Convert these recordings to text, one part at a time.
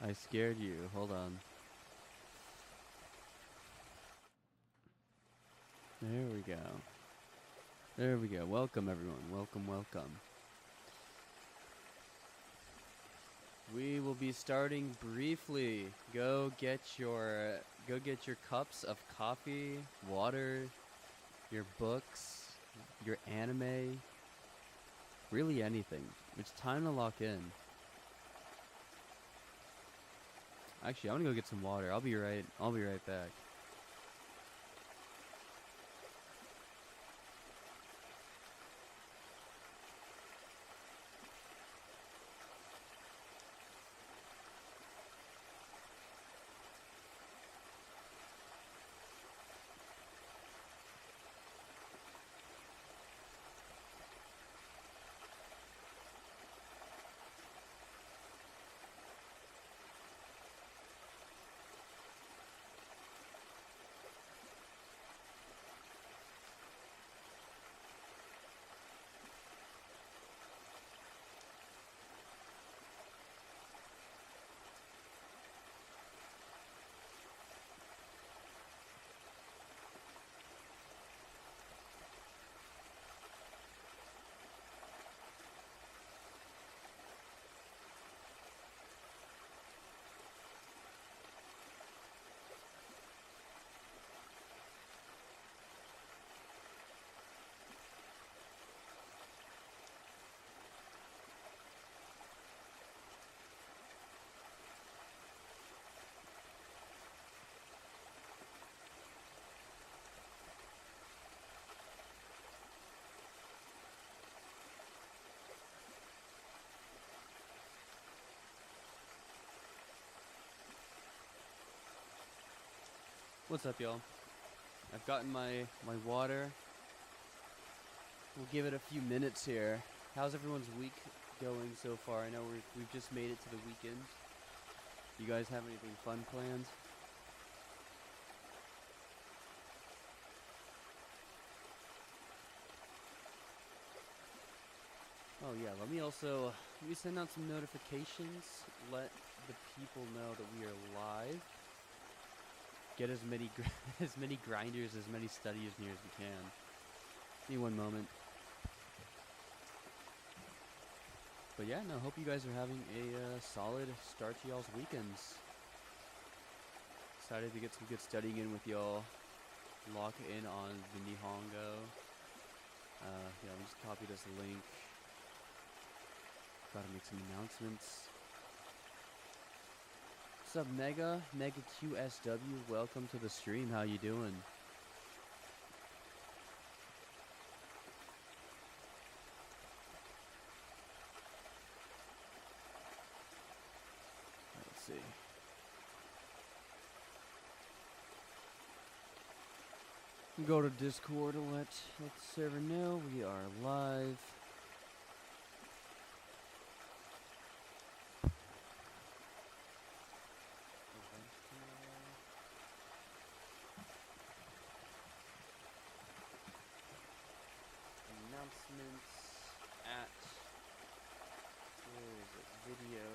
I scared you. Hold on. There we go. There we go. Welcome, everyone. Welcome, welcome. We will be starting briefly. Go get your cups of coffee, water, your books, your anime, really anything. It's time to lock in. Actually, I'm gonna go get some water. I'll be right back. What's up, y'all? I've gotten my water. We'll give it a few minutes here. How's everyone's week going so far? I know we've just made it to the weekend. You guys have anything fun planned? Oh yeah, let me send out some notifications. Let the people know that we are live. Get as many grinders, as many studies near as we can. Give me one moment. But yeah, no, hope you guys are having a solid start to y'all's weekends. Excited to get some good studying in with y'all. Lock in on the Nihongo. Yeah, let me just copy this link. Gotta make some announcements. What's up, Mega QSW? Welcome to the stream. How you doing? Let's see. Go to Discord to let the server know we are live. Announcements at, where is it, video,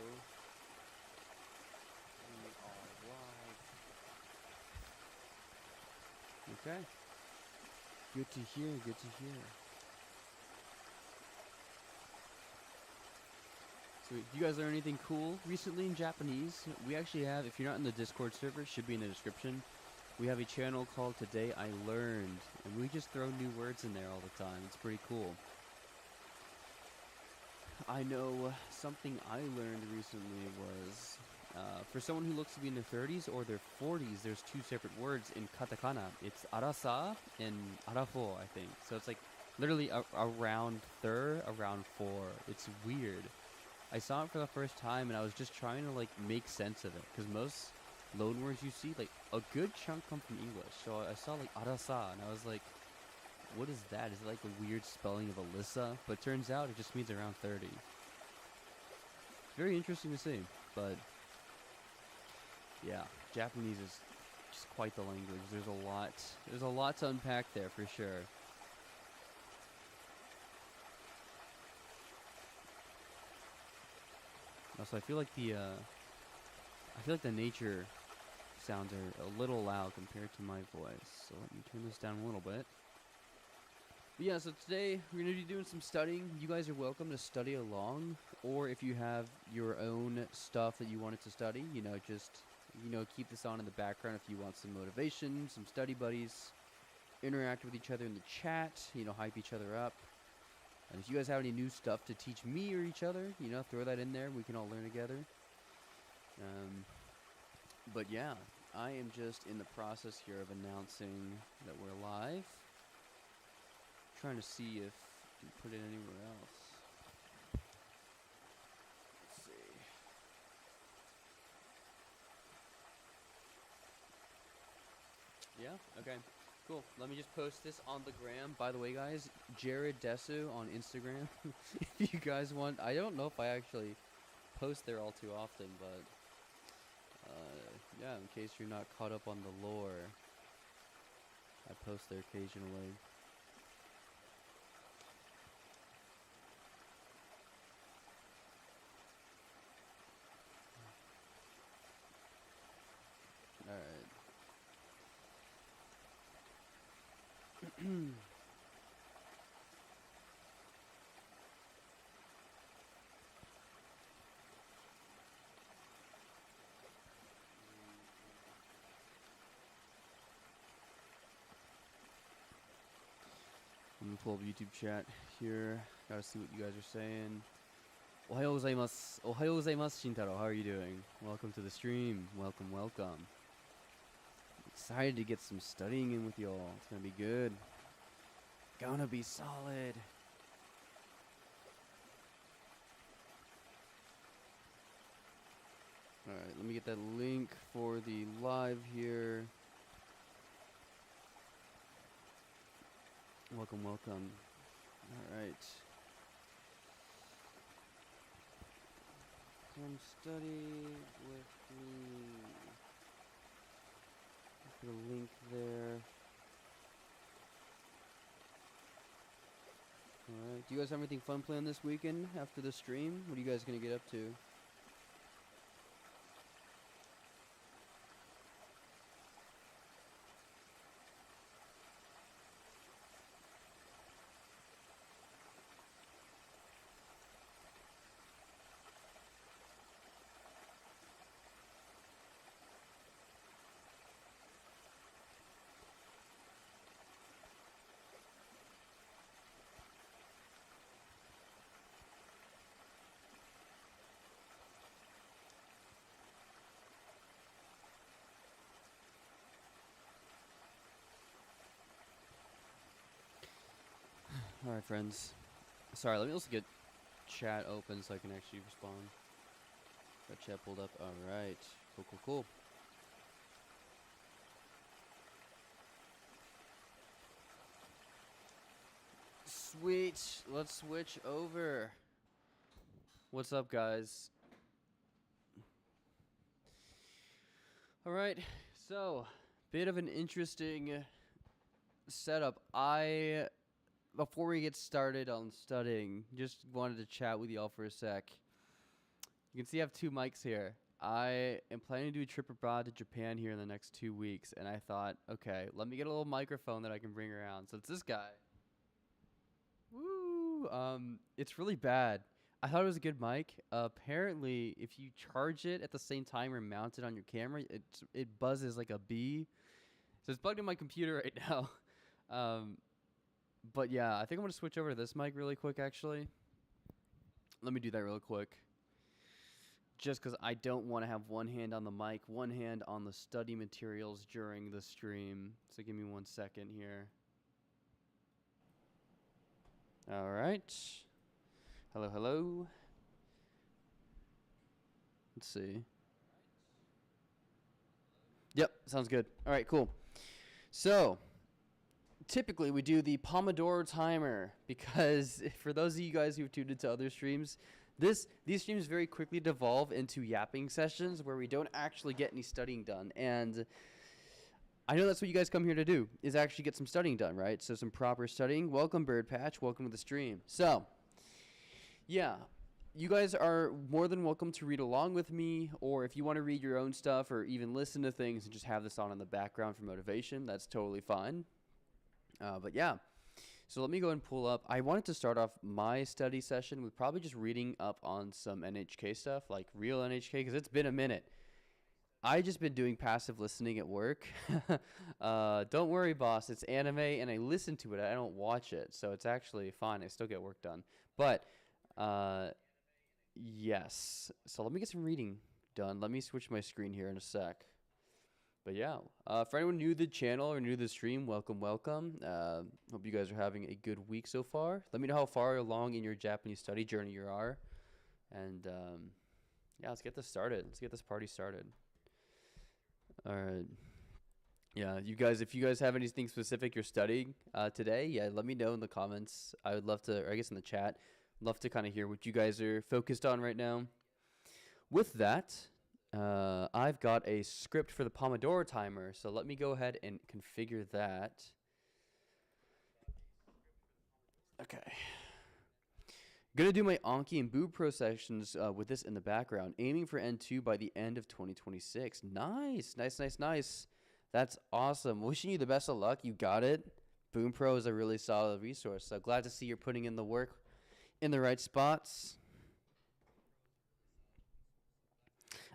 we are live. Okay, good to hear, good to hear. So do you guys learn anything cool recently in Japanese? We actually have, if you're not in the Discord server, it should be in the description. We have a channel called Today I Learned, and we just throw new words in there all the time. It's pretty cool. I know something I learned recently was, for someone who looks to be in their 30s or their 40s, there's two separate words in katakana. It's arasa and arafo, I think. So it's like literally around around four. It's weird. I saw it for the first time, and I was just trying to like make sense of it, because most loan words you see, like a good chunk come from English. So I saw like arasa, and I was like, what is that? Is it like a weird spelling of Alyssa? But turns out it just means around 30. Very interesting to see, but yeah, Japanese is just quite the language. There's a lot to unpack there for sure. Also, I feel like the I feel like the nature sounds are a little loud compared to my voice. So let me turn this down a little bit. But yeah, so today we're going to be doing some studying. You guys are welcome to study along. Or if you have your own stuff that you wanted to study, just, keep this on in the background if you want some motivation, some study buddies. Interact with each other in the chat, hype each other up. And if you guys have any new stuff to teach me or each other, throw that in there. We can all learn together. But yeah, I am just in the process here of announcing that we're live. Trying to see if I can put it anywhere else. Let's see. Yeah, okay. Cool. Let me just post this on the gram. By the way, guys, Jared Desu on Instagram. If you guys want, I don't know if I actually post there all too often, but yeah, in case you're not caught up on the lore, I post there occasionally. Alright. I'm gonna pull up YouTube chat here. Gotta see what you guys are saying. Ohayou gozaimasu. Ohayou gozaimasu, Shintaro. How are you doing? Welcome to the stream. Welcome, welcome. Excited to get some studying in with y'all. It's gonna be good. Gonna be solid. Alright, let me get that link for the live here. Welcome, welcome. Alright. Come study with me. Put a link there. Alright. Do you guys have anything fun planned this weekend after the stream? What are you guys gonna get up to? Alright, friends. Sorry, let me also get chat open so I can actually respond. Got chat pulled up. Alright. Cool, cool, cool. Sweet. Let's switch over. What's up, guys? Alright. So, bit of an interesting setup. Before we get started on studying, just wanted to chat with y'all for a sec. You can see I have two mics here. I am planning to do a trip abroad to Japan here in the next 2 weeks, and I thought, okay, let me get a little microphone that I can bring around. So it's this guy. Woo! It's really bad. I thought it was a good mic. Apparently, if you charge it at the same time or mount it on your camera, it buzzes like a bee. So it's plugged in my computer right now. But yeah, I think I'm going to switch over to this mic really quick, actually. Let me do that real quick. Just because I don't want to have one hand on the mic, one hand on the study materials during the stream. So give me 1 second here. All right. Hello, hello. Let's see. Yep, sounds good. All right, cool. So, typically we do the Pomodoro timer because for those of you guys who've tuned into other streams, these streams very quickly devolve into yapping sessions where we don't actually get any studying done. And I know that's what you guys come here to do, is actually get some studying done, right? So some proper studying. Welcome, Bird Patch. Welcome to the stream. So, yeah, you guys are more than welcome to read along with me, or if you want to read your own stuff or even listen to things and just have this on in the background for motivation, that's totally fine. But yeah, so let me go and pull up. I wanted to start off my study session with probably just reading up on some NHK stuff, like real NHK, because it's been a minute. I just been doing passive listening at work. Don't worry, boss. It's anime, and I listen to it. I don't watch it, so it's actually fine. I still get work done. But yes. So let me get some reading done. Let me switch my screen here in a sec. But yeah, for anyone new to the channel or new to the stream, welcome, welcome. Hope you guys are having a good week so far. Let me know how far along in your Japanese study journey you are. And yeah, let's get this started. Let's get this party started. All right. Yeah, you guys, if you guys have anything specific you're studying today, yeah, let me know in the comments. I would love to, or I guess in the chat, love to kind of hear what you guys are focused on right now. With that, I've got a script for the Pomodoro timer, so let me go ahead and configure that. Okay. Gonna do my Anki and Boo Pro sessions with this in the background, aiming for N2 by the end of 2026. Nice, nice, nice, nice. That's awesome. Wishing you the best of luck. You got it. Boom Pro is a really solid resource. So glad to see you're putting in the work in the right spots.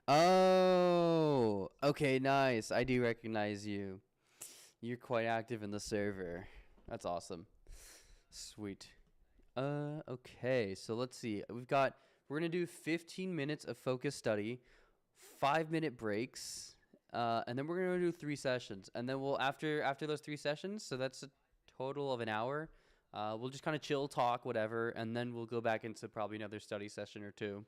Oh, okay, nice. I do recognize you. You're quite active in the server. That's awesome. Sweet. Okay, so let's see. We're gonna do 15 minutes of focus study, 5-minute breaks, and then we're gonna do 3 sessions. And then we'll after those 3 sessions, so that's a total of an hour. We'll just kind of chill, talk, whatever, and then we'll go back into probably another study session or 2.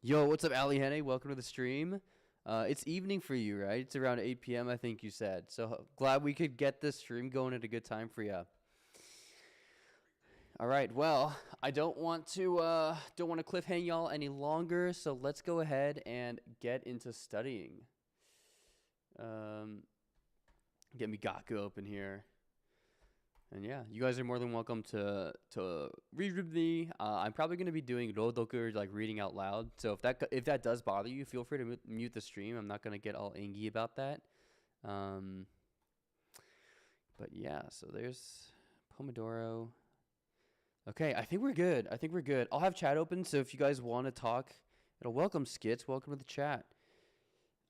Yo, what's up, Ali Henne? Welcome to the stream. It's evening for you, right? It's around 8 p.m. I think you said. So glad we could get this stream going at a good time for you. All right, well, I don't want to cliffhang y'all any longer, so let's go ahead and get into studying. Get Migaku open here. And yeah, you guys are more than welcome to read with me. I'm probably going to be doing rodoku, like reading out loud. So if that does bother you, feel free to mute the stream. I'm not going to get all angry about that. But yeah, so there's Pomodoro. Okay, I think we're good. I'll have chat open, so if you guys want to talk, welcome Skits. Welcome to the chat.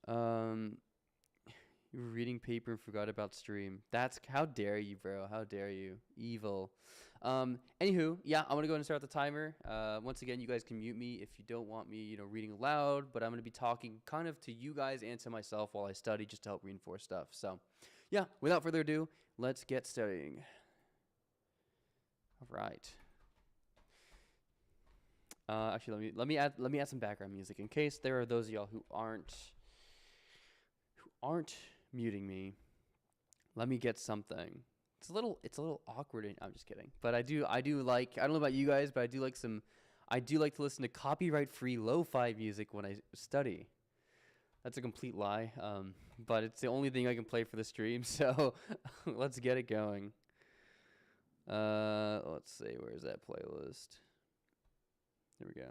You were reading paper and forgot about stream. How dare you, bro? How dare you? Evil. Anywho, yeah, I'm gonna go ahead and start the timer. Once again, you guys can mute me if you don't want me, reading aloud. But I'm gonna be talking kind of to you guys and to myself while I study, just to help reinforce stuff. So, yeah, without further ado, let's get studying. All right. Actually, let me add some background music in case there are those of y'all who aren't muting me. Let me get something. It's a little awkward. I'm just kidding. But I do like, I don't know about you guys, but I do like to listen to copyright-free lo-fi music when I study. That's a complete lie. But it's the only thing I can play for the stream. So let's get it going. Let's see, where's that playlist? There we go.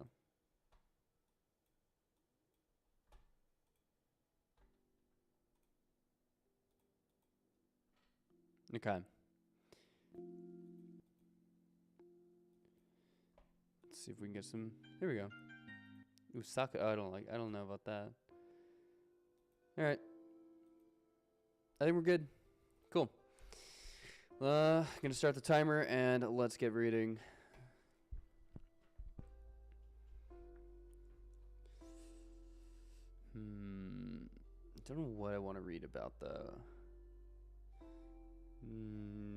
Okay. Let's see if we can get some. Here we go. Usaka. Oh, I don't know about that. All right. I think we're good. Cool. Gonna start the timer and let's get reading. I don't know what I want to read about though.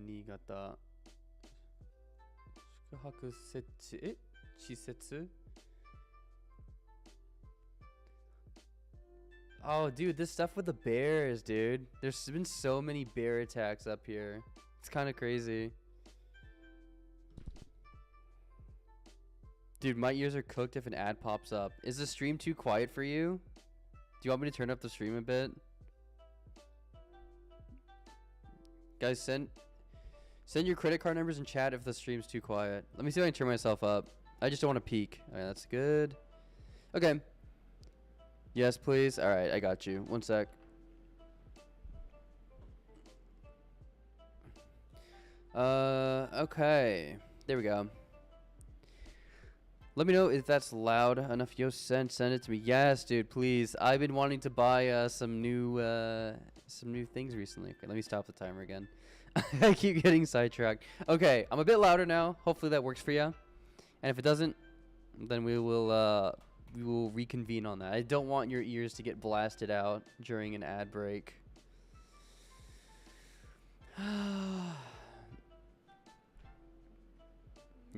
Niigata Shukuhaku setsu Chisetsu. Oh, dude, this stuff with the bears, dude. There's been so many bear attacks up here. It's kind of crazy. Dude, my ears are cooked if an ad pops up. Is the stream too quiet for you? Do you want me to turn up the stream a bit? Guys, send your credit card numbers in chat if the stream's too quiet. Let me see if I can turn myself up. I just don't want to peek. All right, that's good. Okay. Yes, please. All right, I got you. One sec. Okay. There we go. Let me know if that's loud enough. Yo, send it to me. Yes, dude, please. I've been wanting to buy some new things recently. Okay, let me stop the timer again. I keep getting sidetracked. Okay, I'm a bit louder now. Hopefully that works for you. And if it doesn't, then we will reconvene on that. I don't want your ears to get blasted out during an ad break.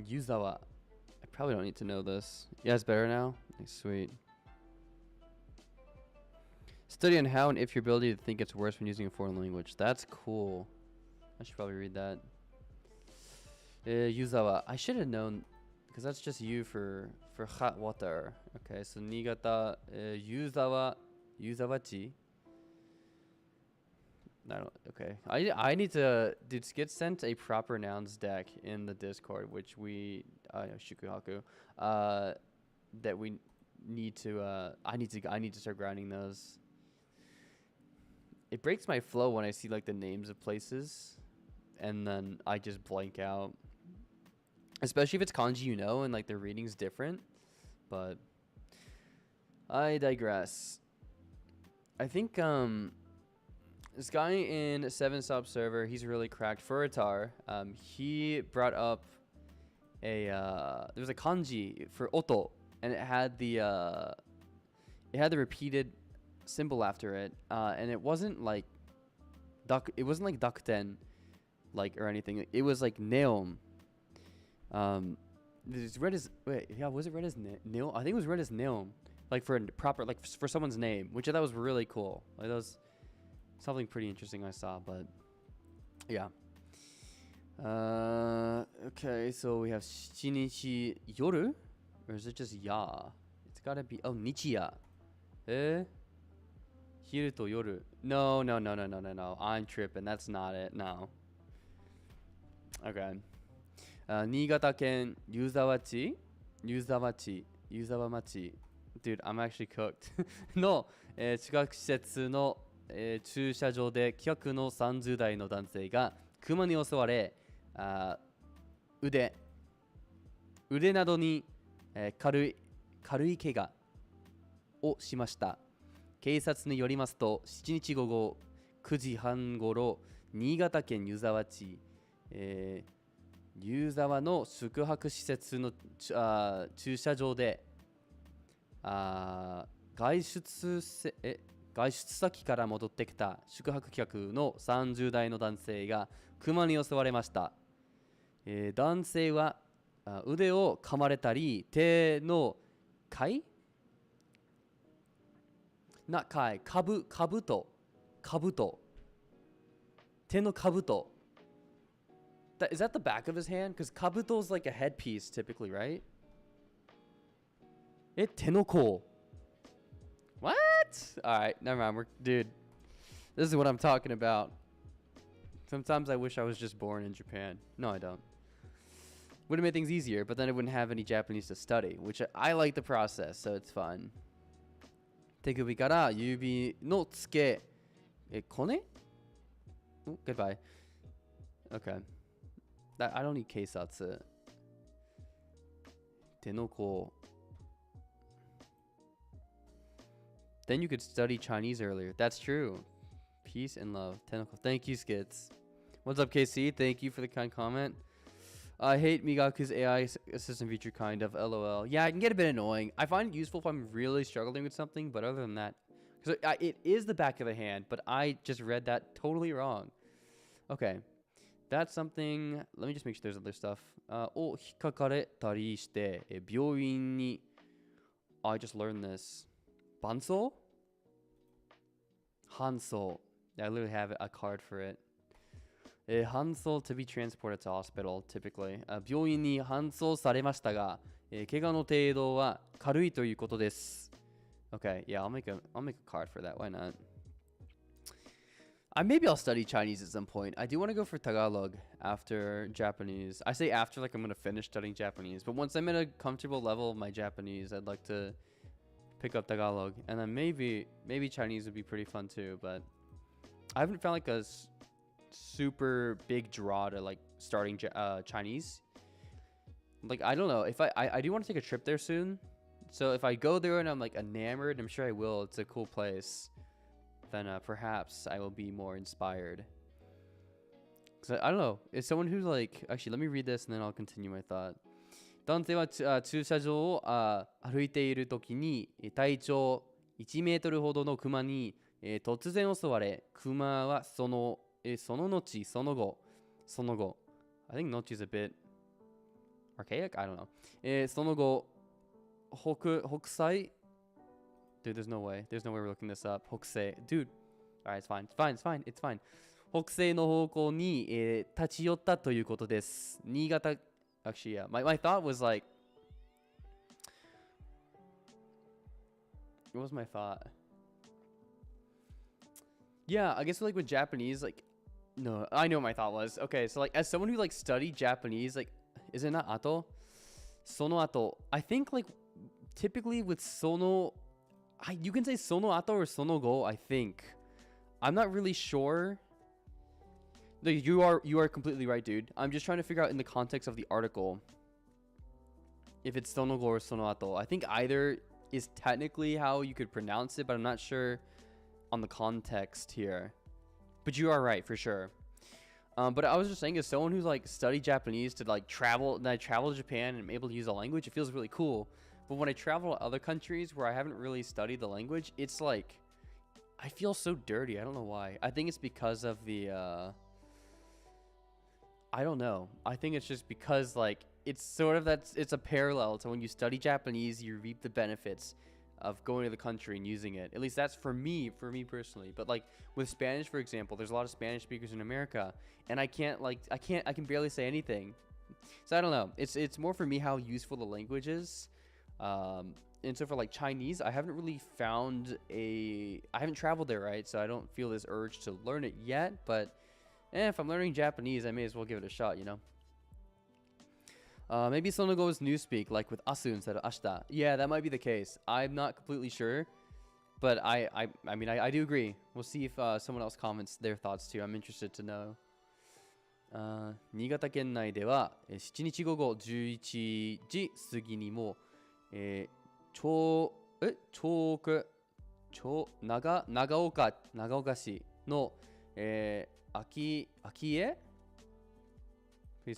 Yuzawa. I probably don't need to know this. Yeah, it's better now? Sweet. Study on how and if your ability to think gets worse when using a foreign language. That's cool. I should probably read that. Yuzawa. I should have known, because that's just you for hot water. Okay, so Niigata, Yuzawachi. Okay. I need to, dude, Skid sent a proper nouns deck in the Discord, which we, Shukuhaku, that we need to, I need to start grinding those. It breaks my flow when I see like the names of places and then I just blank out. Especially if it's kanji, you know, and like the reading's different. But I digress. I think, this guy in 7 Sub server, he's really cracked. Furitar, he brought up there was a kanji for oto, and it had the repeated symbol after it, and it wasn't like dakuten, like, or anything. It was like neon. It's read as, was it read as neon? I think it was read as neon, like for a proper, like for someone's name, which I thought was really cool. Like that was something pretty interesting I saw, but yeah. Okay, so we have Shinichi Yoru, or is it just Ya? It's gotta be, oh, Nichiya. Hiru to Yoru. No. I'm tripping. That's not it. No. Okay. Niigata ken Yuzawachi. Yuzawamachi. Dude, I'm actually cooked. No, 中学施設の駐車場で客の30代の男性がクマに襲われ、腕などに、軽い怪我をしました。警察によりますと、7日午後9時半ごろ、新潟県湯沢市、湯沢の宿泊施設の駐車場で、外出先から戻ってきた宿泊客の30代の男性がクマに襲われました。男性は腕を噛まれたり、手のかぶと手のかぶと。Is that the back of his hand? Because kabuto is like a headpiece typically, right? 手の甲。What? Alright, never mind. Dude, this is what I'm talking about. Sometimes I wish I was just born in Japan. No, I don't. Would have made things easier, but then I wouldn't have any Japanese to study, which I like the process, so it's fun. 手首から指の付け、骨? Oh, goodbye. Okay. I don't need keisatsu. 手の甲. Then you could study Chinese earlier. That's true. Peace and love. Thank you, Skits. What's up, KC? Thank you for the kind comment. I hate Migaku's AI assistant feature, kind of. LOL. Yeah, it can get a bit annoying. I find it useful if I'm really struggling with something, but other than that, because it is the back of the hand, but I just read that totally wrong. Okay. That's something. Let me just make sure there's other stuff. を引っかかれたりして、病院に I just learned this. 搬送? Hansol. I literally have a card for it. Hansol to be transported to hospital, typically. 病院に搬送されましたが、怪我の程度は軽いということです。Okay, yeah, I'll make a card for that. Why not? Maybe I'll study Chinese at some point. I do want to go for Tagalog after Japanese. I say after like I'm gonna finish studying Japanese, but once I'm at a comfortable level of my Japanese, I'd like to pick up Tagalog, and then maybe Chinese would be pretty fun too. But I haven't found like a super big draw to like starting Chinese. Like I don't know if I do want to take a trip there soon. So if I go there and I'm like enamored, I'm sure I will. It's a cool place. Then perhaps I will be more inspired. Cause I don't know. It's someone who's like, actually, let me read this and then I'll continue my thought. 男性は駐車場を歩いているときに体長1メートルほどのクマに突然襲われ、クマはその後 I think 後 is a bit archaic? I don't know. その後北西 Dude, there's no way we're looking this up. 北西 Dude. Alright, it's fine. 北西の方向に立ち寄ったということです。新潟 Actually, yeah. My thought was like, what was my thought? Yeah, I guess like with Japanese, like, no, I know what my thought was. Okay, so like as someone who like studied Japanese, like, is it not ato? Sono ato. I think like typically with sono, you can say sono ato or sono go. I think. I'm not really sure. No, you are completely right, dude. I'm just trying to figure out in the context of the article if it's sonogo or sonoato. I think either is technically how you could pronounce it, but I'm not sure on the context here. But you are right for sure. But I was just saying, as someone who's like studied Japanese to like travel, and I travel to Japan and I'm able to use the language, it feels really cool. But when I travel to other countries where I haven't really studied the language, it's like I feel so dirty. I don't know why. I think it's because of the I don't know. I think it's just because like it's sort of it's a parallel to when you study Japanese, you reap the benefits of going to the country and using it. At least that's for me personally. But like with Spanish, for example, there's a lot of Spanish speakers in America, and I can barely say anything. So I don't know. It's more for me how useful the language is. And so for like Chinese, I haven't really I haven't traveled there, right? So I don't feel this urge to learn it yet, but if I'm learning Japanese, I may as well give it a shot, you know? Maybe sonogo is newspeak, like with asu instead of ashita. Yeah, that might be the case. I'm not completely sure, but I mean, I do agree. We'll see if someone else comments their thoughts too. I'm interested to know. 新潟県内では7日午後11時過ぎにも、長岡市の、Please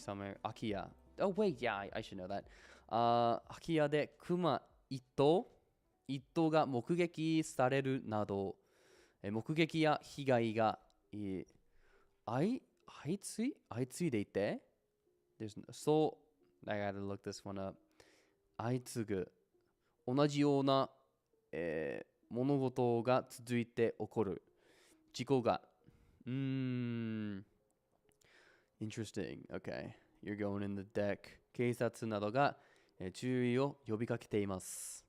tell me. Akiya. Oh, wait. Yeah, I should know that. 空き家で熊一頭が目撃されるなど、目撃や被害が、相次いでいて、そう、I gotta look this one up. 相次ぐ。同じような、物事が続いて起こる。事故が。Interesting. Okay. You're going in the deck. 警察などが、注意を呼びかけています。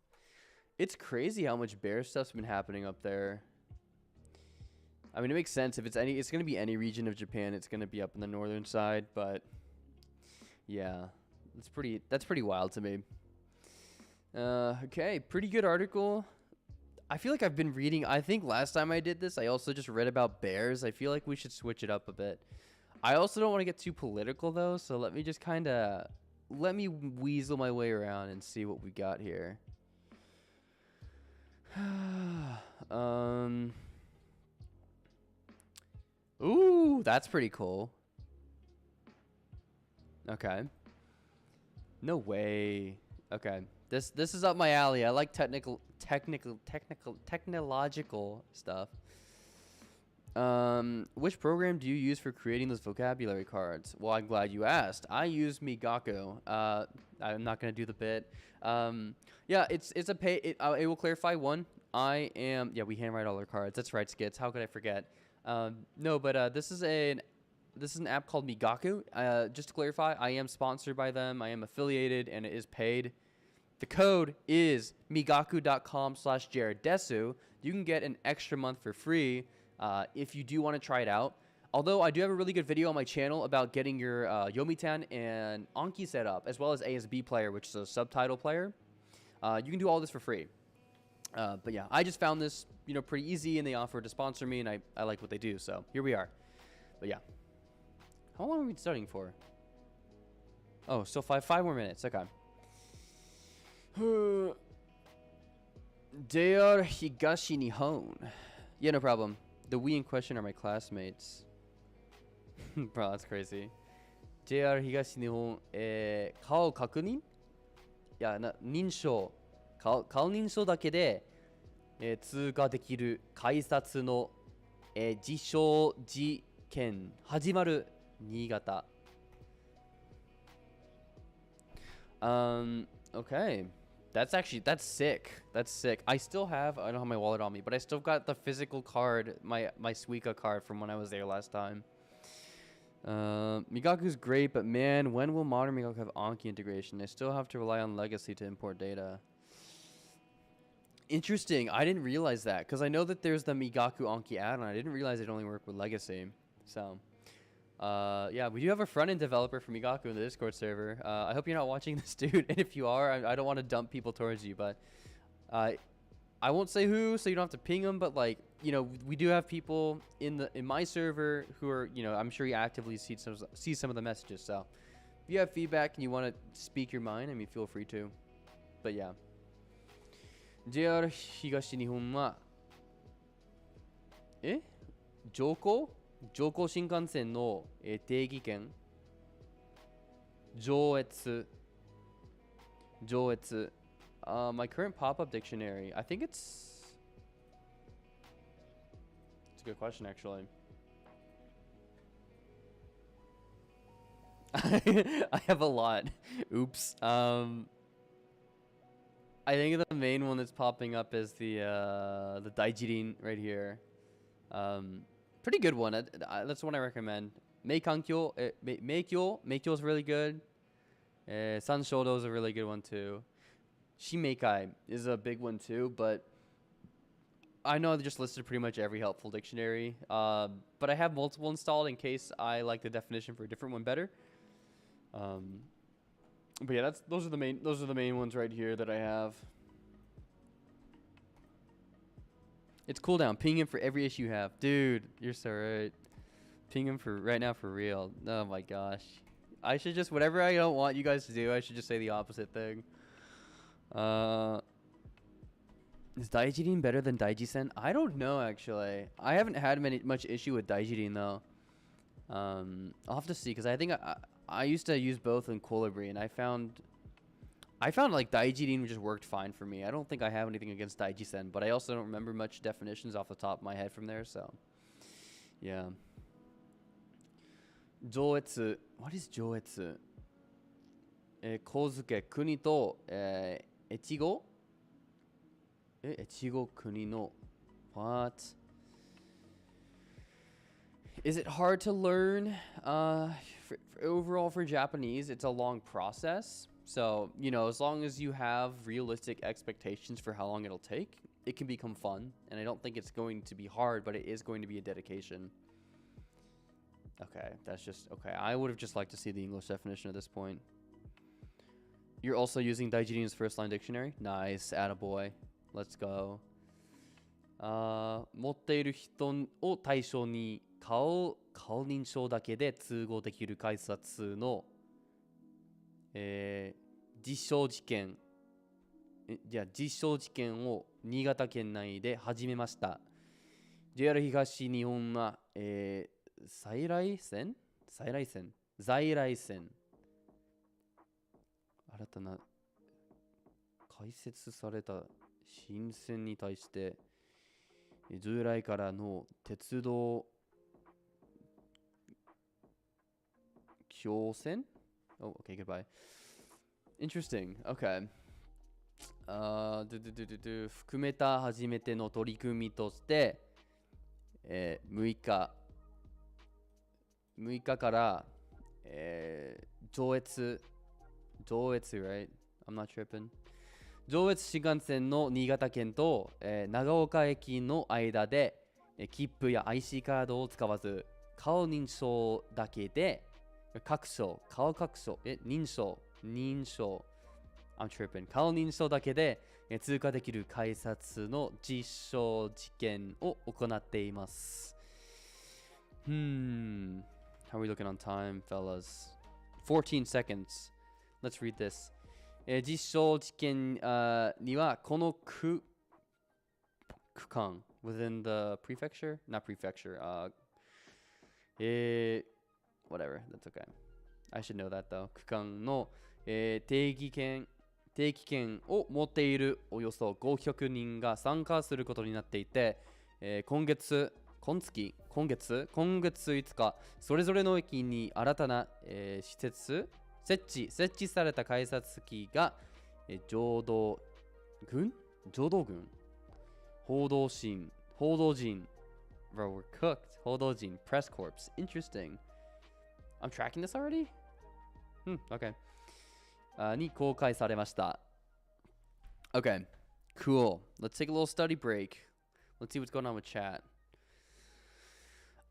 It's crazy how much bear stuff's been happening up there. I mean, it makes sense if it's going to be any region of Japan. It's going to be up in the northern side, but yeah, that's pretty wild to me. Okay, pretty good article. I feel like I've been reading. I think last time I did this, I also just read about bears. I feel like we should switch it up a bit. I also don't want to get too political though, so let me just let me weasel my way around and see what we got here. Ooh, that's pretty cool. Okay. No way. Okay. This is up my alley. I like technological stuff. Which program do you use for creating those vocabulary cards? Well, I'm glad you asked. I use Migaku. I'm not gonna do the bit. Yeah, it's a pay. It will clarify one. We handwrite all our cards. That's right, Skits. How could I forget? No, but this is an app called Migaku. Just to clarify, I am sponsored by them. I am affiliated, and it is paid. The code is migaku.com/jareddesu. You can get an extra month for free. if you do want to try it out. Although I do have a really good video on my channel about getting your Yomitan and Anki set up, as well as ASB player, which is a subtitle player. You can do all this for free. But yeah, I just found this, pretty easy, and they offered to sponsor me, and I like what they do, so here we are. But yeah. How long are we studying for? Oh, still five more minutes. Okay. JR Higashi Nihon. Yeah, no problem. The we in question are my classmates. Bro, that's crazy. JR Higashi Nihon, 顔確認? Yeah, 認証。顔認証だけで、通過できる改札の、実証実験始まる新潟。Okay. That's sick. That's sick. I don't have my wallet on me, but I still got the physical card, my Suica card from when I was there last time. Migaku's great, but man, when will modern Migaku have Anki integration? They still have to rely on legacy to import data. Interesting. I didn't realize that, because I know that there's the Migaku Anki add-on. I didn't realize it only worked with legacy. So, yeah, we do have a front-end developer for Migaku in the Discord server. I hope you're not watching this, dude. And if you are, I don't want to dump people towards you, but I won't say who, so you don't have to ping them. But like, we do have people in my server who are, I'm sure you actively see some of the messages. So if you have feedback and you want to speak your mind, I mean, feel free to. But yeah. JR 東日本は上皇新幹線の定義圏上越 my current pop-up dictionary, I think it's a good question actually. I have a lot. Oops. I think the main one that's popping up is the Daijirin right here. Pretty good one. That's the one I recommend. Meikankyo, Meikyo is really good. Sanshodo is a really good one too. Shimeikai is a big one too, but I know they just listed pretty much every helpful dictionary. But I have multiple installed in case I like the definition for a different one better. But yeah, those are the main ones right here that I have. It's cooldown. Ping him for every issue you have. Dude, you're so right. Ping him for right now for real. Oh my gosh. I should just, whatever I don't want you guys to do, I should just say the opposite thing. Is Daijirin better than Daijisen? I don't know actually. I haven't had much issue with Daijirin though. I'll have to see, because I think I used to use both in Colibri, and I found like Daijirin just worked fine for me. I don't think I have anything against Daijisen, but I also don't remember much definitions off the top of my head from there, so yeah. Joetsu. What is Joetsu? Kozuke kuni to echigo? Echigo kuni no. What? Is it hard to learn? Overall for Japanese, it's a long process. So, as long as you have realistic expectations for how long it'll take, it can become fun. And I don't think it's going to be hard, but it is going to be a dedication. Okay, that's just, okay. I would have just liked to see the English definition at this point. You're also using Daijirin's first line dictionary? Nice, attaboy. Let's go. 持っている人を対象に顔認証だけで通合できる改札の、実証実験を新潟県内で始めました。JR 東日本は、在来線新たな開設された新線に対して従来からの鉄道橋線 Oh, okay, goodbye. Interesting. Okay. 含めた初めての取り組みとして、6日から、上越 right? I'm not tripping. 上越新幹線の新潟県と、長岡駅の間で切符や IC カードを使わず、顔認証だけで、確証、顔確証、認証、I'm tripping. 顔認証だけで通過できる改札の実証実験を行っています。How are we looking on time, fellas? 14 seconds. Let's read this. 実証実験にはこの区間 within the prefecture? Not prefecture. Whatever. That's okay. I should know that though. 区間の、定期券を持っているおよそ500人が参加することになっていて、今月5日、それぞれの駅に新たな、設置された改札機が、報道陣 Bro, we're cooked. 報道陣 Press Corps. Interesting. I'm tracking this already? Okay. に公開されました。Okay, cool. Let's take a little study break. Let's see what's going on with chat.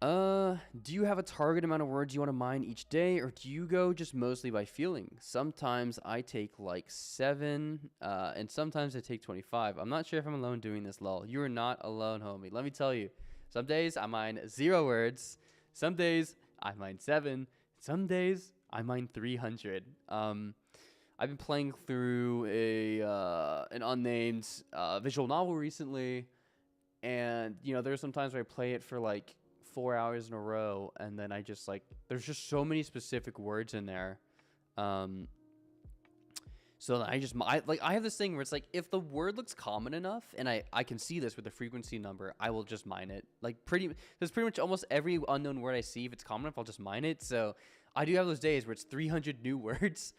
Do you have a target amount of words you want to mine each day, or do you go just mostly by feeling? Sometimes I take like 7, and sometimes I take 25. I'm not sure if I'm alone doing this, lol. You are not alone, homie. Let me tell you. Some days I mine 0 words. Some days I mine 7. Some days I mine 300. I've been playing through an unnamed visual novel recently, and you know, there's some times where I play it for like 4 hours in a row, and then I just like, there's just so many specific words in there. So I have this thing where it's like, if the word looks common enough, and I can see this with the frequency number, I will just mine it. Like there's pretty much almost every unknown word I see, if it's common enough, I'll just mine it. So I do have those days where it's 300 new words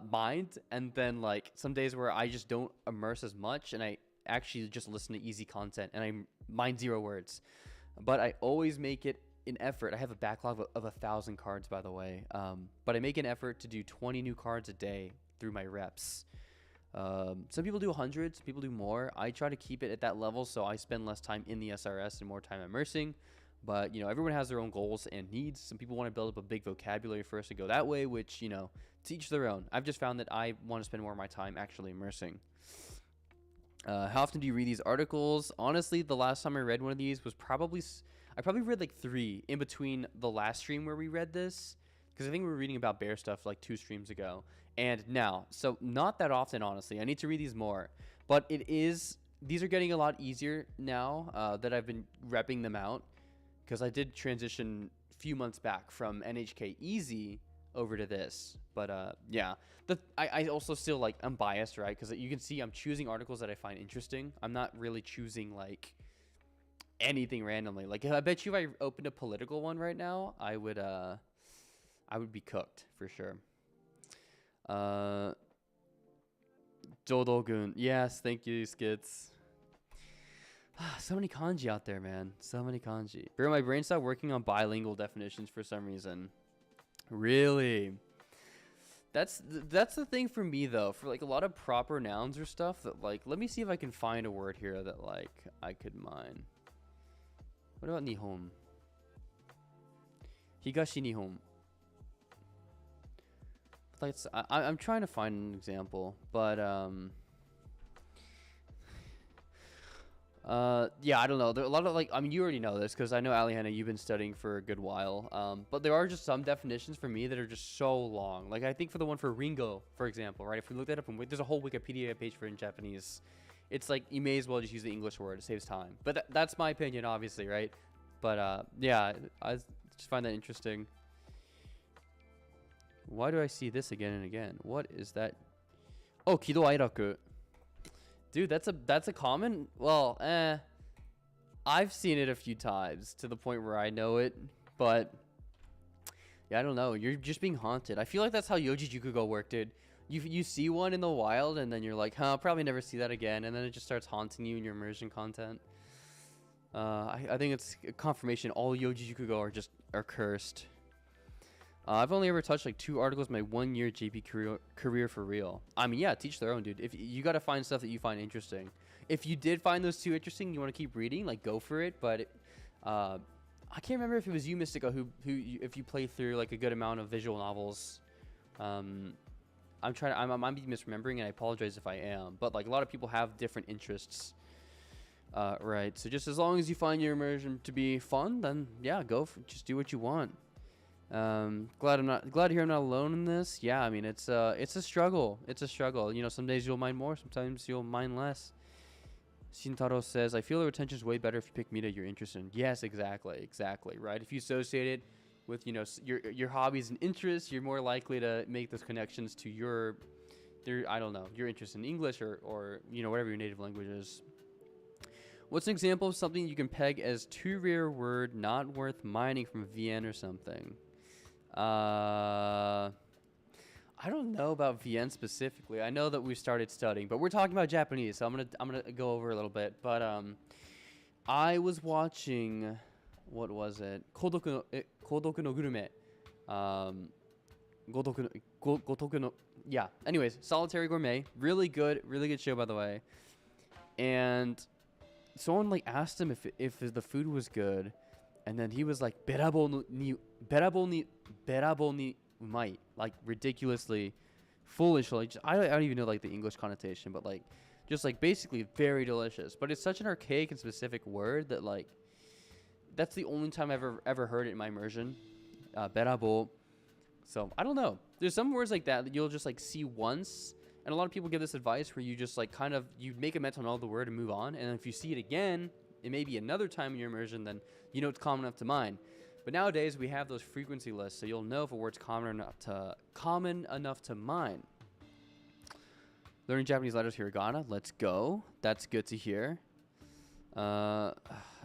mined, and then like some days where I just don't immerse as much, and I actually just listen to easy content, and I mine 0 words. But I always make it an effort. I have a backlog of 1,000 cards, by the way. But I make an effort to do 20 new cards a day through my reps. Some people do 100, some people do more. I try to keep it at that level, so I spend less time in the SRS and more time immersing. But, you know, everyone has their own goals and needs. Some people want to build up a big vocabulary first and go that way, which, you know, to each their own. I've just found that I want to spend more of my time actually immersing. How often do you read these articles? Honestly, the last time I read one of these was I probably read like 3 in between the last stream where we read this, because I think we were reading about bear stuff like 2 streams ago, and now. So not that often, honestly. I need to read these more, but these are getting a lot easier now that I've been repping them out, because I did transition a few months back from NHK Easy over to this. But yeah, I also still like, I'm biased, right? Because you can see I'm choosing articles that I find interesting. I'm not really choosing like anything randomly. Like, I bet you if I opened a political one right now, I would be cooked for sure. Jodogun, yes, thank you, Skits. So many kanji out there, man. So many kanji. Bro, my brain stopped working on bilingual definitions for some reason. Really? That's the thing for me though. For like a lot of proper nouns or stuff that like, let me see if I can find a word here that like I could mine. What about Nihon? Higashi Nihon. Like I'm trying to find an example, but yeah, I don't know. There are a lot of like, I mean, you already know this because I know Alihanna, you've been studying for a good while. But there are just some definitions for me that are just so long. Like I think for the one for Ringo, for example, right? If we look that up, and there's a whole Wikipedia page for it in Japanese. It's like you may as well just use the English word. It saves time. But that's my opinion, obviously, right? But yeah, I just find that interesting. Why do I see this again and again? What is that? Oh, Kido Airaku. Dude, that's a common. Well, I've seen it a few times to the point where I know it, but yeah, I don't know. You're just being haunted. I feel like that's how Yoji Jukugo worked, dude. You see one in the wild, and then you're like, huh, I'll probably never see that again, and then it just starts haunting you in your immersion content. I think it's a confirmation all Yoji Jukugo are cursed. I've only ever touched like 2 articles in my 1-year JP career for real. I mean, yeah, teach their own, dude. If you got to find stuff that you find interesting. If you did find those 2 interesting, you want to keep reading, like go for it. But I can't remember if it was you, Mystico, if you play through like a good amount of visual novels. I might be misremembering, and I apologize if I am. But like a lot of people have different interests, right? So just as long as you find your immersion to be fun, then yeah, just do what you want. Glad to hear I'm not alone in this. Yeah, I mean it's a struggle. It's a struggle. You know, some days you'll mind more, sometimes you'll mind less. Shintaro says, I feel the retention is way better if you pick media you're interested in. Yes, exactly, right? If you associate it with, you know, your hobbies and interests, you're more likely to make those connections to your interest in English or you know, whatever your native language is. What's an example of something you can peg as too rare a word, not worth mining from VN or something? I don't know about VN specifically. I know that we started studying, but we're talking about Japanese, so I'm gonna go over a little bit. But I was watching, what was it? Kodoku no Gurume. Gotoku no, yeah. Anyways, Solitary Gourmet, really good show, by the way. And someone like asked him if the food was good, and then he was like berabo ni umai, like ridiculously foolish. Like I don't even know like the English connotation, but like just like basically very delicious. But it's such an archaic and specific word that like that's the only time I've ever heard it in my immersion. Berabo. So I don't know. There's some words like that you'll just like see once, and a lot of people give this advice where you just like kind of you make a mental note of the word and move on. And if you see it again, it may be another time in your immersion, then you know it's common enough to mind. But nowadays we have those frequency lists, so you'll know if a word's common enough to mine. Learning Japanese letters hiragana. Let's go. That's good to hear.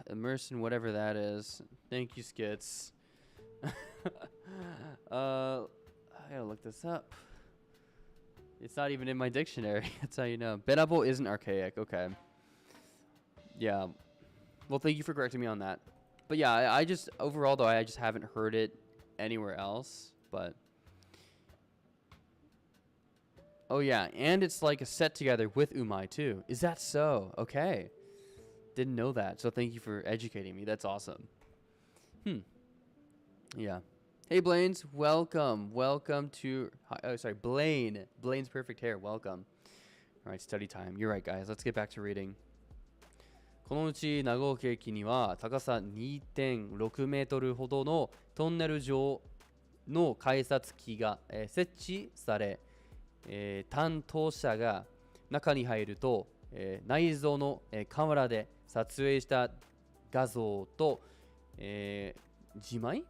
Immersion, whatever that is. Thank you, Skits. I gotta look this up. It's not even in my dictionary. That's how you know. Berabo isn't archaic. Okay. Yeah. Well, thank you for correcting me on that. But yeah, I just overall though I just haven't heard it anywhere else. But oh yeah, and it's like a set together with umai too. Is that so? Okay. Didn't know that. So thank you for educating me. That's awesome. Yeah. Hey Blaine's, welcome to Blaine. Blaine's perfect hair. Welcome. All right, study time. You're right, guys. Let's get back to reading. このうち長岡駅には高さ 2.6 メートルほどのトンネル状の改札機が設置され、担当者が中に入ると、内蔵のカメラで撮影した画像と、自前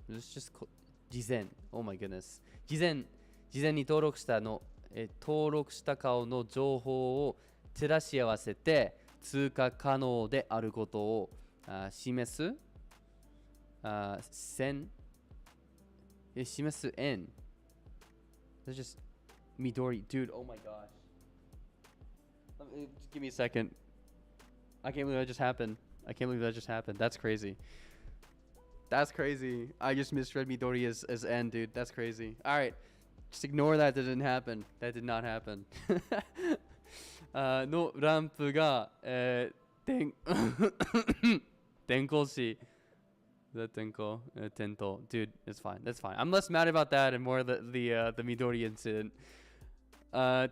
It's just 事前 Oh my goodness 事前に登録した顔の情報を照らし合わせて通過可能であることを示す線示す円 That's just Midori dude oh my gosh just give me a second I can't believe that just happened That's crazy I just misread Midori as N dude that's crazy alright just ignore that didn't happen that did not happen のランプが、点灯し that 点灯 点灯 dude it's fine that's fine I'm less mad about that and more the Midori incident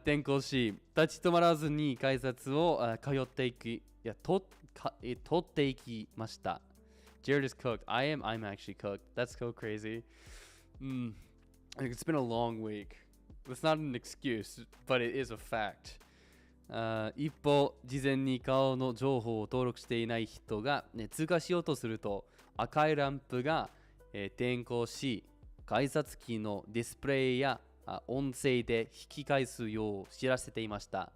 点灯し立ち止まらずに改札を通っていき取っていきました Jared is cooked I'm actually cooked that's so crazy it's been a long week that's not an excuse but it is a fact一歩事前に顔の情報を登録していない人が、通過しようとすると赤いランプが、点灯し改札機のディスプレイや音声で引き返すよう知らせていました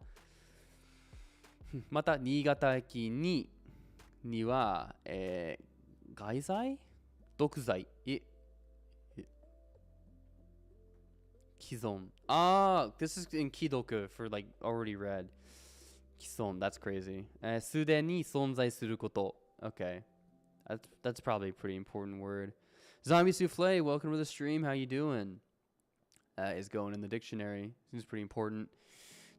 また新潟駅には、外剤毒剤既存this is in Kidoku for like already read 既存 that's crazy すでに存在すること okay that's probably a pretty important word Zombie Souffle welcome to the stream how you doing is going in the dictionary seems pretty important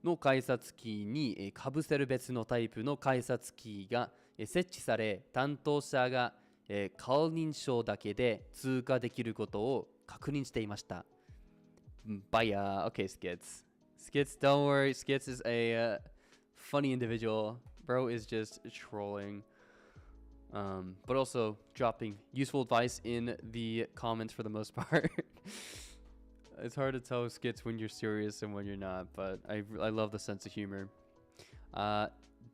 の改札機にかぶせる別のタイプの改札機が設置され、担当者が顔認証だけで通過できることを確認していました。But okay, Skits. Skits, don't worry. Skits is a funny individual. Bro is just trolling. But also dropping useful advice in the comments for the most part. It's hard to tell Skits when you're serious and when you're not, but I love the sense of humor.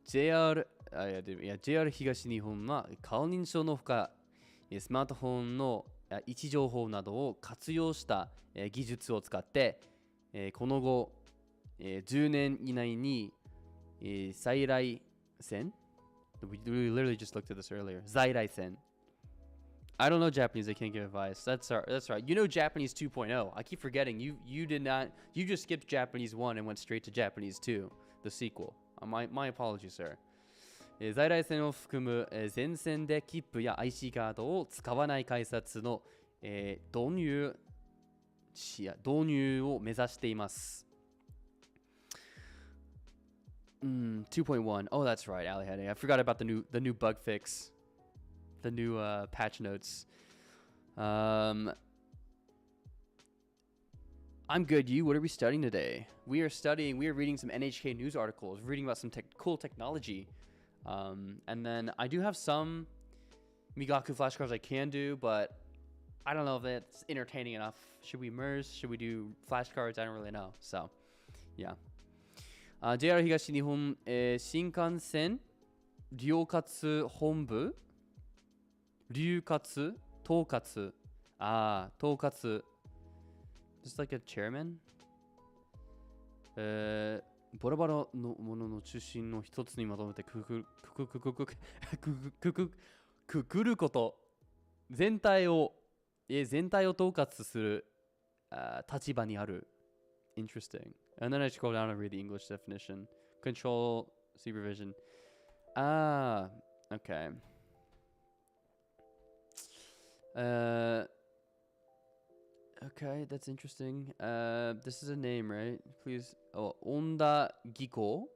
JR 東日本は顔認証のほか、スマートフォンの位置情報などを活用した技術を使って、この後、10年以内に在来線 We literally just looked at this earlier. 在来線 I don't know Japanese. I can't give advice. That's right. You know Japanese 2.0. I keep forgetting. You did not. You just skipped Japanese 1 and went straight to Japanese 2, the sequel. My apologies, sir. 在来線を含む全線で切符や IC カードを使わない改札の導入を目指しています。2.1. Oh, that's right, Ali Hade. I forgot about the new bug fix. The new patch notes. I'm good. You? What are we studying today? We are reading some NHK news articles, reading about some cool technology. And then I do have some Migaku flashcards I can do, but I don't know if it's entertaining enough. Should we merge? Should we do flashcards? I don't really know. So, yeah. JR 東日本、新幹線統括本部統括統括Just like a chairman? ボラボラのものの中心の一つにまとめてくくること全体を統括する立場にある Interesting. And then I scroll down and read the English definition. Control, supervision. Okay. Okay, that's interesting. This is a name, right? Please. Oh, Onda Giko.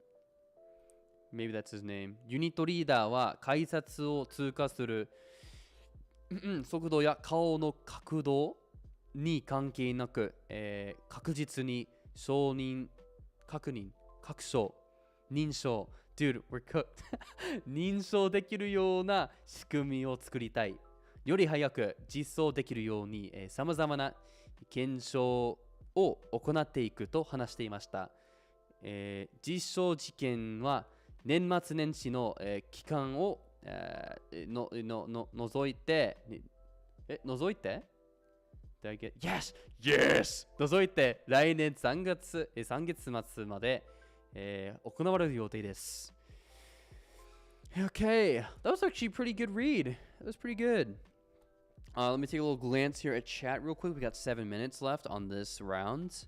Maybe that's his name. ユニットリーダーは改札を通過する速度や顔の角度に関係なく、確実に承認、確証、認証 Dude, we're cooked 認証できるような仕組みを作りたい。より早く実装できるようにさまざまな検証を行っていくと話していました。実証実験は年末年始の期間を除いて除いて Did I get Yes! Yes! 除いて来年3月末まで、行われる予定です。Okay, that was actually a pretty good read. That was pretty good. Let me take a little glance here at chat real quick. We got 7 minutes left on this round.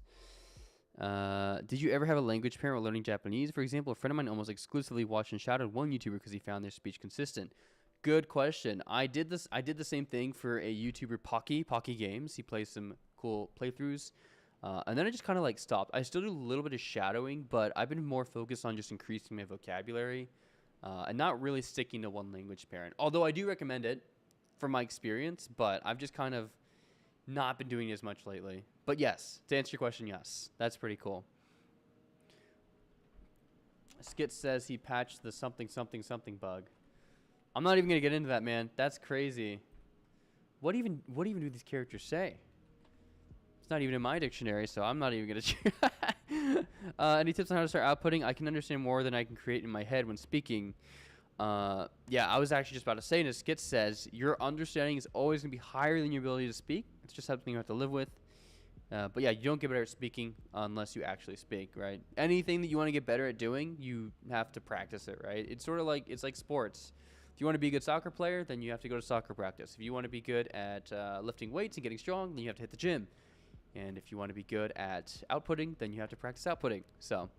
Did you ever have a language parent while learning Japanese? For example, a friend of mine almost exclusively watched and shadowed one YouTuber because he found their speech consistent. Good question. I did the same thing for a YouTuber, Pocky Games. He plays some cool playthroughs. And then I just kind of like stopped. I still do a little bit of shadowing, but I've been more focused on just increasing my vocabulary and not really sticking to one language parent. Although I do recommend it from my experience, but I've just kind of not been doing it as much lately. But yes, to answer your question, yes. That's pretty cool. Skit says he patched the something bug. I'm not even going to get into that, man. That's crazy. What even do these characters say? It's not even in my dictionary, so I'm not even going to try. Any tips on how to start outputting? I can understand more than I can create in my head when speaking. Yeah, I was actually just about to say, and as Skit says, your understanding is always going to be higher than your ability to speak. It's just something you have to live with. But yeah, you don't get better at speaking unless you actually speak, right? Anything that you want to get better at doing, you have to practice it, right? It's sort of like, it's like sports. If you want to be a good soccer player, then you have to go to soccer practice. If you want to be good at lifting weights and getting strong, then you have to hit the gym. And if you want to be good at outputting, then you have to practice outputting. So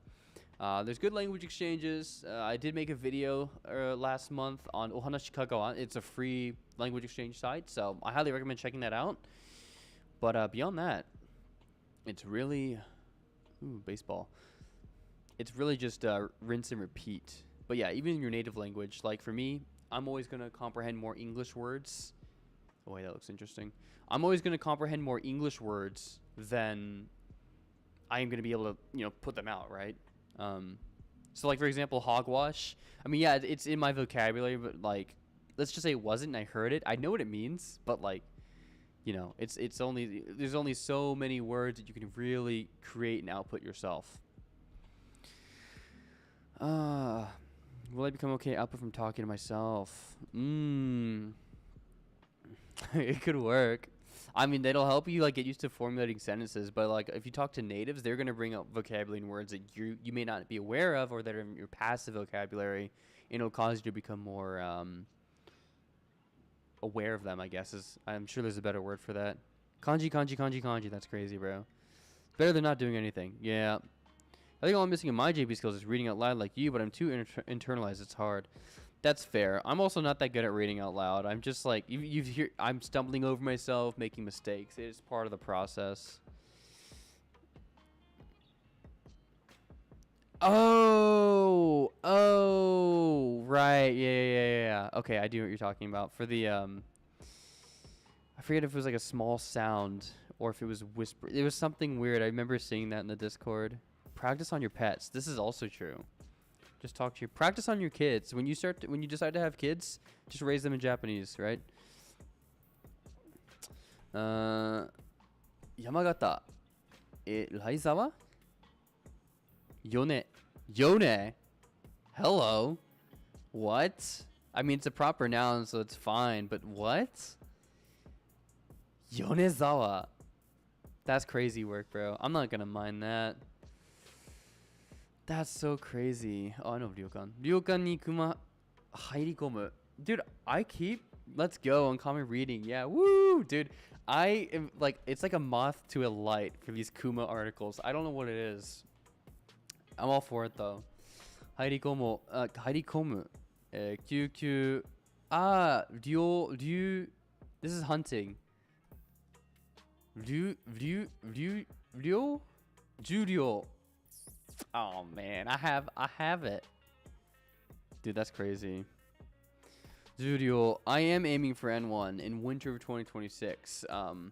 there's good language exchanges. I did make a video last month on Ohanashi Kagawa. It's a free language exchange site, so I highly recommend checking that out. But beyond that, it's really... Ooh, baseball. it's really just rinse and repeat. But yeah, even in your native language, like for me, I'm always going to comprehend more English words. Oh, wait, that looks interesting. I'm always going to comprehend more English words than I am going to be able to, put them out, right? So, like, for example, hogwash. I mean, yeah, it's in my vocabulary, but, like, let's just say it wasn't and I heard it. I know what it means, but, like, it's only, there's only so many words that you can really create and output yourself. Will I become okay output from talking to myself? It could work. I mean, that'll help you like get used to formulating sentences, but like if you talk to natives, they're gonna bring up vocabulary and words that you may not be aware of or that are in your passive vocabulary, and it'll cause you to become more aware of them, I guess. I'm sure there's a better word for that. Kanji, kanji, kanji, kanji. That's crazy, bro. Better than not doing anything. Yeah. I think all I'm missing in my JP skills is reading out loud like you, but I'm too internalized. It's hard. That's fair. I'm also not that good at reading out loud. I'm just like I'm stumbling over myself, making mistakes. It's part of the process. Oh, right. Yeah. Okay, I do know what you're talking about. For the I forget if it was like a small sound or if it was whisper. It was something weird. I remember seeing that in the Discord. Practice on your pets. This is also true. Just talk to your practice on your kids. When you decide to have kids, just raise them in Japanese, right? Yamagata. Raizawa? Yone. Hello. What? I mean, it's a proper noun, so it's fine, but what? Yonezawa. That's crazy work, bro. I'm not gonna mind that. That's so crazy. Oh, I know Ryokan. Ryokan ni kuma hairikomu. Dude, let's go on common reading. Yeah, woo, dude. I am like, it's like a moth to a light for these Kuma articles. I don't know what it is. I'm all for it though. Hairikomu. Kyukyu. Ryu. This is hunting. Ryu. Juryo. Oh man, I have it. Dude, that's crazy. Juryo, I am aiming for N1 in winter of 2026. So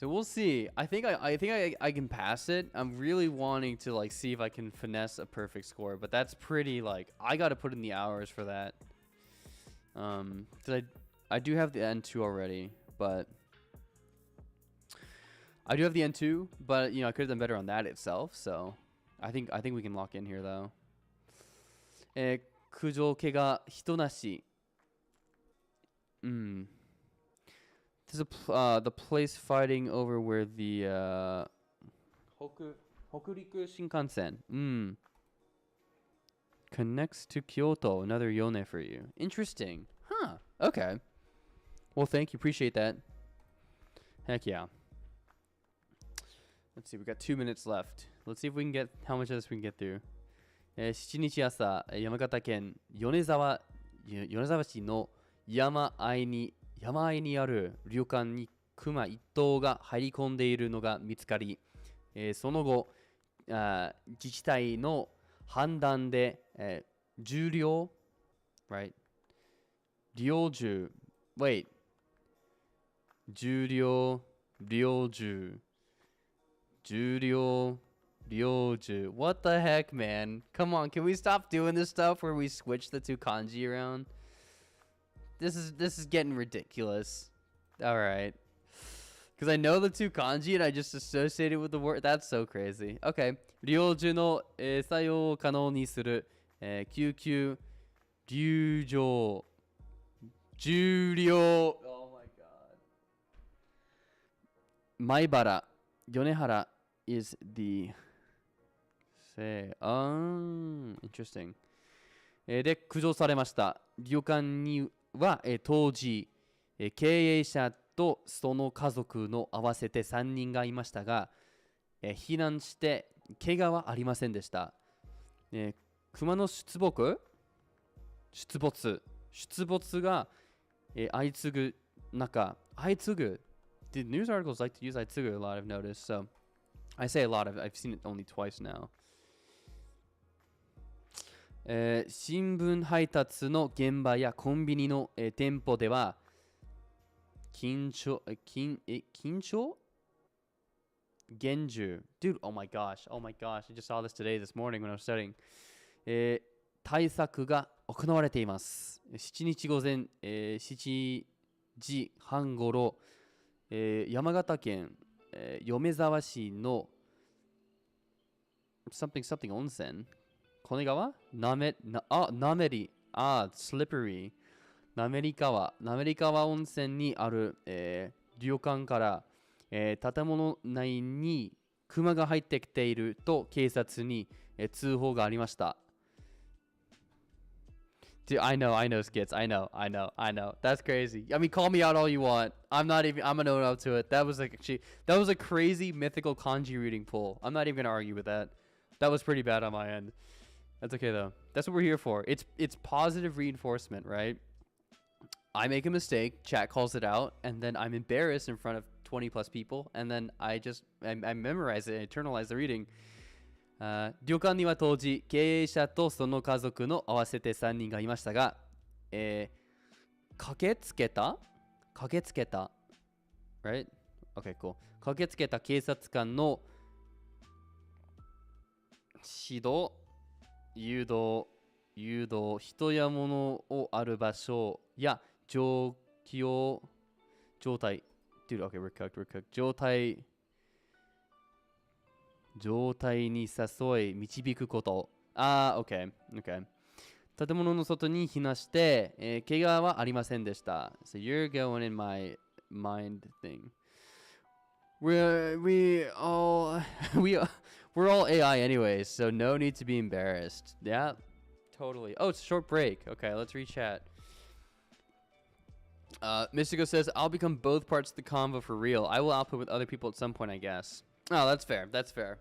we'll see. I think I can pass it. I'm really wanting to like see if I can finesse a perfect score, but that's pretty like I got to put in the hours for that. 'Cause I do have the N2 already, but I do have the N2, but I could have done better on that itself, so I think we can lock in here though. Kujoke ga hitonashi. This is the place fighting over where the Hokuriku Shinkansen connects to Kyoto. Another yone for you. Interesting. Huh. Okay. Well, thank you. Appreciate that. Heck yeah. Let's see. We got 2 minutes left. Let's see if we can get how much of this we can get through. 7日朝、山形県米沢市の山あいにある旅館に熊1頭が入り込んでいるのが見つかり、その後、自治体の判断で、重量 right 猟銃 wait 重量猟銃 what the heck, man? Come on, can we stop doing this stuff where we switch the two kanji around? This is getting ridiculous. All right, because I know the two kanji and I just associate it with the word. That's so crazy. Okay, 猟銃の、作用を可能にする、救急流情重量 Oh my god. 米原米原 is the say interesting で駆除されました。旅館には当時経営者とその家族の合わせて3人がいましたが避難して怪我はありませんでした。熊の出没が相次ぐ中相次ぐ The news articles like to use 相次ぐ a lot, I've noticed, so I say a lot of I've seen it only twice now. 新聞配達の現場やコンビニの、店舗では緊張厳重 Dude, oh my gosh, I just saw this this morning when I was studying、対策が行われています。7日午前、7時半ごろ、山形県、米沢市のsomething 温泉利根川なめりslippery なめり川温泉にある、旅館から、建物内に熊が入ってきていると警察に、通報がありました。Dude, I know, skits. I know. That's crazy. I mean, call me out all you want. I'm gonna own up to it. That was a crazy mythical kanji reading pull. I'm not even gonna argue with that. That was pretty bad on my end. That's okay though. That's what we're here for. It's positive reinforcement, right? I make a mistake, chat calls it out, and then I'm embarrassed in front of 20 plus people, and then I memorize it and internalize the reading. 旅館には当時経営者とその家族の合わせて3人がいましたが、駆けつけた right? Okay, cool. 駆けつけた警察官の指導誘導人や物をある場所や状態 Dude, okay, we're cooked. 状態に誘い導くこと。Okay. 建物の外に避難して、怪我はありませんでした。So you're going in my mind thing. We're all AI anyways, so no need to be embarrassed. Yeah, totally. Oh, it's a short break. Okay, let's rechat. Mystico says, I'll become both parts of the convo for real. I will output with other people at some point, I guess. Oh, that's fair.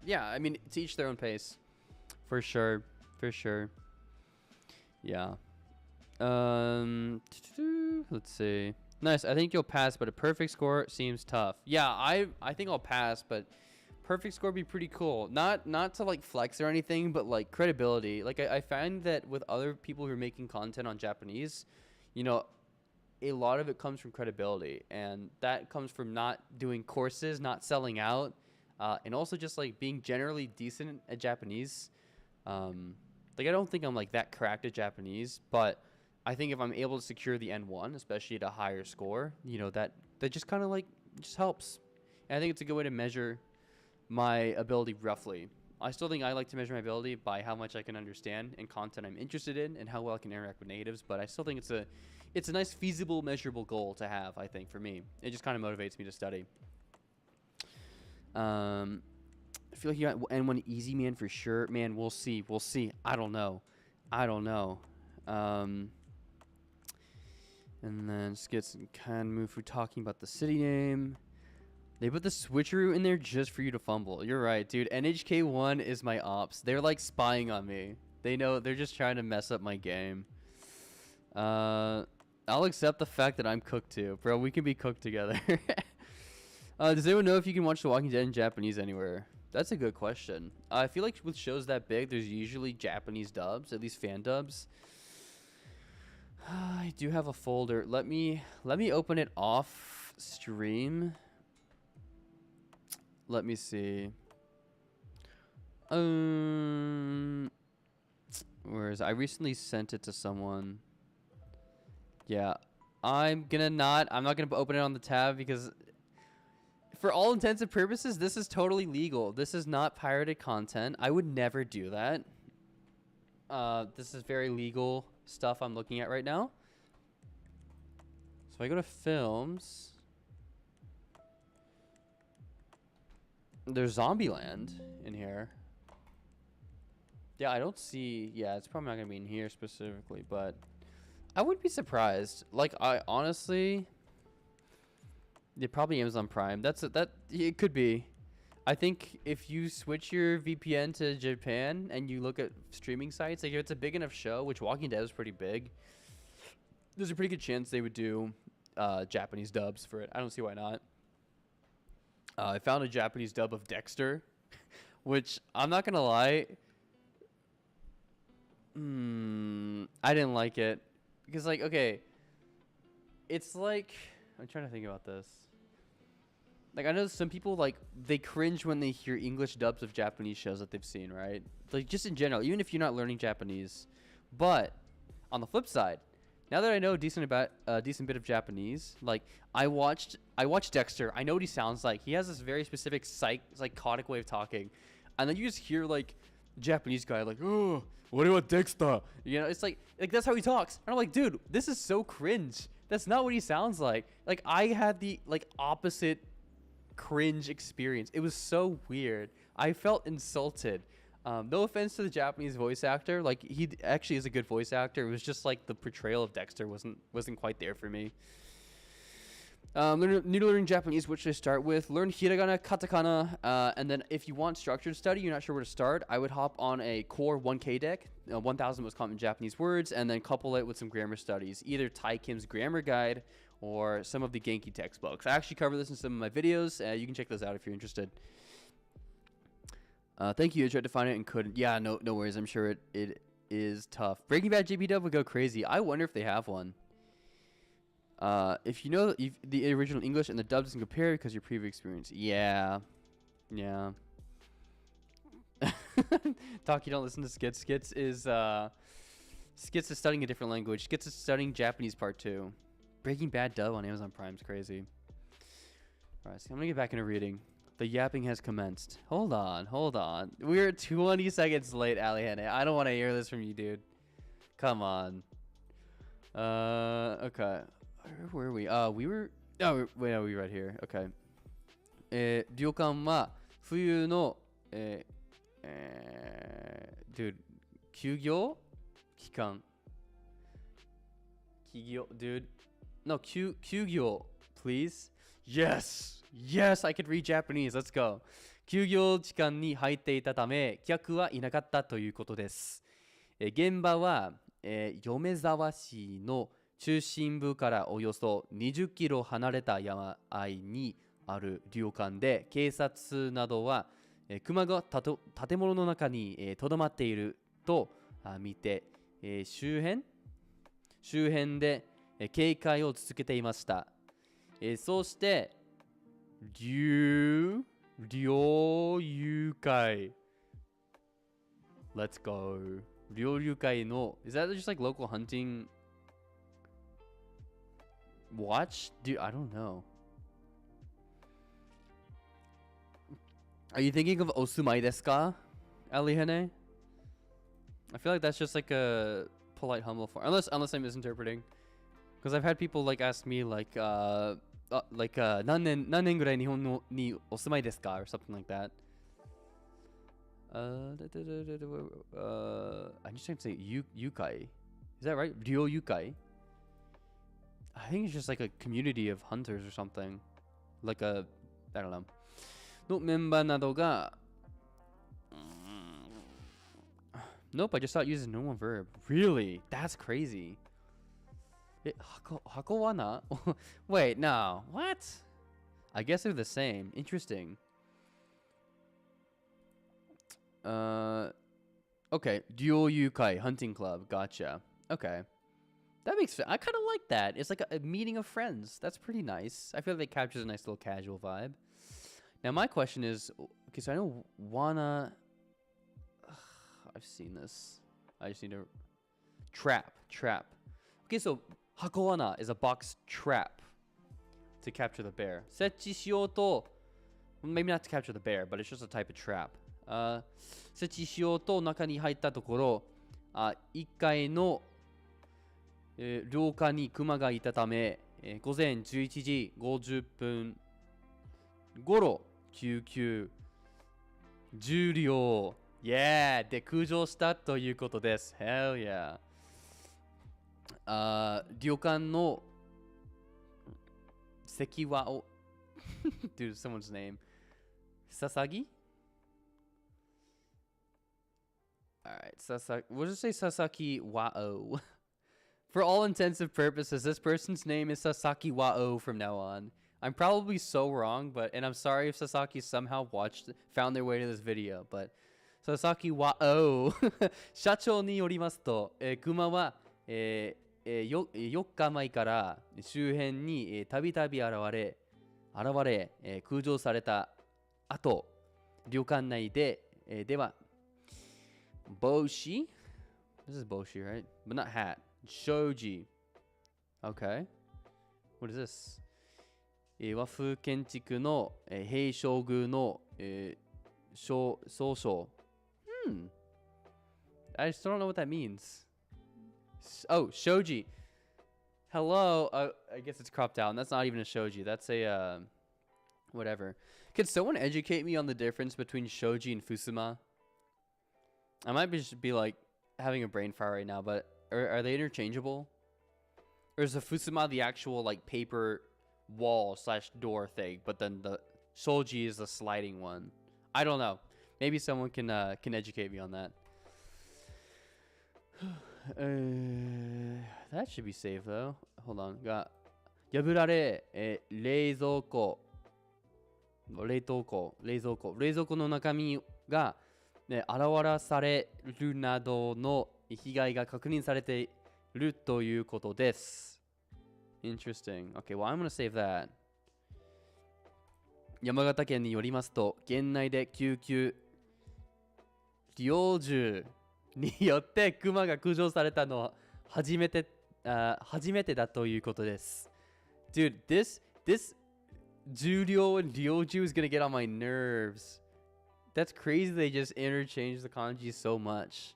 Yeah, I mean, to each their own pace. For sure. Yeah. Let's see. Nice. I think you'll pass, but a perfect score seems tough. Yeah, I think I'll pass, but perfect score would be pretty cool. Not to like flex or anything, but like credibility. Like I find that with other people who are making content on Japanese, you know, a lot of it comes from credibility, and that comes from not doing courses, not selling out, and also just like being generally decent at Japanese. Like I don't think I'm like that cracked at Japanese, but I think if I'm able to secure the N1, especially at a higher score, you know, that just kind of like just helps. And I think it's a good way to measure my ability roughly. I still think I like to measure my ability by how much I can understand and content I'm interested in and how well I can interact with natives, but I still think it's a nice feasible measurable goal to have. I think for me, it just kind of motivates me to study. I feel like you got N1 easy, man, for sure. Man, we'll see. I don't know. And then Skits can move through talking about the city name. They put the switcheroo in there just for you to fumble. You're right, dude. NHK1 is my ops. They're like spying on me. They know they're just trying to mess up my game. I'll accept the fact that I'm cooked too. Bro, we can be cooked together. Does anyone know if you can watch The Walking Dead in Japanese anywhere? That's a good question. I feel like with shows that big, there's usually Japanese dubs, at least fan dubs. I do have a folder. Let me open it off stream. Let me see. Where is it? I recently sent it to someone. Yeah, I'm not gonna open it on the tab because for all intents and purposes, this is totally legal. This is not pirated content. I would never do that. This is very legal stuff I'm looking at right now. So I go to films. There's Zombieland in here. Yeah, I don't see. Yeah, it's probably not gonna be in here specifically, but I wouldn't be surprised. Like, I honestly, yeah, probably Amazon Prime. It could be. I think if you switch your VPN to Japan and you look at streaming sites, like if it's a big enough show, which Walking Dead is pretty big, there's a pretty good chance they would do Japanese dubs for it. I don't see why not. I found a Japanese dub of Dexter, which I'm not gonna lie. I didn't like it because, like, okay, it's like I'm trying to think about this. Like, I know some people, like, they cringe when they hear English dubs of Japanese shows that they've seen, right? Like, just in general, even if you're not learning Japanese. But on the flip side, now that I know a decent bit of Japanese, like, I watched Dexter. I know what he sounds like. He has this very specific psychotic way of talking, and then you just hear, like, Japanese guy like, oh, what about Dexter? You know, it's like that's how he talks. And I'm like, dude, this is so cringe. That's not what he sounds like. Like, I had the, like, opposite cringe experience. It was so weird. I felt insulted. No offense to the Japanese voice actor. Like, he actually is a good voice actor. It was just, like, the portrayal of Dexter wasn't quite there for me. New to learning Japanese, which should I start with? Learn hiragana, katakana, and then if you want structured study, you're not sure where to start, I would hop on a core 1K deck, 1,000 most common Japanese words, and then couple it with some grammar studies, either Tai Kim's grammar guide or some of the Genki textbooks. I actually cover this in some of my videos. You can check those out if you're interested. Thank you. I tried to find it and couldn't. Yeah, no worries. I'm sure it is tough. Breaking Bad JP dub would go crazy. I wonder if they have one. If you know the original English and the dub doesn't compare because your previous experience. Yeah. Talk, you don't listen to Skits. Skits is studying a different language. Skits is studying Japanese part 2. Breaking Bad dub on Amazon Prime is crazy. Alright, so I'm gonna get back into reading. The yapping has commenced. Hold on. We're 20 seconds late, Ali Henne. I don't want to hear this from you, dude. Come on. Okay. Where are we? We were... Oh, wait, no, we right here. Okay. 旅館は冬の、dude, 休業期間 dude. No, 休業, please. Yes, I could read Japanese. Let's go. 休業時間に入っていたため、客はいなかったということです。現場は、米沢市の中心部からおよそ20キロ離れた山あいにある旅館で、警察などは、熊が建物の中にとどまっていると見て、周辺で警戒を続けていました。そして猟友会 Let's go 猟友会の Is that just like local hunting watch? Dude, I don't know. Are you thinking of Osumai desu ka, Ali Henne? I feel like that's just like a polite humble form, unless I'm misinterpreting. Because I've had people like ask me like 何年ぐらい日本にお住まいですか or something like that. I'm just trying to say yukai. Is that right? Ryo yukai. I think it's just like a community of hunters or something. Like a, I don't know. のメンバーなどが Nope, I just thought using normal verb. Really? That's crazy. Hakowana? Wait, no. What? I guess they're the same. Interesting. Okay. Ryo yukai, hunting club. Gotcha. Okay. That makes sense. I kind of like that. It's like a meeting of friends. That's pretty nice. I feel like it captures a nice little casual vibe. Now, my question is, okay, so I know Wana... I've seen this. I just need to... Trap. Okay, so Hakowana is a box trap to capture the bear. Setchi shiyoto... Maybe not to capture the bear, but it's just a type of trap. 設置しようと中に入ったところ、1階の、廊下にクマがいたため、午前11時50分頃救急終了 Yeah! で駆除したということです。Hell yeah! 旅館の関はをDude, someone's name. Sasagi? Alright, Sasaki. We'll just say Sasaki Wao. For all intents and purposes, this person's name is Sasaki Wao from now on. I'm probably so wrong, and I'm sorry if Sasaki somehow found their way to this video, but 佐々木は、お社長によりますと、熊は、4日前から周辺にたびたび現れ、駆除された後、旅館内で、では、帽子 This is boshi, right? But not hat. Shoji. Okay. What is this? 和風建築の、平将宮の、総称。I just don't know what that means. Oh, shoji. Hello. I guess it's cropped out. And that's not even a shoji. That's a, whatever. Could someone educate me on the difference between shoji and fusuma? I might just be like having a brain fire right now, but are they interchangeable? Or is the fusuma the actual like paper wall / door thing, but then the shoji is the sliding one? I don't know. Maybe someone can educate me on that. That should be safe though. Hold on. が破られ、冷蔵庫の中身が、現されるなどの被害が確認されているということです。Interesting. Okay, well, I'm going to save that. 山形県によりますと、県内で救急猟銃によってクマが駆除されたのは初めてだということです。Dude, this 重量 and 猟銃 is gonna get on my nerves. That's crazy they just interchanged the kanji so much.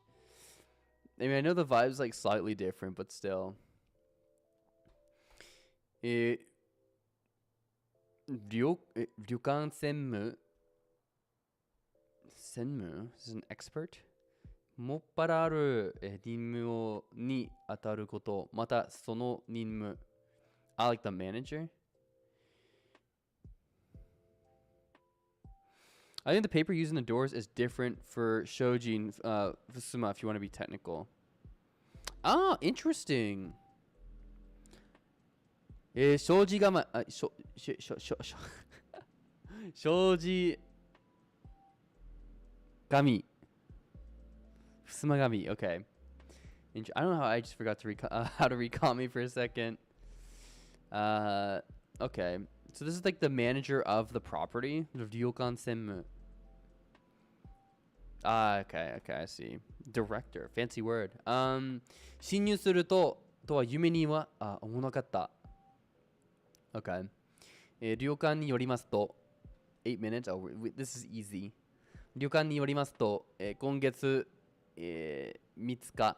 I mean, I know the vibe's like slightly different, but still. 旅館専務 This is an expert? もっぱらある任務に当たること、またその任務。I like the manager. I think the paper used in the doors is different for shoji and fusuma if you want to be technical. Ah, interesting. 障子がま、障子紙。Fusumagami, okay. I don't know how I just forgot to how to recall me for a second. Okay. So this is like the manager of the property. Ryokan senmu. Okay, I see. Director, fancy word. 侵入するとは夢には思わなかった。Okay. 旅館によりますと、8 minutes. Oh, this is easy. 旅館によりますと、今月3日。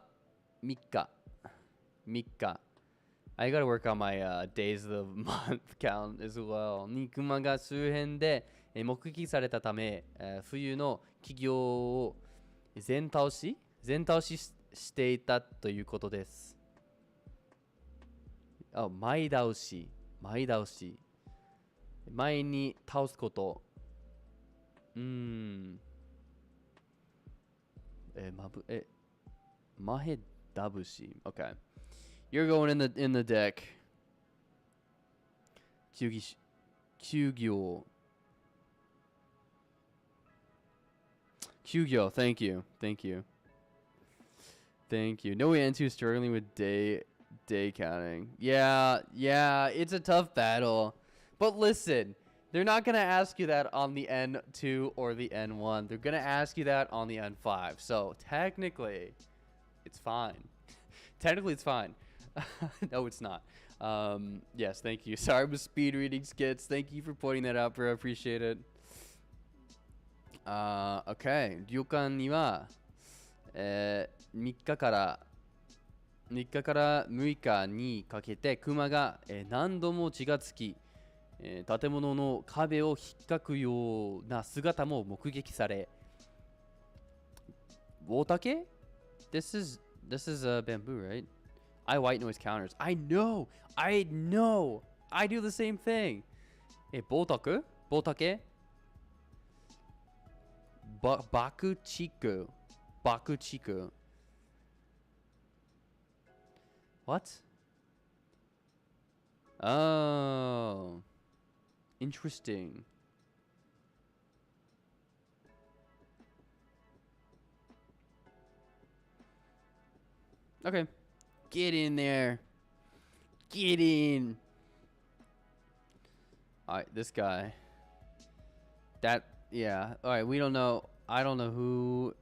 I gotta work on my days of the month count as well. に熊が周辺で目撃されたため、冬の企業を全倒ししていたということです。前倒し。前に倒すこと。Mahe dabushi. Okay. You're going in the deck. Kyugyo. Thank you. No way into struggling with day counting. Yeah, it's a tough battle. But listen, they're not going to ask you that on the N2 or the N1. They're going to ask you that on the N5. So technically, it's fine. No, it's not. Yes, thank you. Sorry, I'm speed reading skits. Thank you for pointing that out, bro. I appreciate it. Okay. 旅館には、3日から6日にかけてクマが、何度も血がつき、建物の壁を引っかくような姿も目撃され、大竹 This is bamboo, right? I white noise counters. I know. I do the same thing. 棒竹爆竹 What? Oh. Interesting. Okay. Get in there. Get in. Alright, this guy. Yeah. Alright, we don't know. I don't know who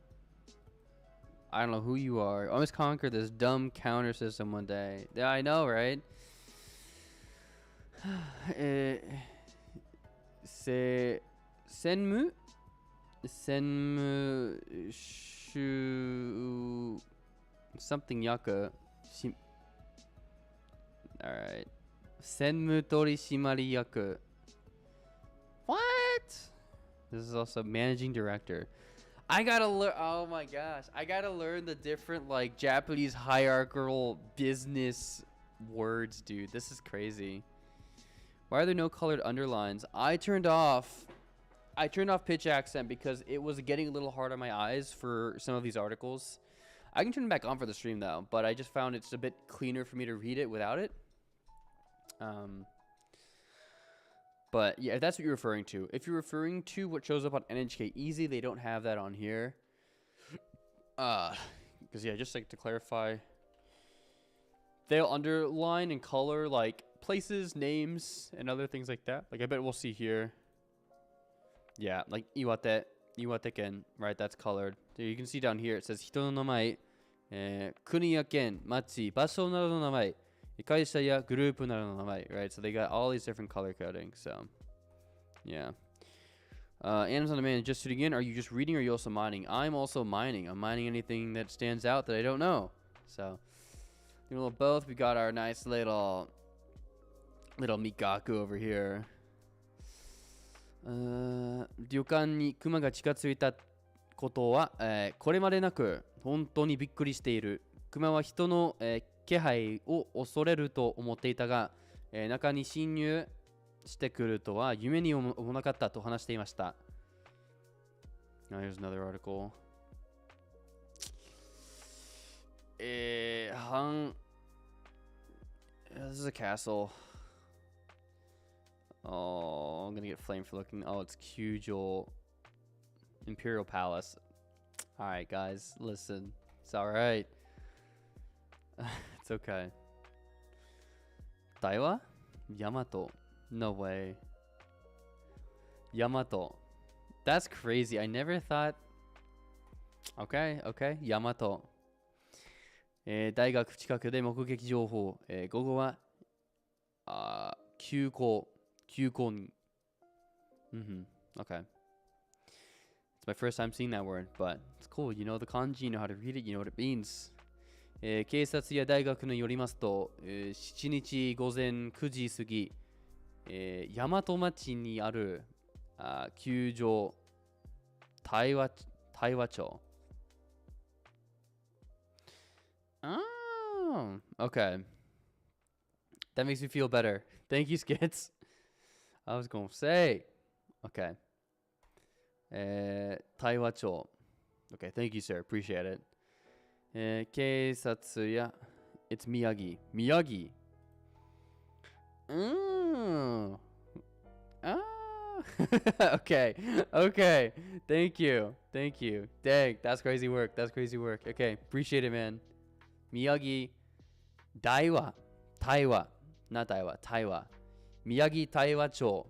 you are. I almost conquer this dumb counter system one day. Yeah, I know, right? Senmu shu something yaku. Alright. Senmu torishimari yaku. What? This is also managing director. I gotta learn. Oh my gosh. I gotta learn the different like Japanese hierarchical business words, dude. This is crazy. Why are there no colored underlines? I turned off pitch accent because it was getting a little hard on my eyes for some of these articles. I can turn it back on for the stream though, but I just found it's a bit cleaner for me to read it without it. But yeah, if that's what you're referring to. If you're referring to what shows up on NHK Easy, they don't have that on here. Because yeah, just like to clarify, they'll underline and color like places, names, and other things like that. Like I bet we'll see here. Yeah, like Iwate-ken, right? That's colored. So you can see down here it says hito no namae, kuni ya ken, machi, basho naro no namae, kaisha ya group naro no namae, right? So they got all these different color coding. So yeah. Amazon Demand, just tuning in. Are you just reading or are you also mining? I'm also mining. I'm mining anything that stands out that I don't know. So doing a little both. We got our nice little Migaku over here. 旅館にクマが近づいたことは、これまでなく本当にびっくりしている。クマは人の、気配を恐れると思っていたが、中に侵入してくるとは夢にもなかったと話していました。Now here's another article. This is a castle. Oh, I'm gonna get flamed for looking. Oh, it's Kyujo Imperial Palace. Alright, guys, listen. It's alright. It's okay. Daiwa? Yamato. No way. Yamato. That's crazy. I never thought. Okay. Yamato. 大学近くで目撃情報。午後は休校に。Okay. It's my first time seeing that word, but it's cool. You know the kanji, you know how to read it, you know what it means. 警察や大学によりますと、7日午前9時過ぎ、大和町にある球場、大和町。Oh, okay. That makes me feel better. Thank you, Skits. I was gonna say. Okay. 大和町。Okay, thank you, sir. Appreciate it. 警察や It's Miyagi. Miyagi. Okay. Thank you. Dang, that's crazy work. Okay, appreciate it, man. Miyagi. Daiwa. Not Daiwa. Taiwa. Miyagi 大和町。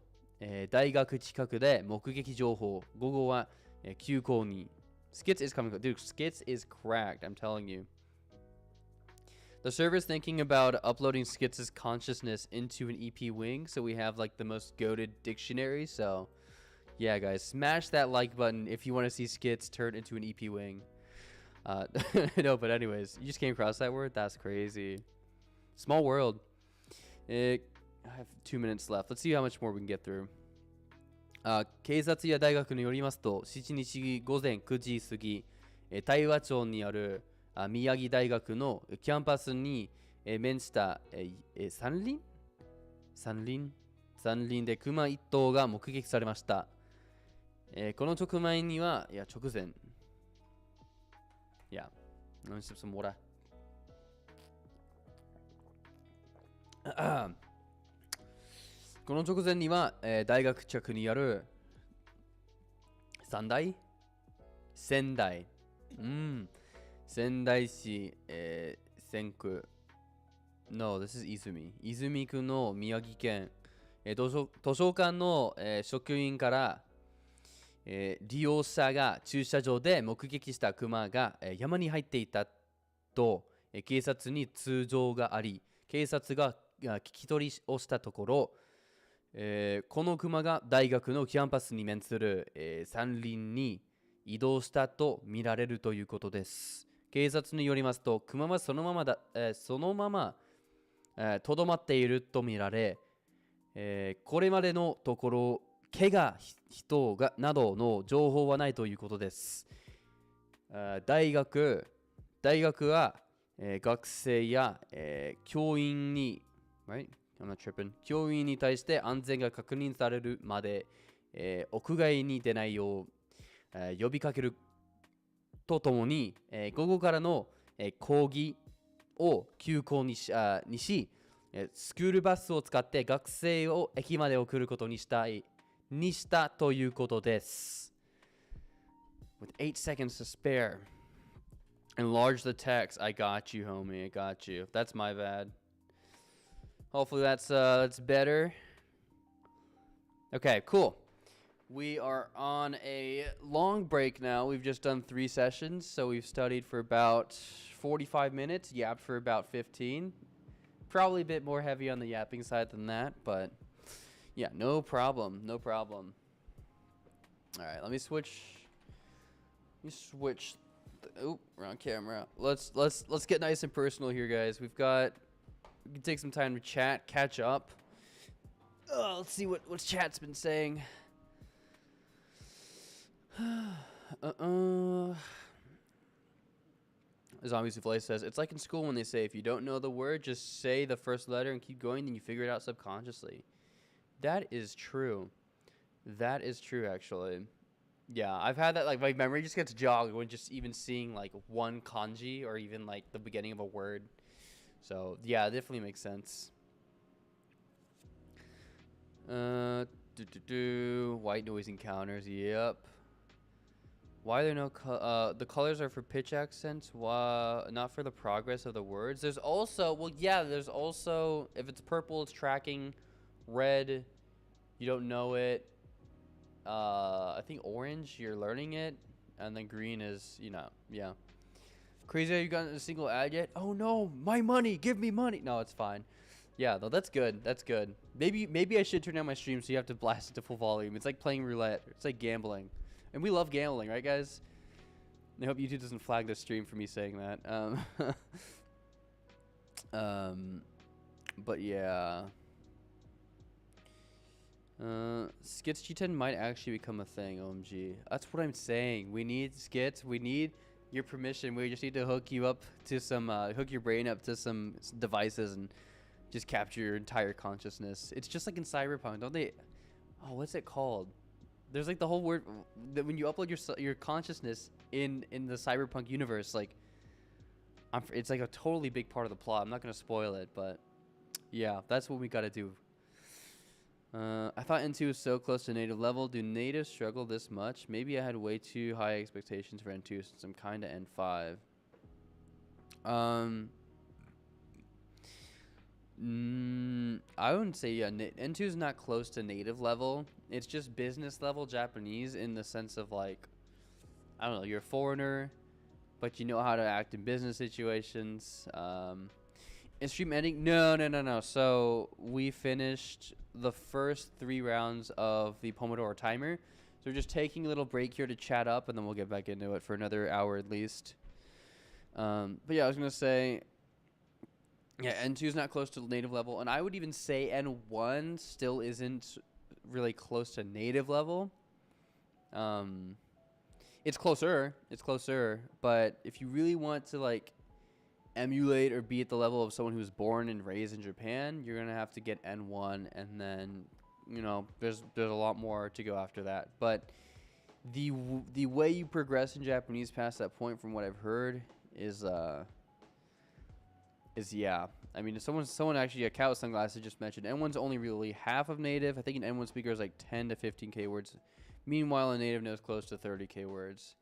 大学近くで目撃情報。午後は休校に。Skits is coming. Dude, Skits is cracked. I'm telling you. The server's thinking about uploading Skits' consciousness into an EP wing, so we have like the most goated dictionary. So, yeah, guys, smash that like button if you want to see Skits turned into an EP wing. No, but anyways, you just came across that word. That's crazy. Small world. I have 2 minutes left. Let's see how much more we can get through. 警察や大学によりますと、7日午前9時過ぎ、大和町にある宮城大学のキャンパスに面した山林でクマ1頭が目撃されました。この直前には、直前。Yeah, let me sip some water. この直前には、大学近くにある仙台市、千区 No, this is 泉。泉区の宮城県、図書館の、職員から、利用者が駐車場で目撃したクマが、山に入っていたと、警察に通報があり、警察が聞き取りをしたところ、このクマが大学のキャンパスに面する、山林に移動したと見られるということです。警察によりますと、クマはそのままとどまっていると見られ、これまでのところ怪我人がなどの情報はないということです。大学は、学生や、教員に、right? I'm not tripping. 教員に対して安全が確認されるまで、屋外に出ないよう、呼びかけるとともに、午後からの、講義を休校にし、スクールバスを使って学生を駅まで送ることにしたということです。With 8 seconds to spare, enlarge the text. I got you, homie. I got you. That's my bad. Hopefully that's better. Okay, cool. We are on a long break now. We've just done 3 sessions, so we've studied for about 45 minutes, yapped for about 15. Probably a bit more heavy on the yapping side than that, but yeah, no problem. All right, let me switch. Oh, wrong camera. Let's get nice and personal here, guys. We can take some time to chat, catch up. Let's see what chat's been saying. Zombie Souffle says, it's like in school when they say if you don't know the word, just say the first letter and keep going, then you figure it out subconsciously. That is true. That is true, actually. Yeah, I've had that, like, my memory just gets jogged when just even seeing, like, one kanji or even, like, the beginning of a word. So, yeah, it definitely makes sense. White noise encounters, yep. Why are there no the colors are for pitch accents, not for the progress of the words. There's also if it's purple it's tracking, red you don't know it, I think orange you're learning it, and then green is, yeah. Crazy how you gotten a single ad yet? Oh no, my money, give me money. No, it's fine. Yeah, though, that's good. Maybe I should turn down my stream so you have to blast it to full volume. It's like playing roulette. It's like gambling. And we love gambling, right, guys? I hope YouTube doesn't flag this stream for me saying that. But yeah. Skits G10 might actually become a thing, OMG. That's what I'm saying. We need skits. We need your permission. We just need to hook you up to some, hook your brain up to some devices and just capture your entire consciousness. It's just like in Cyberpunk, don't they? Oh, what's it called? There's like the whole word that when you upload your consciousness in the Cyberpunk universe, like it's like a totally big part of the plot. I'm not gonna spoil it, but yeah, that's what we gotta do. I thought N2 was so close to native level. Do natives struggle this much? Maybe I had way too high expectations for N2 since I'm kinda N5. I wouldn't say, yeah, N2 is not close to native level. It's just business level Japanese in the sense of, like, I don't know, you're a foreigner, but you know how to act in business situations. Is stream ending? No. So we finished the first 3 rounds of the Pomodoro timer. So we're just taking a little break here to chat up, and then we'll get back into it for another hour at least. But yeah, I was going to say, yeah, N2 is not close to native level, and I would even say N1 still isn't really close to native level. It's closer, but if you really want to, like, emulate or be at the level of someone who's born and raised in Japan, you're gonna have to get N1, and then, there's a lot more to go after that. But the way you progress in Japanese past that point, from what I've heard, is yeah. I mean, someone actually, a cow with sunglasses just mentioned N1's only really half of native. I think an N1 speaker is like 10 to 15k words. Meanwhile, a native knows close to 30k words.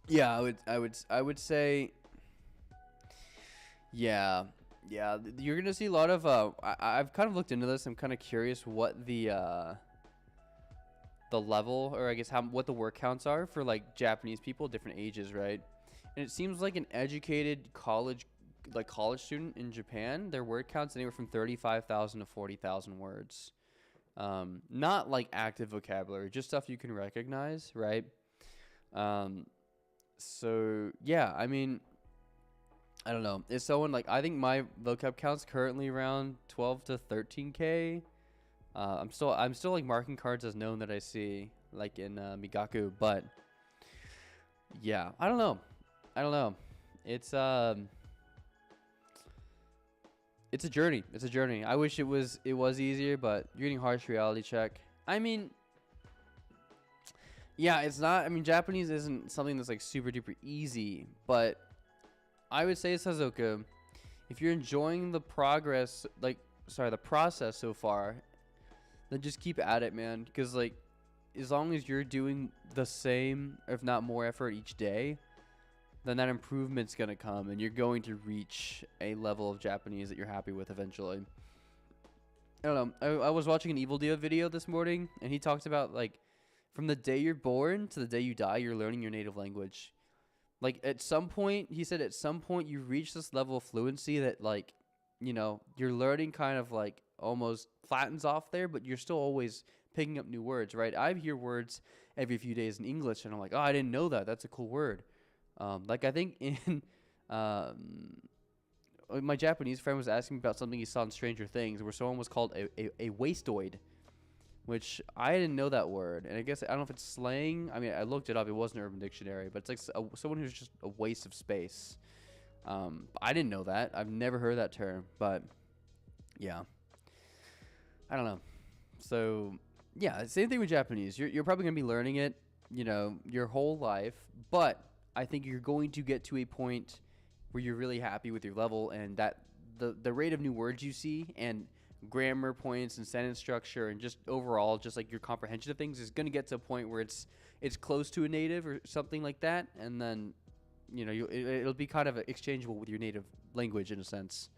Yeah, I would say Yeah, yeah. You're gonna see a lot of. I've kind of looked into this. I'm kind of curious what the level, or I guess how what the word counts are for like Japanese people, different ages, right? And it seems like an educated college student in Japan, their word counts anywhere from 35,000 to 40,000 words. Not like active vocabulary, just stuff you can recognize, right? Um, so yeah, I mean, I don't know. If someone like, I think my vocab count's currently around 12 to 13K. I'm still like marking cards as known that I see like in Migaku, but yeah, I don't know. I don't know. It's um it's a journey. It's a journey. I wish it was easier, but you're getting harsh reality check. I mean, yeah, it's not. I mean, Japanese isn't something that's like super duper easy, but I would say, Sazoka, if you're enjoying the progress, like, sorry, the process so far, then just keep at it, man. Because, like, as long as you're doing the same, if not more effort each day, then that improvement's going to come and you're going to reach a level of Japanese that you're happy with eventually. I don't know. I was watching an Evil Dia video this morning, and he talked about, like, from the day you're born to the day you die, you're learning your native language. Like, at some point, he said at some point you reach this level of fluency that, like, your learning kind of, like, almost flattens off there, but you're still always picking up new words, right? I hear words every few days in English, and I'm like, oh, I didn't know that. That's a cool word. Like, I think in my Japanese friend was asking me about something he saw in Stranger Things where someone was called a wastoid, which I didn't know that word. And I guess, I don't know if it's slang. I mean, I looked it up. It wasn't Urban Dictionary, but it's like someone who's just a waste of space. I didn't know that. I've never heard that term, but yeah. I don't know. So, yeah, same thing with Japanese. You're probably going to be learning it, your whole life, but I think you're going to get to a point where you're really happy with your level, and that the rate of new words you see and grammar points and sentence structure and just overall just like your comprehension of things is going to get to a point where it's close to a native or something like that, and then it'll be kind of exchangeable with your native language in a sense.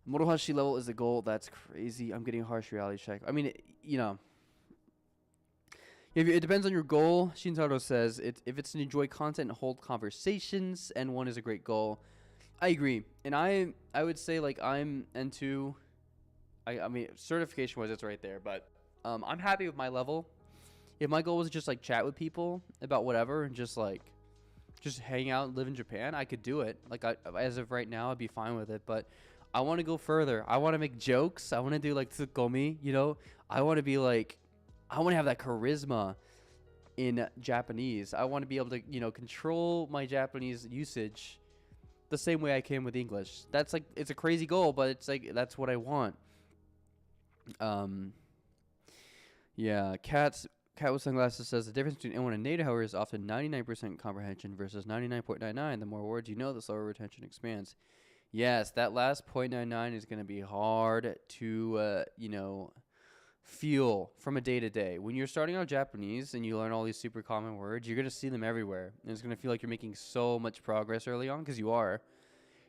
Morohashi level is the goal. That's crazy. I'm getting a harsh reality check. I mean, it depends on your goal. Shintaro says if it's to enjoy content and hold conversations, N1 is a great goal. I agree. And I would say, like, I'm N2. I mean, certification wise, it's right there. But I'm happy with my level. If my goal was to just, like, chat with people about whatever and just hang out and live in Japan, I could do it. Like, as of right now, I'd be fine with it. But I want to go further. I want to make jokes. I want to do, like, tsukomi, I want to be, like, I want to have that charisma in Japanese. I want to be able to, control my Japanese usage the same way I can with English. That's, like, it's a crazy goal, but it's, like, that's what I want. Yeah, Cat with Sunglasses says the difference between N1 and native, however, is often 99% comprehension versus 99.99. The more words you know, the slower retention expands. Yes, that last 0.99 is going to be hard to, feel from a day to day. When you're starting out Japanese and you learn all these super common words, you're going to see them everywhere. And it's going to feel like you're making so much progress early on, because you are.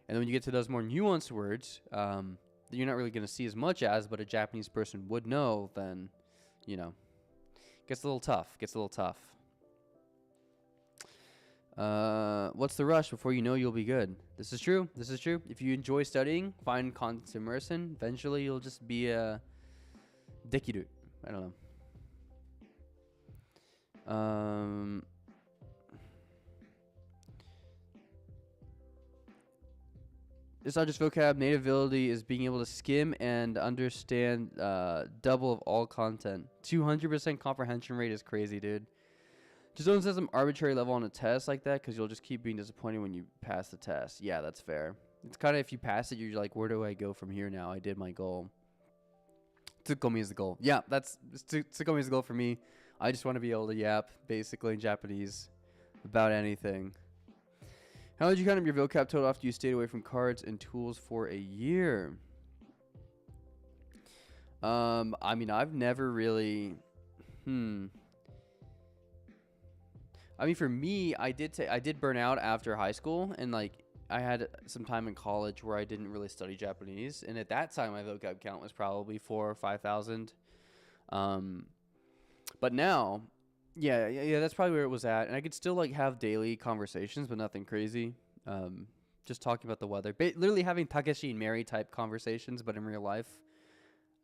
And then when you get to those more nuanced words that you're not really going to see as much as, but a Japanese person would know, then, gets a little tough. What's the rush? Before you know, you'll be good. This is true. If you enjoy studying, find content to immerse in, eventually you'll just be dekiru. I don't know. It's not just vocab. Native ability is being able to skim and understand double of all content. 200% comprehension rate is crazy, dude. Just don't set some arbitrary level on a test like that, because you'll just keep being disappointed when you pass the test. Yeah, that's fair. It's kind of, if you pass it, you're like, where do I go from here now? I did my goal. Tsukomi is the goal. Yeah, Tsukomi is the goal for me. I just want to be able to yap, basically, in Japanese about anything. How did you count up your vocab total after you stayed away from cards and tools for a year? I mean, I've never really... I mean, for me, I did burn out after high school, and, like, I had some time in college where I didn't really study Japanese, and at that time my vocab count was probably 4 or 5,000. Um, but now, yeah, that's probably where it was at, and I could still like have daily conversations, but nothing crazy. Just talking about the weather, literally having Takeshi and Mary type conversations, but in real life.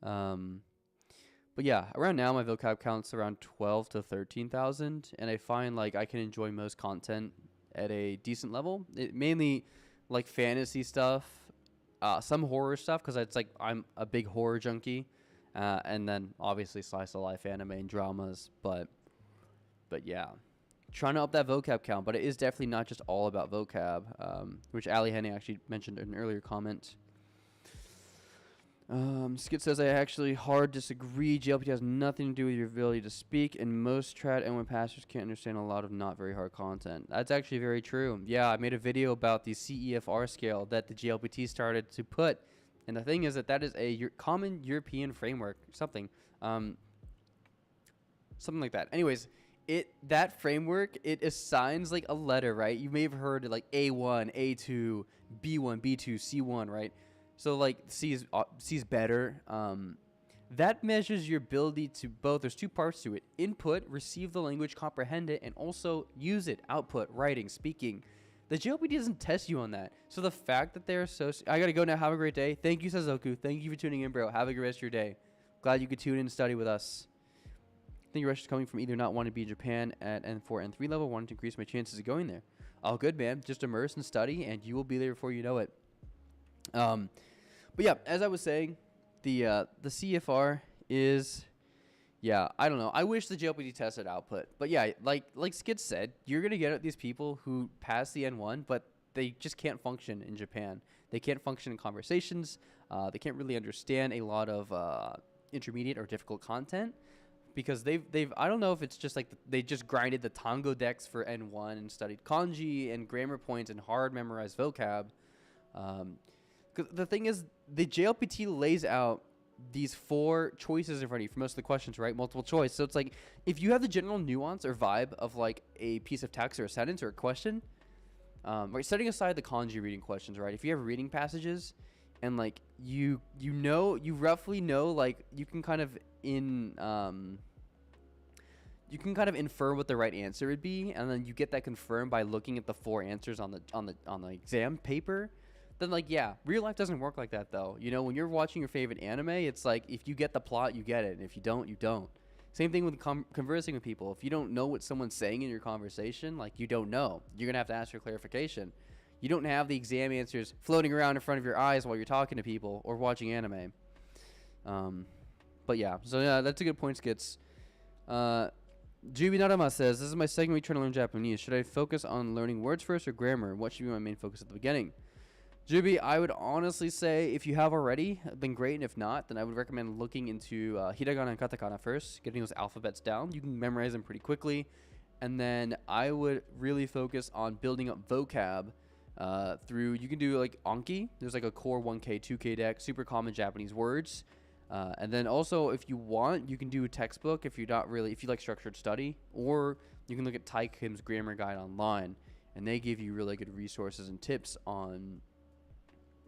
But yeah, around now my vocab count's around 12 to 13,000, and I find like I can enjoy most content at a decent level. It mainly like fantasy stuff, some horror stuff because it's like I'm a big horror junkie, and then obviously slice of life anime and dramas. But yeah, trying to up that vocab count. But it is definitely not just all about vocab, which Ali Henny actually mentioned in an earlier comment. Skit says, I actually hard disagree. GLPT has nothing to do with your ability to speak, and most trad N1 pastors can't understand a lot of not very hard content. That's actually very true. Yeah, I made a video about the CEFR scale that the GLPT started to put, and the thing is that is a common European framework, something like that. Anyways, that framework, it assigns like a letter, right? You may have heard like A1, A2, B1, B2, C1, right? So like C is better. That measures your ability to both. There's two parts to it: input, receive the language, comprehend it, and also use it. Output, writing, speaking. The GLPT doesn't test you on that. So the fact that they're so... I gotta go now. Have a great day. Thank you, Sazoku. Thank you for tuning in, bro. Have a good rest of your day. Glad you could tune in and study with us. I think your rush is coming from either not wanting to be in Japan at N4, N3 level, wanting to increase my chances of going there. All good, man. Just immerse and study, and you will be there before you know it. But yeah, as I was saying, the CFR is, yeah, I don't know. I wish the GLPT tested output, but yeah, like Skid said, you're gonna get at these people who pass the N1, but they just can't function in Japan. They can't function in conversations. They can't really understand a lot of intermediate or difficult content because they've I don't know if it's just like they just grinded the Tango decks for N1 and studied kanji and grammar points and hard memorized vocab. The thing is, the JLPT lays out these 4 choices in front of you for most of the questions, right? Multiple choice. So it's like, if you have the general nuance or vibe of like a piece of text or a sentence or a question, right, setting aside the kanji reading questions, right? If you have reading passages and like you roughly know, like you can kind of infer what the right answer would be, and then you get that confirmed by looking at the 4 answers on the exam paper. Then like, yeah, real life doesn't work like that though. You know, when you're watching your favorite anime, it's like if you get the plot, you get it, and if you don't, you don't. Same thing with conversing with people. If you don't know what someone's saying in your conversation, like you don't know, you're gonna have to ask for clarification. You don't have the exam answers floating around in front of your eyes while you're talking to people or watching anime. But yeah, so yeah, that's a good point, Skits. Jubi Narama says, this is my second week trying to learn Japanese. Should I focus on learning words first or grammar? What should be my main focus at the beginning? Jubi, I would honestly say if you have already, then great, and if not, then I would recommend looking into hiragana and katakana first, getting those alphabets down. You can memorize them pretty quickly, and then I would really focus on building up vocab through, you can do like Anki. There's like a core 1K, 2K deck, super common Japanese words. And then also, if you want, you can do a textbook if you like structured study, or you can look at Tai Kim's grammar guide online, and they give you really good resources and tips on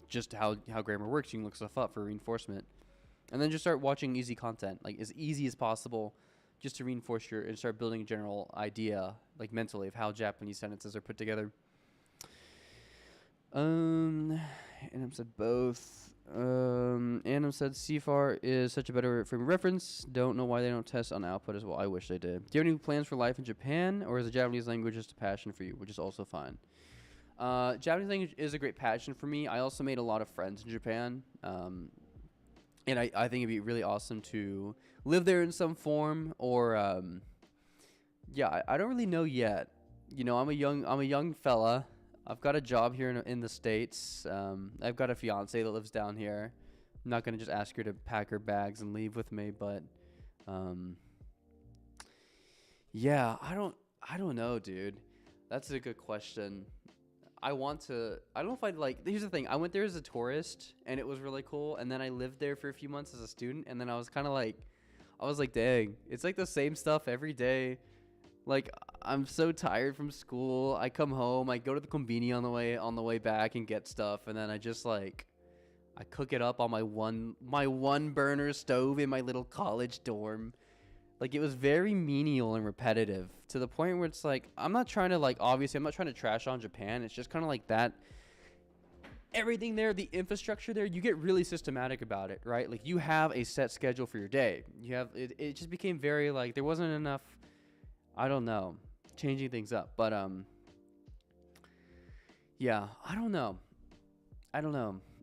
just how grammar works. You can look stuff up for reinforcement, and then just start watching easy content, like as easy as possible, just to reinforce and start building a general idea, like mentally, of how Japanese sentences are put together. Annam said both. Annam said CFAR is such a better frame of reference. Don't know why they don't test on output as well. I wish they did. Do you have any plans for life in Japan, or is the Japanese language just a passion for you, which is also fine? Japanese language is a great passion for me. I also made a lot of friends in Japan, and I think it'd be really awesome to live there in some form, or I don't really know yet. You know, I'm a young fella. I've got a job here in the States. I've got a fiance that lives down here. I'm not gonna just ask her to pack her bags and leave with me, but yeah, I don't know, dude. That's a good question. I don't know if I'd like, here's the thing. I went there as a tourist and it was really cool. And then I lived there for a few months as a student. And then I was like, dang, it's like the same stuff every day. Like I'm so tired from school. I come home, I go to the convenience on the way back and get stuff, and then I just like I cook it up on my one burner stove in my little college dorm. Like it was very menial and repetitive to the point where it's like I'm not trying to like obviously I'm not trying to trash on Japan. It's just kind of like that everything there, the infrastructure there, you get really systematic about it, right? Like you have a set schedule for your day. You have it just became very like there wasn't enough I don't know, changing things up. But yeah, I don't know.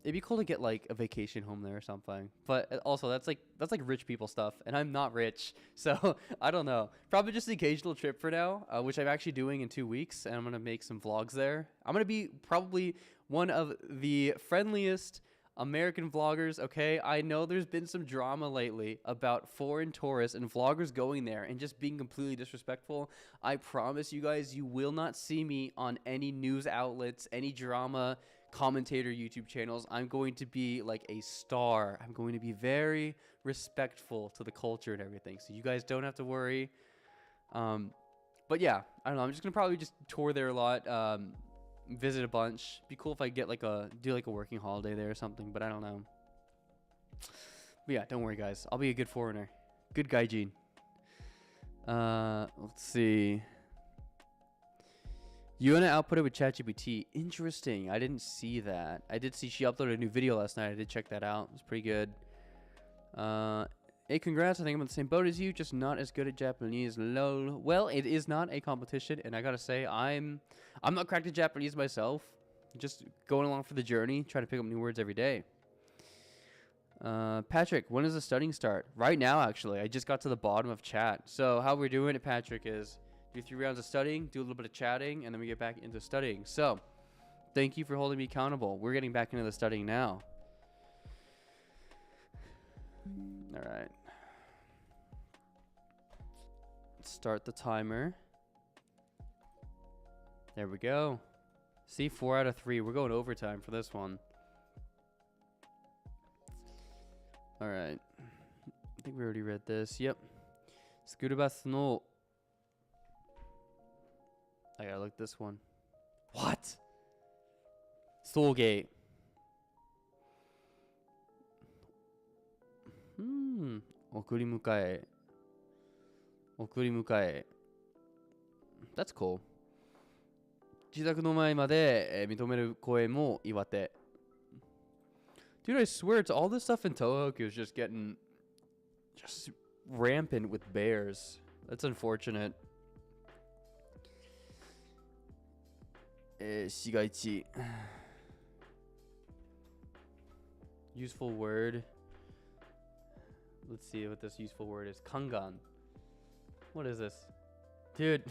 It'd be cool to get like a vacation home there or something. But also that's like rich people stuff, and I'm not rich, so I don't know. Probably just an occasional trip for now, which I'm actually doing in 2 weeks, and I'm gonna make some vlogs there. I'm gonna be probably one of the friendliest American vloggers. Okay, I know there's been some drama lately about foreign tourists and vloggers going there and just being completely disrespectful. I promise you guys, you will not see me on any news outlets, any drama commentator YouTube channels. I'm going to be like a star. I'm going to be very respectful to the culture and everything, so you guys don't have to worry. But yeah, I don't know. I'm just gonna probably just tour there a lot, visit a bunch. Be cool if I get like do a working holiday there or something, but I don't know. But yeah, don't worry guys. I'll be a good foreigner. Good gaijin. Let's see. You want to output it with ChatGPT. Interesting. I didn't see that. I did see she uploaded a new video last night. I did check that out. It was pretty good. Hey, congrats. I think I'm on the same boat as you, just not as good at Japanese. Lol. Well, it is not a competition, and I gotta say, I'm not cracked at Japanese myself. Just going along for the journey, trying to pick up new words every day. Patrick, when does the studying start? Right now, actually. I just got to the bottom of chat. So how we're doing it, Patrick, is do 3 rounds of studying, do a little bit of chatting, and then we get back into studying. So thank you for holding me accountable. We're getting back into the studying now. All right. Let's start the timer. There we go. See, 4 out of 3. We're going overtime for this one. All right. I think we already read this. Yep. Scooter bus no. I gotta look this one. What? Soulgate. Okurimukae. Okurimukae. That's cool. 自宅の前まで、認める声も岩手. Dude, I swear it's all this stuff in Tohoku is just getting just rampant with bears. That's unfortunate. 市街地. Useful word. Let's see what this useful word is. Kangan. What is this? Dude,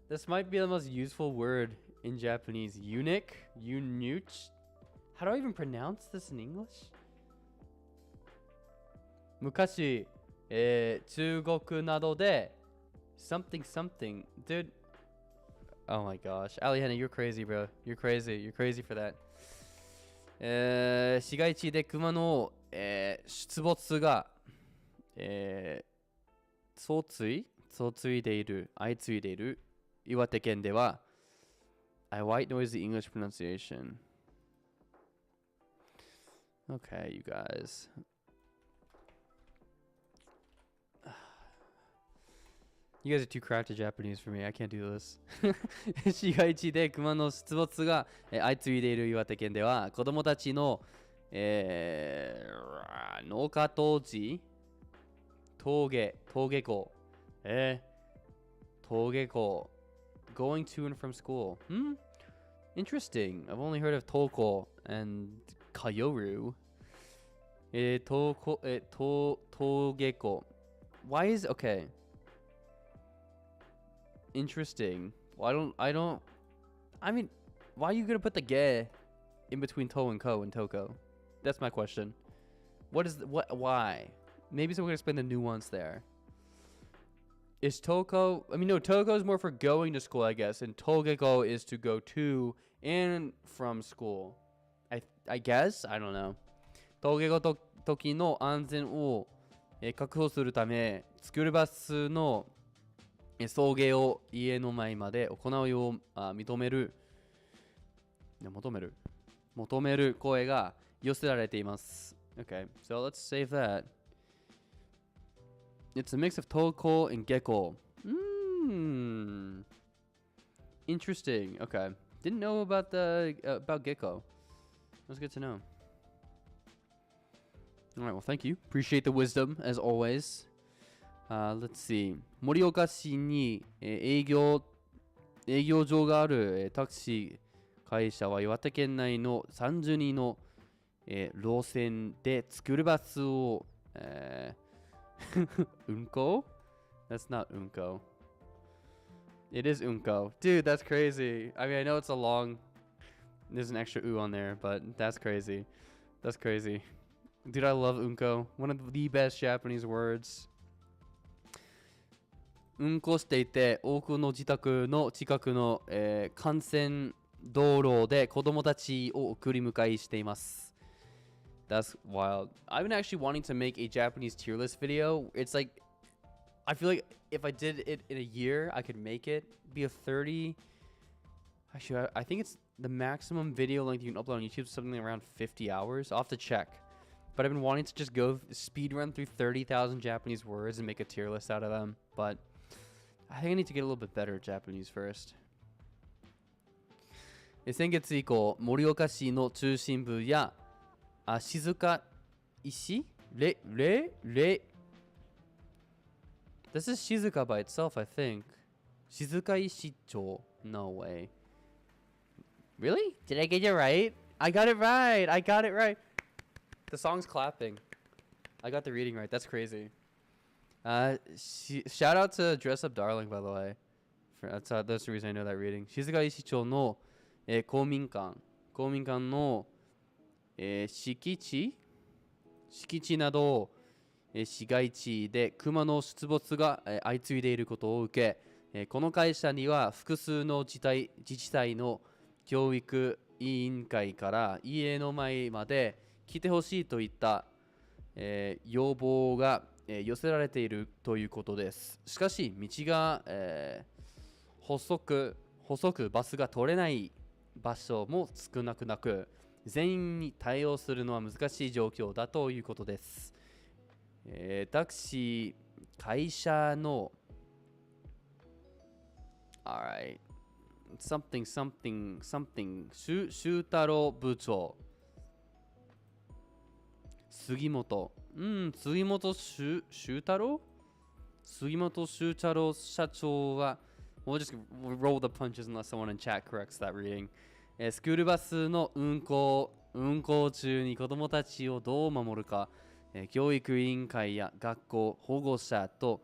this might be the most useful word in Japanese. Eunuch? Eunuch? How do I even pronounce this in English? 昔、中国などで something something. Dude. Oh my gosh. Ali Henna, you're crazy, bro. You're crazy. You're crazy for that. 市街地で熊の、出没が、相次いでいる、相次いでいる岩手県では、I white noise the English pronunciation. Okay, you guys. You guys are too cracked at Japanese for me. I can't do this. 市街地で熊の出没が相次いでいる岩手県では、子供たちの、農家当時、登下校、登下校、going to and from school. Interesting. I've only heard of Toko and Kayoru. Togeko. Why is okay? Interesting. Well, I mean, why are you gonna put the ge in between to and ko and toko? That's my question. Why? Maybe someone can explain the nuance there. Is toko? I mean, no, toko is more for going to school, I guess, and togeko is to go to and from school. I guess? I don't know. Togeko toki no anzen o 確保するため、スクールバスの送迎を家の前まで行うよう認める求める声が寄せられています。Okay, so let's save that. It's a mix of Toko and Gecko. Interesting. Okay. Didn't know about about Gecko. That's good to know. All right, well, thank you. Appreciate the wisdom, as always. Let's see. 盛岡市に、営業場がある、タクシー会社は岩手県内の32の、路線でスクールバスを、運行? That's not 運行. It is 運行. Dude, that's crazy. I mean, I know it's a long... There's an extra U on there, but that's crazy. That's crazy. Dude, I love 運行. One of the best Japanese words. 運行していて、多くの自宅の近くの、幹線道路で子供たちを送り迎えしています。That's wild. I've been actually wanting to make a Japanese tier list video. It's like, I feel like if I did it in a year, I could make it be a 30. Actually, I think it's the maximum video length you can upload on YouTube is something around 50 hours. I'll have to check. But I've been wanting to just go speed run through 30,000 Japanese words and make a tier list out of them. But I think I need to get a little bit better at Japanese first. 先月以降、盛岡市の中心部や静岡石This is Shizuka by itself, I think. Shizuka Ishicho. No way. Really? Did I get it right? I got it right. I got it right. The song's clapping. I got the reading right. That's crazy. Shout out to Dress Up Darling, by the way. That's the reason I know that reading. Shizuka Ishicho no 公民館の、敷地など、市街地で熊の出没が、相次いでいることを受け、この会社には複数の自治体の教育委員会から家の前まで来てほしいといった、要望が、寄せられているということです。しかし道が、細くバスが通れない場所も少なくなく、全員に対応するのは難しい状況だということです。タクシー会社の Alright something 修太郎部長杉本修太郎社長は We'll just roll the punches unless someone in chat corrects that reading. スクールバスの運行中に子どもたちをどう守るか、教育委員会や学校、保護者と、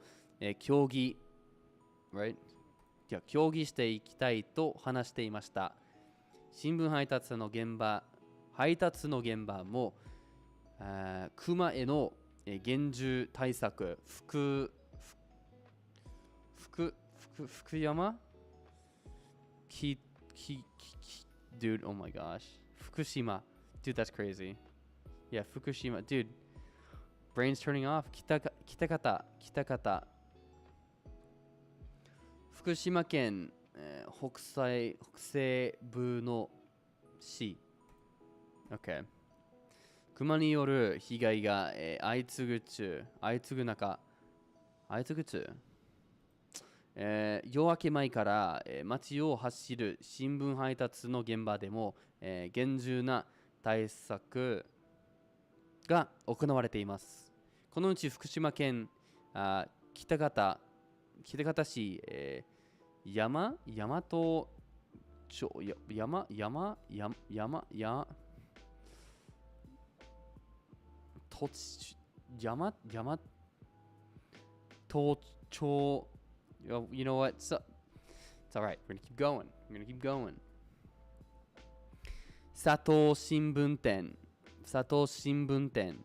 協議していきたいと話していました。新聞配達の現場も、熊への厳重対策、福山Dude, oh my gosh. Fukushima. Dude, that's crazy. Yeah, Fukushima. Dude, brain's turning off. 北方。福島県、北西部の市。Okay. 熊による被害が、相次ぐ中。夜明け前から、街を走る新聞配達の現場でも、厳重な対策が行われています。このうち福島県北方市、大和町You know what? It's all right. We're gonna keep going. 佐藤新聞店。佐藤新聞店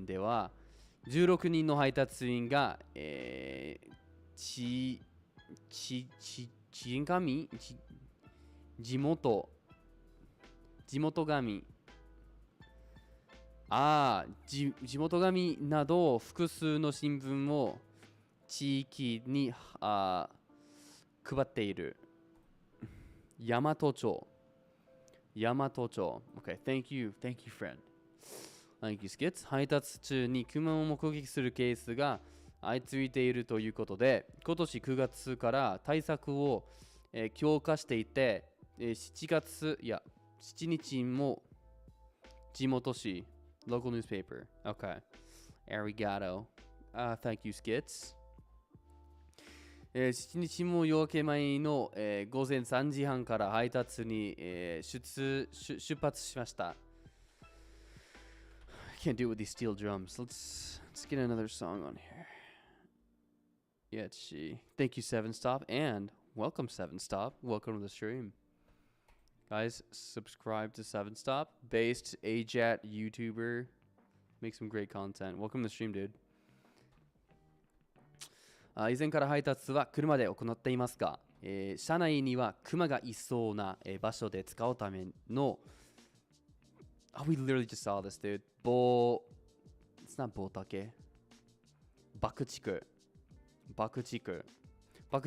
では16人の配達員が、地元神地元紙など複数の新聞を地域に配っている。大和町。大和町。Okay, thank you, friend. Thank you, Skits. 配達中にクマを目撃するケースが相次いでいるということで、今年9月から対策を、強化していて、7日も地元紙 local newspaper. Okay. Arigato. Thank you, Skits. 7日も夜明け前の、午前3時半から配達に、出発しました。I can't do it with these steel drums. Let's get another song on here. Yeah, it's she. Thank you, 7stop, and welcome, 7stop. Welcome to the stream. Guys, subscribe to 7stop. Based AJATT YouTuber. Makes some great content. Welcome to the stream, dude. 以前から配達は車で行っていますが、車内にはクマがいそうな、場所で使うためのwe literally just saw this, dude. It's not 棒竹。爆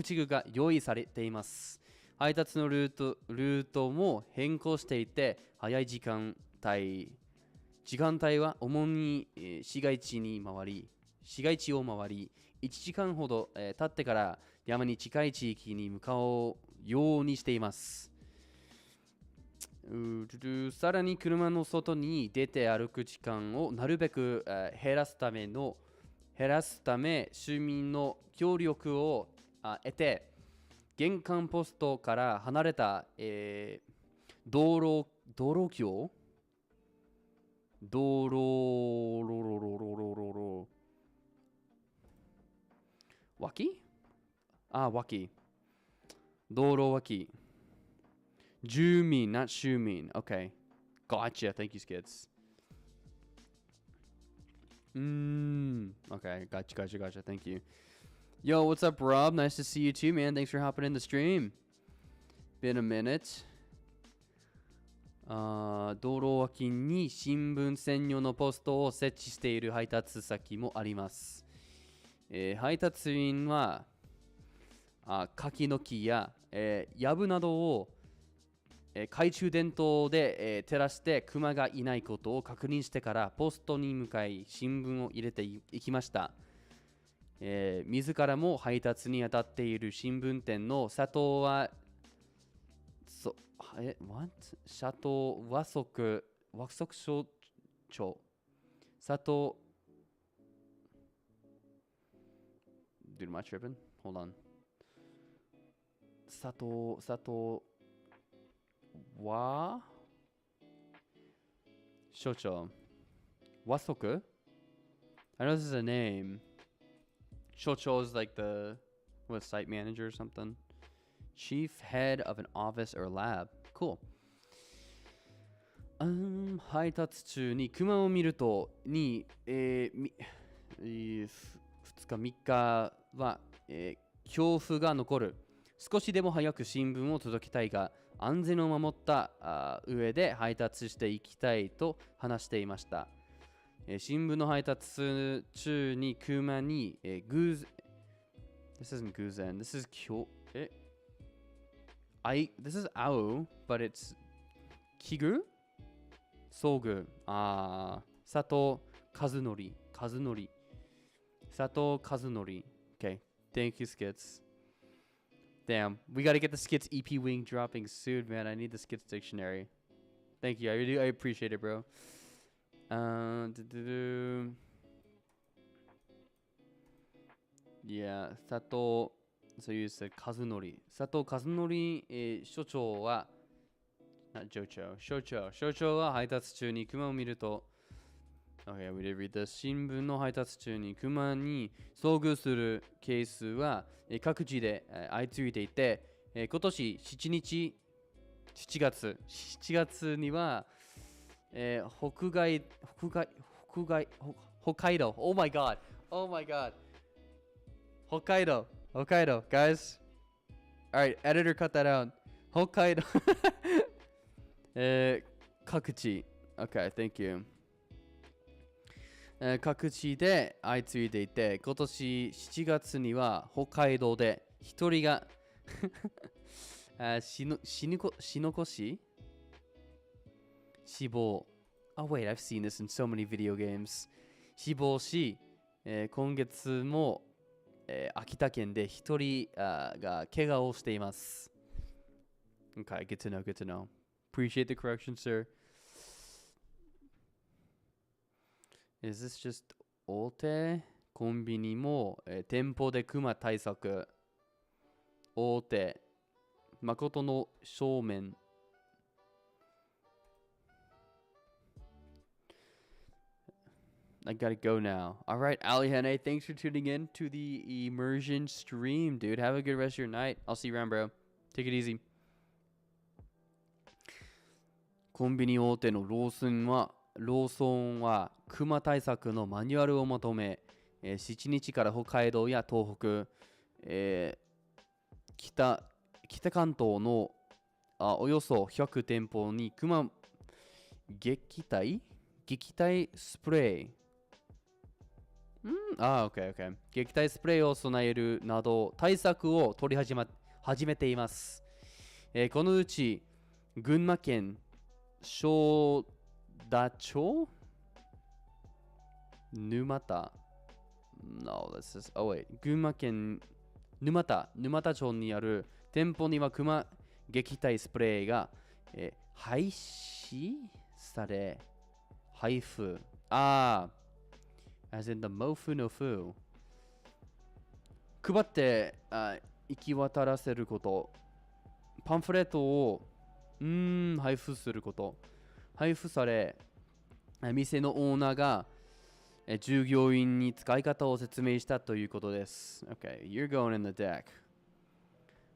竹が用意されています。配達のルートも変更していて、早い時間帯は主に、市街地を回り、1時間ほど、経ってから山に近い地域に向かうようにしています。さらに車の外に出て歩く時間をなるべく、減らすため市民の協力を得て、玄関ポストから離れた、道路橋道路脇住民 not 市民 Okay, gotcha. Thank you, Skids. Okay, gotcha. Thank you. Yo, what's up, Rob? Nice to see you too, man. Thanks for hopping in the stream. Been a minute. 道路脇に新聞専用のポストを設置している配達先もあります。配達員は柿の木や、藪などを、懐中電灯で、照らしてクマがいないことを確認してからポストに向かい新聞を入れていきました。自らも配達に当たっている新聞店の佐藤和則所長佐藤 Dude, am I tripping? Hold on. 佐藤和所長和則 I know this is a name. Shocho is like the site manager or something. Chief head of an office or lab. Cool. 配達中にクマを見ると2日3日は、恐怖が残る。少しでも早く新聞を届けたいが、安全を守った上で配達していきたいと話していました。新聞の配達中にクマに、This isn't 偶然。This is This is Ao, but it's 奇遇遭遇。佐藤和則。Okay, thank you, Skits. Damn, we gotta get the Skits EP wing dropping soon, man. I need the Skits dictionary. Thank you, I appreciate it, bro. Yeah, 佐藤 So you said 和則佐藤和則、所長は所長は配達中にクマを見るとOkay, we did read this. 新聞の配達中にクマに遭遇するケースは、各地で、相次いでいて、今年7月には、北海道 Oh my god 北海道 guys Alright, editor cut that out 北海道各地 Okay, thank you 各地で相次いでいて、今年7月には北海道で一人が死亡。Oh wait, I've seen this in so many video games. 死亡し、今月も、秋田県で一人が怪我をしています。Okay, good to know, good to know. Appreciate the correction, sir. Is this just 大手コンビニも、店舗でクマ対策。大手誠の正面。I gotta go now. Alright, Ali Hene, thanks for tuning in to the Immersion stream, dude. Have a good rest of your night. I'll see you around, bro. Take it easy. コンビニ大手のローソンはクマ対策のマニュアルをまとめ、7日から北海道や東北、北関東のおよそ100店舗にクマ撃退スプレーOK。撃退スプレーを備えるなど対策を取り始めています。このうち群馬県小田町沼田 No, this is... Oh wait. 群馬県沼田町にある店舗にはクマ撃退スプレーが、廃止され配布as in the mofu no fu 配って行き渡らせること、パンフレットを配布すること、配布され店のオーナーが従業員に使い方を説明したということです。Okay, you're going in the deck.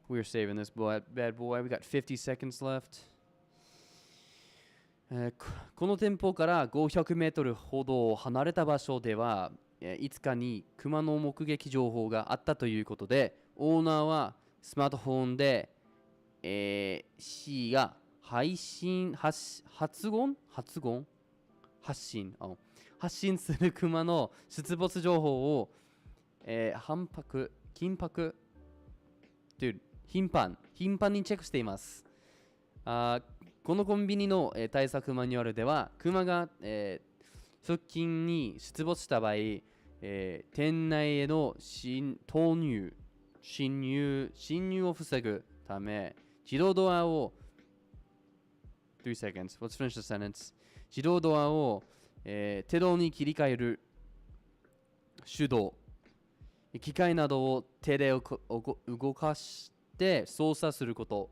We're saving this bad boy. We got 50 seconds left. この店舗から500メートルほど離れた場所では、5日にクマの目撃情報があったということで、オーナーはスマートフォンで、C が発信するクマの出没情報を、頻繁にチェックしています。このコンビニの、対策マニュアルでは、クマが、側近に出没した場合、店内への侵入を防ぐため、自動ドアを3 seconds. Let's finish the sentence. 自動ドアを、手動に切り替える手動。機械などを手で動かして操作すること。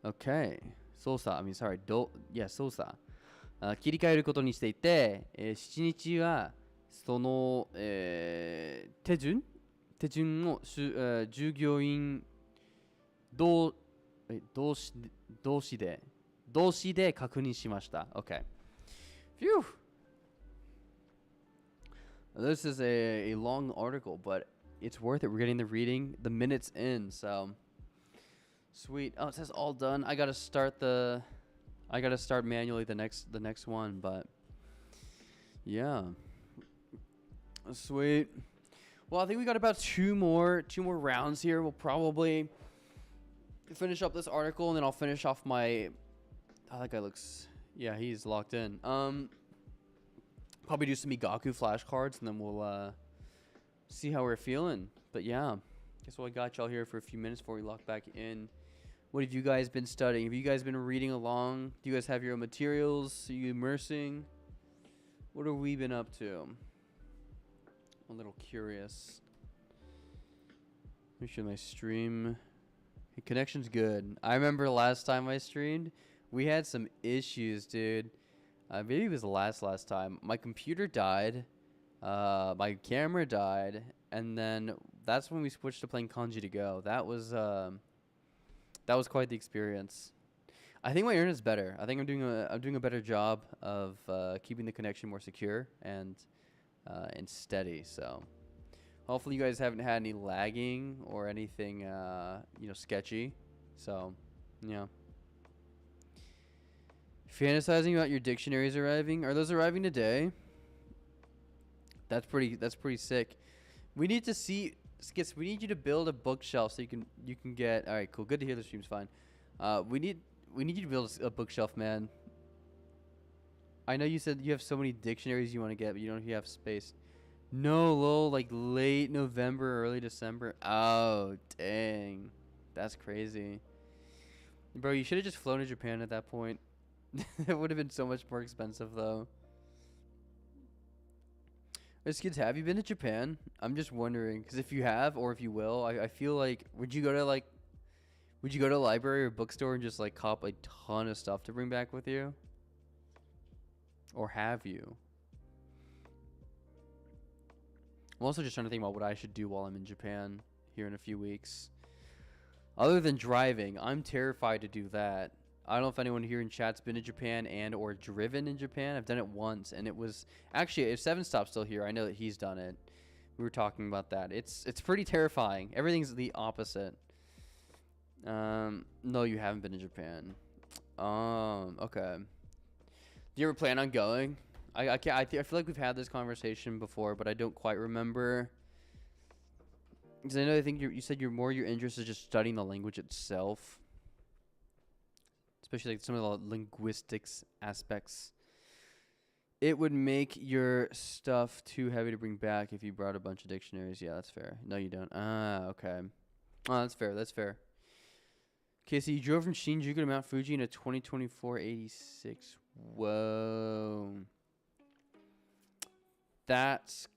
Okay. 操作。操作。切り替えることにしていて、7日はその、手順を、従業員同士で確認しました。Okay. Phew. This is a long article, but it's worth it. We're getting the reading, the minutes in, so sweet. Oh, it says all done. I gotta start manually the next one, but yeah, sweet. Well, I think we got about two more rounds here. We'll probably finish up this article, and then I'll finish off my. Oh, that guy looks. Yeah, he's locked in. Probably do some Migaku flashcards, and then we'll see how we're feeling. But yeah, guess what, I got y'all here for a few minutes before we lock back in. What have you guys been studying? Have you guys been reading along? Do you guys have your own materials? Are you immersing? What have we been up to? I'm a little curious. Let me show my stream. The connection's good. I remember last time I streamed, we had some issues, dude. Maybe it was the last time. My computer died. My camera died. And then that's when we switched to playing Kanji to Go. That was quite the experience. I think my internet's better. I think I'm doing a better job of keeping the connection more secure and steady. So hopefully you guys haven't had any lagging or anything sketchy. So yeah. Fantasizing about your dictionaries arriving. Are those arriving today? That's pretty sick. We need to see Skits, we need you to build a bookshelf so you can get. All right, cool. Good to hear the stream's fine. We need you to build a bookshelf, man. I know you said you have so many dictionaries you want to get, but you don't know if you have space. No, lol, like late November, early December. Oh, dang. That's crazy. Bro, you should have just flown to Japan at that point. It would have been so much more expensive, though. Kids, have you been to Japan? I'm just wondering, because if you have, or if you will, I feel like, would you go to a library or bookstore and just like cop a ton of stuff to bring back with you? Or have you? I'm also just trying to think about what I should do while I'm in Japan here in a few weeks. Other than driving, I'm terrified to do that. I don't know if anyone here in chat's been to Japan and or driven in Japan. I've done it once, and it was actually, if Seven Stop's still here, I know that he's done it. We were talking about that. It's pretty terrifying. Everything's the opposite. No, you haven't been to Japan. Okay. Do you ever plan on going? I feel like we've had this conversation before, but I don't quite remember. Because I think you said your interest is just studying the language itself. Especially like some of the linguistics aspects. It would make your stuff too heavy to bring back if you brought a bunch of dictionaries. Yeah, that's fair. No, you don't. Okay. Oh, that's fair. That's fair. Okay, so you drove from Shinjuku to Mount Fuji in a 2024 86. Whoa. That's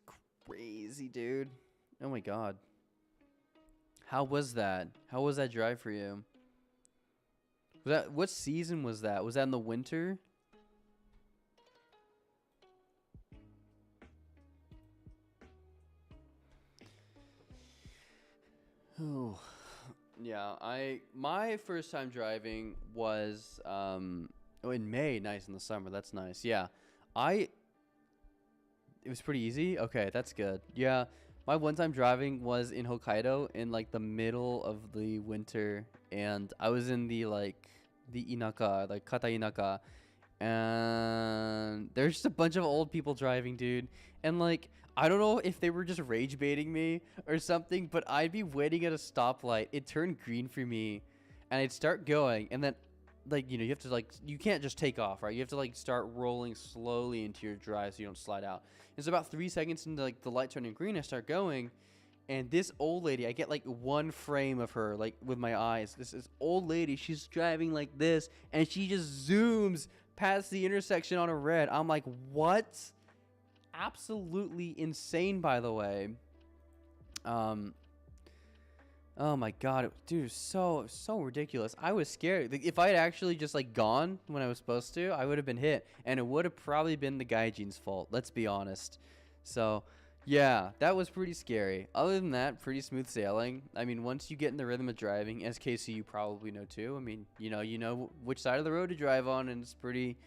crazy, dude. Oh my god. How was that? How was that drive for you? What season was that? Was that in the winter? Oh, yeah. My first time driving was in May. Nice, in the summer. That's nice. Yeah, it was pretty easy. Okay, that's good. Yeah, my one time driving was in Hokkaido in like the middle of the winter, and I was in the inaka, like kata inaka, and there's just a bunch of old people driving, dude. And like, I don't know if they were just rage baiting me or something, but I'd be waiting at a stoplight. It turned green for me, and I'd start going, and then you have to you can't just take off, right? You have to start rolling slowly into your drive so you don't slide out. It's about 3 seconds into the light turning green, I start going, and this old lady, I get one frame of her with my eyes. This old lady, she's driving like this, and she just zooms past the intersection on a red. I'm like, what? Absolutely insane, by the way. Oh my god, dude, it was so ridiculous. I was scared. If I had actually just gone when I was supposed to, I would have been hit, and it would have probably been the gaijin's fault. Let's be honest. So, yeah, that was pretty scary. Other than that, pretty smooth sailing. I mean, once you get in the rhythm of driving, as Casey, you probably know too. I mean, you know which side of the road to drive on, and it's pretty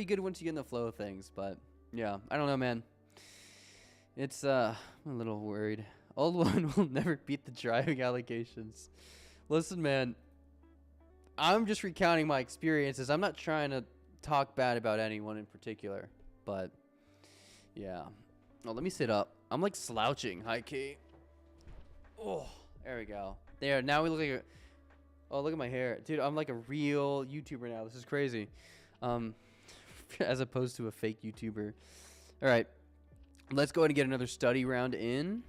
good once you get in the flow of things. But yeah, I don't know, man. It's I'm a little worried. Old one will never beat the driving allegations. Listen, man, I'm just recounting my experiences. I'm not trying to talk bad about anyone in particular, but yeah. Oh, let me sit up. I'm slouching, high key. Oh, there we go. There, now we look like oh, look at my hair. Dude, I'm like a real YouTuber now. This is crazy. As opposed to a fake YouTuber. All right. Let's go ahead and get another study round in.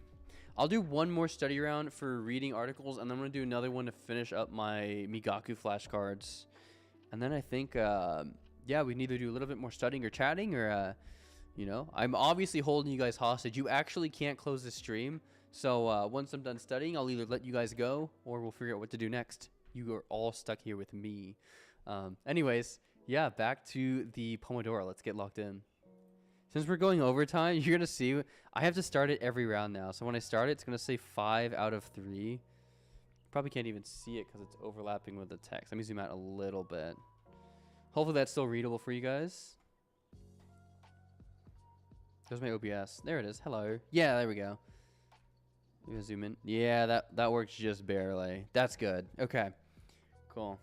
I'll do one more study round for reading articles, and then I'm going to do another one to finish up my Migaku flashcards. And then I think, yeah, we can either do a little bit more studying or chatting, or, I'm obviously holding you guys hostage. You actually can't close the stream. So once I'm done studying, I'll either let you guys go, or we'll figure out what to do next. You are all stuck here with me. Anyways, yeah, back to the Pomodoro. Let's get locked in. Since we're going overtime, you're going to see, I have to start it every round now. So when I start it, it's going to say 5 out of 3. Probably can't even see it because it's overlapping with the text. Let me zoom out a little bit. Hopefully that's still readable for you guys. There's my OBS. There it is. Hello. Yeah, there we go. Let me zoom in. Yeah, that works just barely. That's good. Okay. Cool.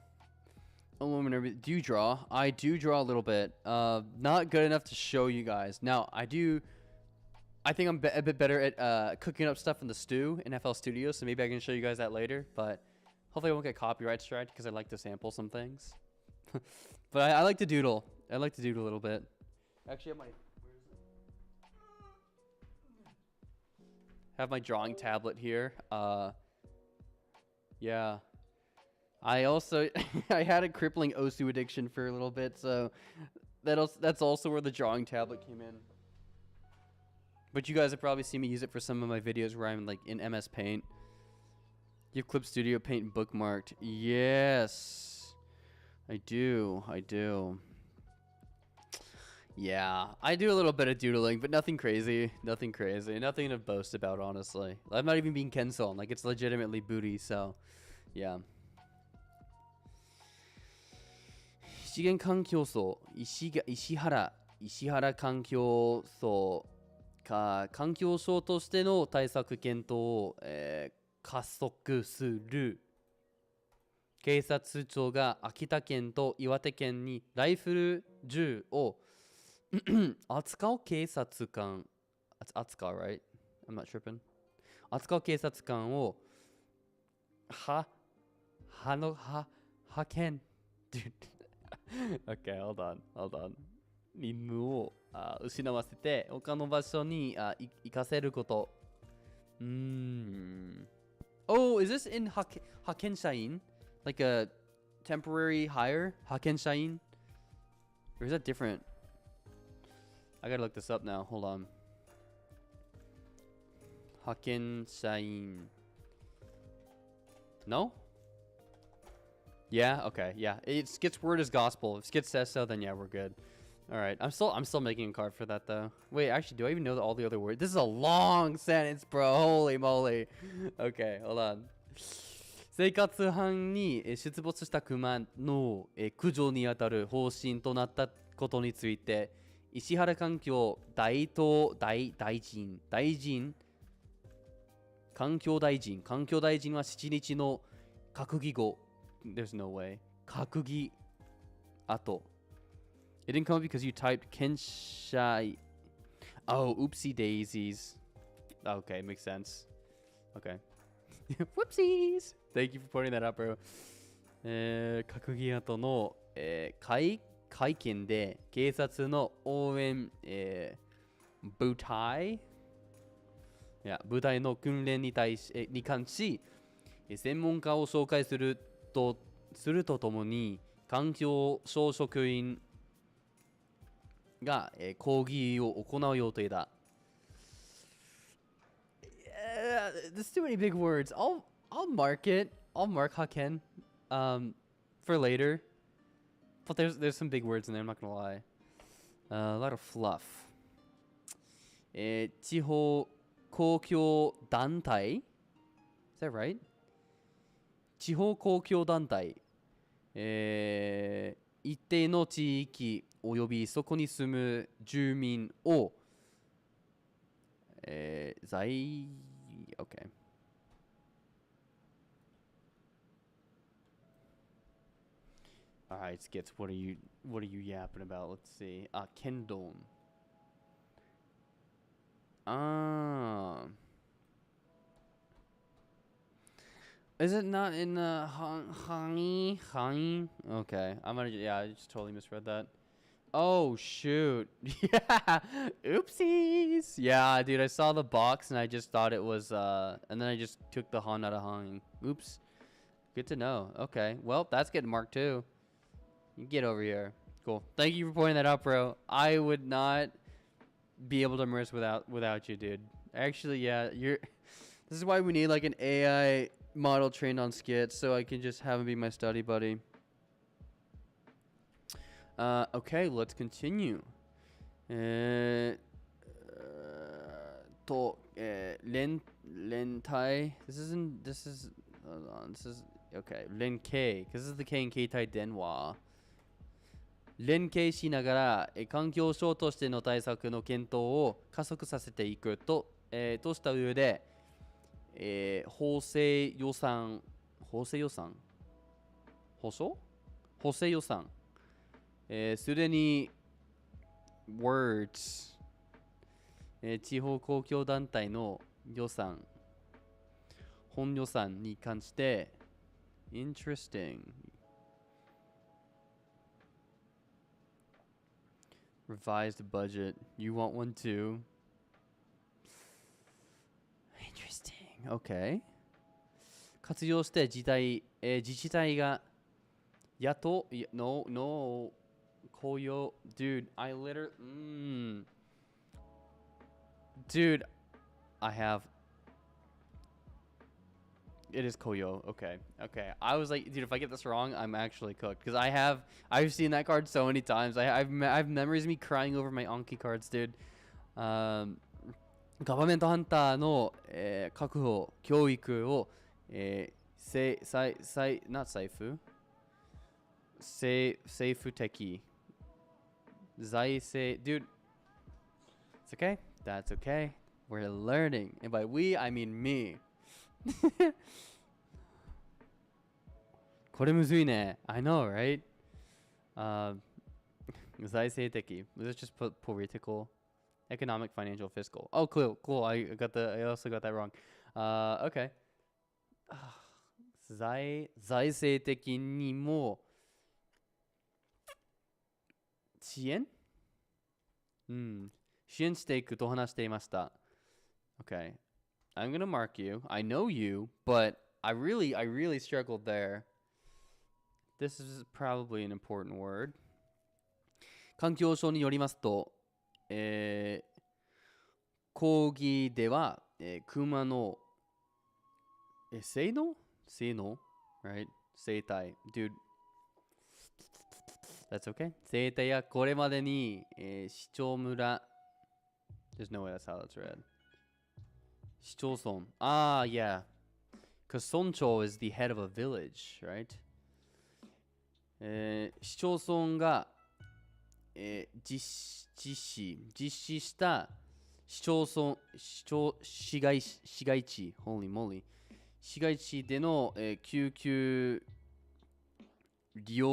Aluminum. Do you draw? I do draw a little bit. Not good enough to show you guys. Now, I think I'm a bit better at cooking up stuff in the stew in FL Studio, so maybe I can show you guys that later. But hopefully I won't get copyright striked because I like to sample some things. But I like to doodle. I like to doodle a little bit. Actually, have my drawing tablet here. Yeah. I also I had a crippling Osu addiction for a little bit, so that's also where the drawing tablet came in. But you guys have probably seen me use it for some of my videos where I'm like in MS Paint. You have Clip Studio Paint bookmarked. Yes. I do. Yeah, I do a little bit of doodling, but nothing crazy. Nothing to boast about, honestly. I'm not even being Kenson. Like, it's legitimately booty, so yeah. 資源環境層石原環境層か環境省としての対策検討を、加速する警察庁が秋田県と岩手県にライフル銃を扱う警察官扱う right? I'm not tripping 扱う警察官を派遣 dude Okay, hold on. 任務を失わせて他の場所に行かせること。Oh, is this in Hakenshain? Like a temporary hire? Hakenshain? Or is that different? I gotta look this up now. Hold on. Hakenshain. No? Yeah, okay, yeah. Skit's word is gospel. If Skit says so, then yeah, we're good. Alright, I'm still making a card for that though. Wait, actually, do I even know all the other words? This is a long sentence, bro. Holy moly. Okay, hold on. 生活班に出没したクマの駆除にあたる方針となったことについて、石原環境大臣環境大臣は7日の閣議後 There's no way. 閣議後 It didn't come up because you typed Kenshai. Oh, oopsie daisies. Okay, makes sense. Okay. Whoopsies! Thank you for pointing that out, bro. 閣議後の、会見で警察の応援、部隊の訓練に関し、専門家を紹介するとともに環境省職員が、講義を行う予定だ。There's too many big words. I'll mark it. I'll mark Haken for later. But there's some big words in there, I'm not gonna lie. A lot of fluff. 地方公共団体 Is that right? 地方公共団体、一定の地域およびそこに住む住民を、Okay. All right, Skits, what are you yapping about? Let's see. Kendon. Is it not in Hangi? Okay, I just totally misread that. Oh shoot. Yeah. Oopsies. Yeah, dude, I saw the box and I just thought it was and then I just took the Han out of Hang. Oops. Good to know. Okay. Well, that's getting marked too. You get over here. Cool. Thank you for pointing that out, bro. I would not be able to immerse without you, dude. Actually, yeah, this is why we need like an AI model trained on Skit so I can just have him be my study buddy. Okay, let's continue. Lentai. Hold on, okay, Lenkei, because this is the K and K-Tai Denwa. 連携しながら環境省としての対策の検討を加速させていくとした上で、補正予算補正予算。すでに words、地方公共団体の予算、本予算に関して interesting。Revised budget. You want one too? Interesting. Okay. 活用して自治体がno雇用 dude I literally dude I have it is koyo. Okay. I was like, dude, if I get this wrong, I'm actually cooked because I've seen that card so many times. I've memories of me crying over my Anki cards, dude. ガバメントハンターの、確保教育を、not 政府的財政 dude it's okay, that's okay, we're learning, and by we I mean me. これむずいね I know, right? 財政的 let's just put political, economic, financial, fiscal. Oh, cool. I also got that wrong. Okay. 財政的にも支援支援していくと話していました。Okay. I'm gonna mark you. I know you, but I really struggled there. This is probably an important word. 環境省によりますと、講義では、熊の、性能 right? 生態 dude that's okay. 生態やこれまでに、市長村 there's no way that's how that's read. 市町村 yeah, because 村長 is the head of a village, right? 市町村が、実施した市街地 holy moly 市街地での、救急重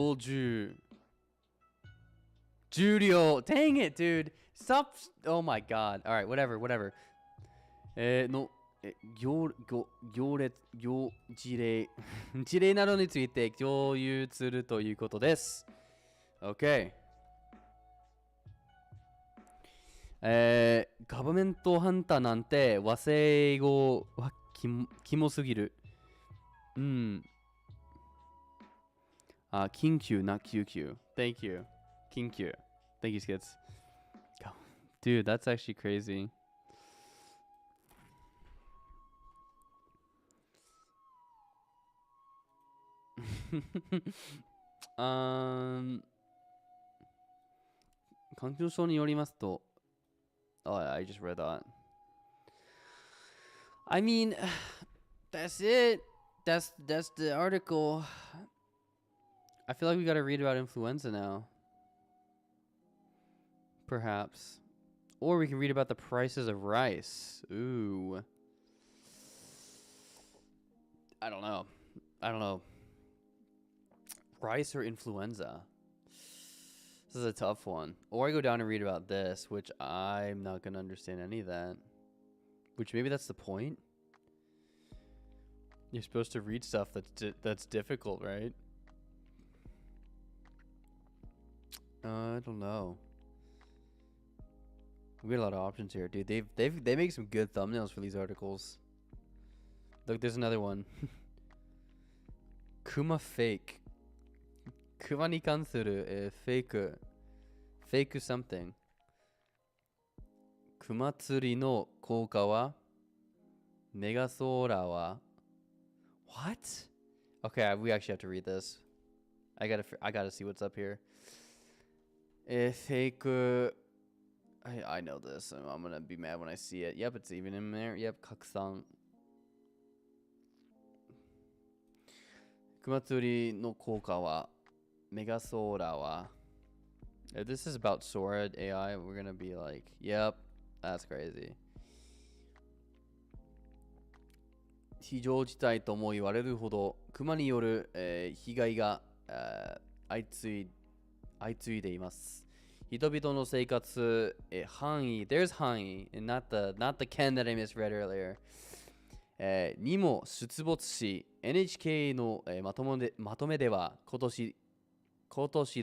量 dang it dude stop oh my god alright whatever の事例などについて共有するということです。 OK。ガバメントハンターなんて和製語はキモすぎる。緊急な救急。Thank you. 緊急。Thank you, Skits. Dude, that's actually crazy.環境省によりますと Oh, I just read that. I mean, that's it. That's the article. I feel like we gotta read about influenza now. Perhaps. Or we can read about the prices of rice. Ooh. I don't know. Rice or influenza? This is a tough one. Or I go down and read about this, which I'm not going to understand any of that. Which maybe that's the point. You're supposed to read stuff that's difficult, right? I don't know. We got a lot of options here, dude. They make some good thumbnails for these articles. Look, there's another one. Kuma fake. 熊に関する、フェイク something 熊釣りの効果はメガソーラーは What? Okay, we actually have to read this. I gotta see what's up here. フェイク I know this. I'm gonna be mad when I see it. Yep, it's even in there. Yep, 拡散熊釣りの効果はMega Sora. If this is about Sora AI, we're gonna be like, yep, that's crazy. 非常事態とも言われるほど、熊による、被害が、相次いでいます。人々の生活、範囲、there's 範囲、not the Ken that I misread earlier、にも出没し、NHK の、まとめでは今年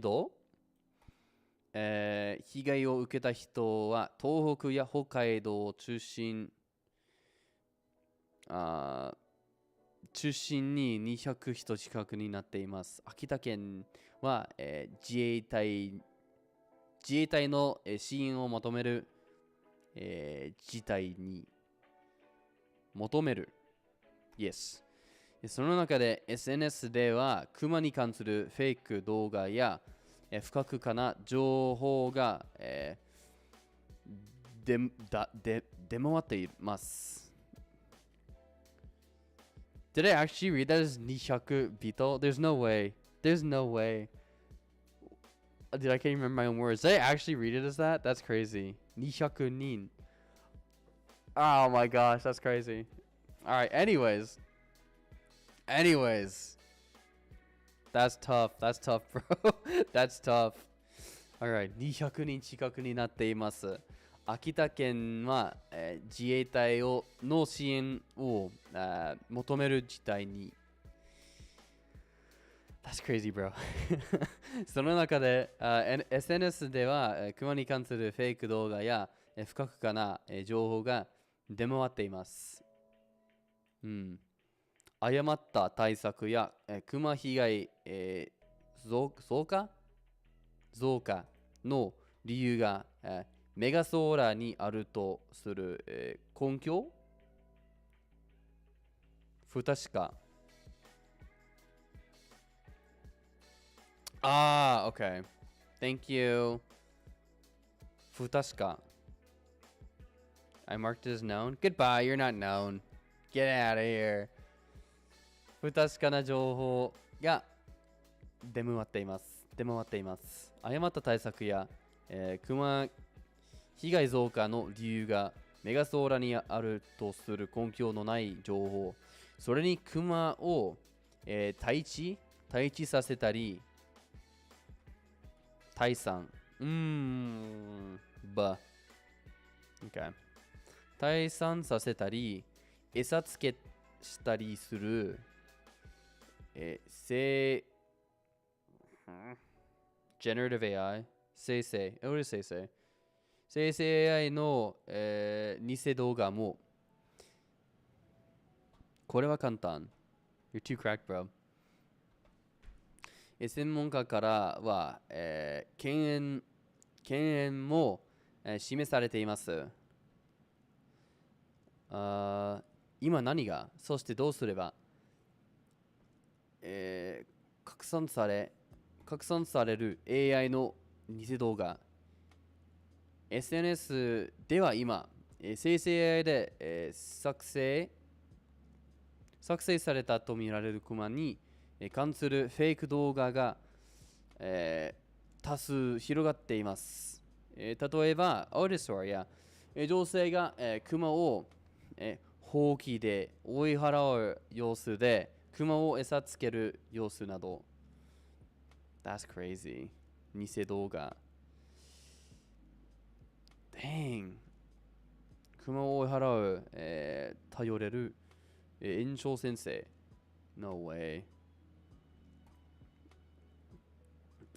度、被害を受けた人は東北や北海道を中心に200人近くになっています。秋田県は、自衛隊の支援を求める、事態に求める。Yes。その中で SNS ではクマに関するフェイク動画や不確かな情報が、出回っています。Did I actually read that as 200 bito? There's no way. There's no way. Dude, I can't remember my own words. Did I actually read it as that? That's crazy. 200人. Oh my gosh, that's crazy. Alright, anyways. That's tough, bro. That's tough. Alright, 200人近くになっています。秋田県は、自衛隊の支援を、求める事態に。That's crazy, bro. その中で、SNS では、クマに関するフェイク動画や、不確かな、情報が出回っています。誤った対策や、クマ被害、増加の理由が、メガソーラーにあるとする、根拠不確か。Okay. Thank you. 不確か。I marked it as known. Goodbye, you're not known. Get out of here. 不確かな情報が出回っています。誤った対策や、クマ被害増加の理由がメガソーラにあるとする根拠のない情報。それにクマを、退治させたり、退散。Okay. 退散させたり、餌付けしたりする、generative AI 生成 What is 生成 AI の、偽動画もこれは簡単 You're too cracked, bro 専門家からは、懸念も、示されています今何がそしてどうすれば、拡散される AI の偽動画 SNS では今、生成 AI で、作成されたとみられるクマに、関するフェイク動画が、多数広がっています、例えばオーディソーや、女性が、クマを、ほうきで追い払う様子でクマを餌つける様子など That's crazy 偽動画 Dang クマを追い払う、頼れる、園長先生 No way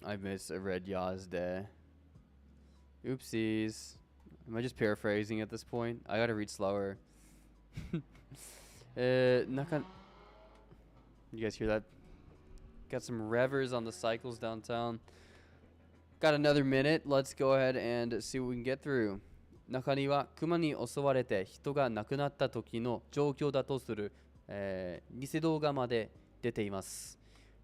I misread Yaz there Oopsies Am I just paraphrasing at this point? I gotta read slower You guys hear that? Got some revers on the cycles downtown. Got another minute. Let's go ahead and see what we can get through. 中にはクマに襲われて人が亡くなった時の状況だとする、偽動画まで出ています。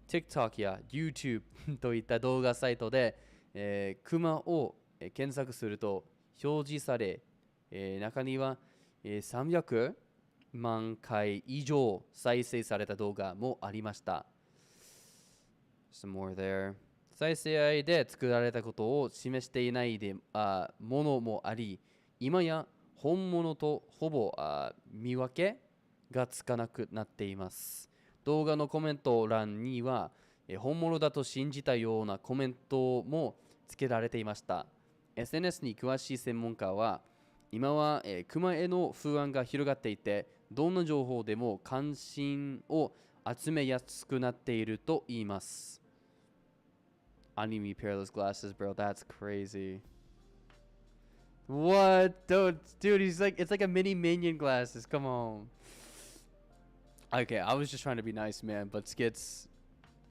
TikTok や YouTube といった動画サイトで、クマを検索すると表示され、中には、300万回以上再生された動画もありました。Some more there. 再生 AI で作られたことを示していないものもあり、今や本物とほぼ見分けがつかなくなっています。動画のコメント欄には、本物だと信じたようなコメントもつけられていました。SNS に詳しい専門家は、今は、熊への不安が広がっていて、どんな情報でも関心を集めやすくなっていると言います。I need me a pair of those glasses, bro. That's crazy. What? Dude, he's like, it's like a mini minion glasses. Come on. Okay, I was just trying to be nice, man, but Skits,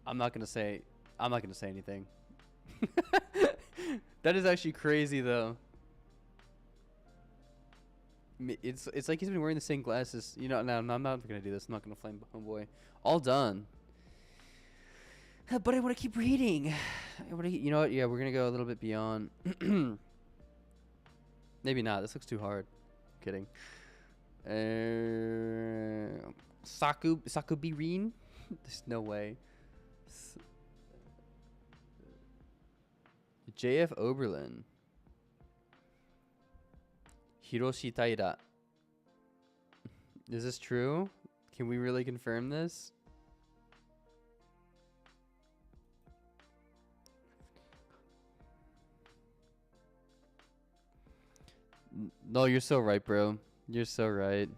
I'm not gonna say anything. That is actually crazy, though. It's like he's been wearing the same glasses. You know, no, I'm not gonna do this. I'm not gonna flame homeboy. All done. But I want to keep reading. You know what? Yeah, we're gonna go a little bit beyond. Maybe not. This looks too hard. Kidding. Sakubirin? There's no way. JF Oberlin. Hiroshi Taira. Is this true? Can we really confirm this? No, you're so right, bro. You're so right.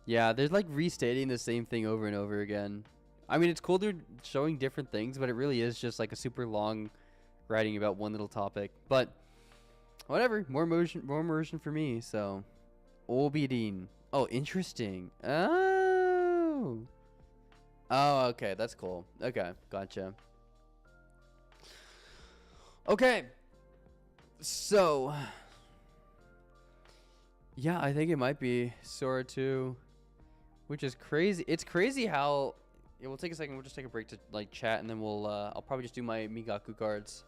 Yeah, they're like restating the same thing over and over again. I mean, it's cool they're showing different things, but it really is just like a super long writing about one little topic. But whatever, more immersion for me. So, Obidin. Oh, interesting. Oh, okay, that's cool. Okay, gotcha. Okay, so yeah, I think it might be Sora 2, which is crazy. It's crazy how. Yeah, we'll take a second. We'll just take a break to like chat, and then we'll. I'll probably just do my Migaku cards.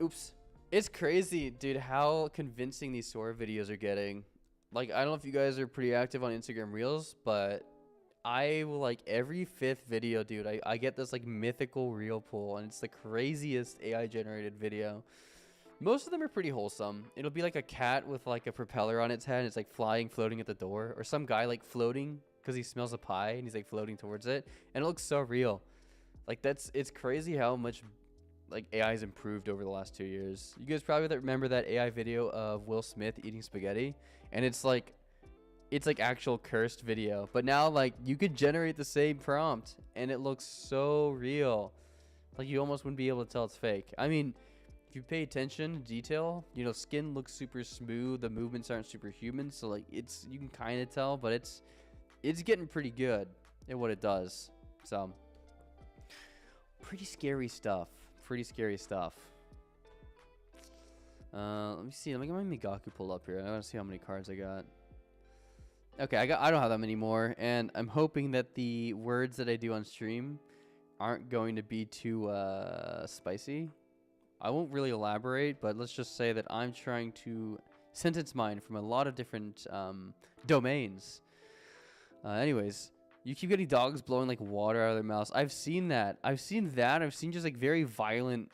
Oops. It's crazy, dude, how convincing these Sora videos are getting. Like, I don't know if you guys are pretty active on Instagram Reels, but I will, like, every 5th video, dude, I get this, like, mythical reel pull, and it's the craziest AI-generated video. Most of them are pretty wholesome. It'll be, like, a cat with, like, a propeller on its head, and it's, like, floating at the door. Or some guy, like, floating because he smells a pie, and he's, like, floating towards it. And it looks so real. Like, it's crazy how much like AI has improved over the last 2 years. You guys probably remember that AI video of Will Smith eating spaghetti, and it's like actual cursed video. But now like you could generate the same prompt and it looks so real. Like you almost wouldn't be able to tell it's fake. I mean, if you pay attention to detail, you know, skin looks super smooth, the movements aren't super human, so like you can kind of tell, but it's getting pretty good at what it does. So pretty scary stuff. Pretty scary stuff. Let me see. Let me get my Migaku pulled up here. I want to see how many cards I got. Okay, I don't have that many more, and I'm hoping that the words that I do on stream aren't going to be too spicy. I won't really elaborate, but let's just say that I'm trying to sentence mine from a lot of different domains. Anyways. You keep getting dogs blowing like water out of their mouths. I've seen that. I've seen just like very violent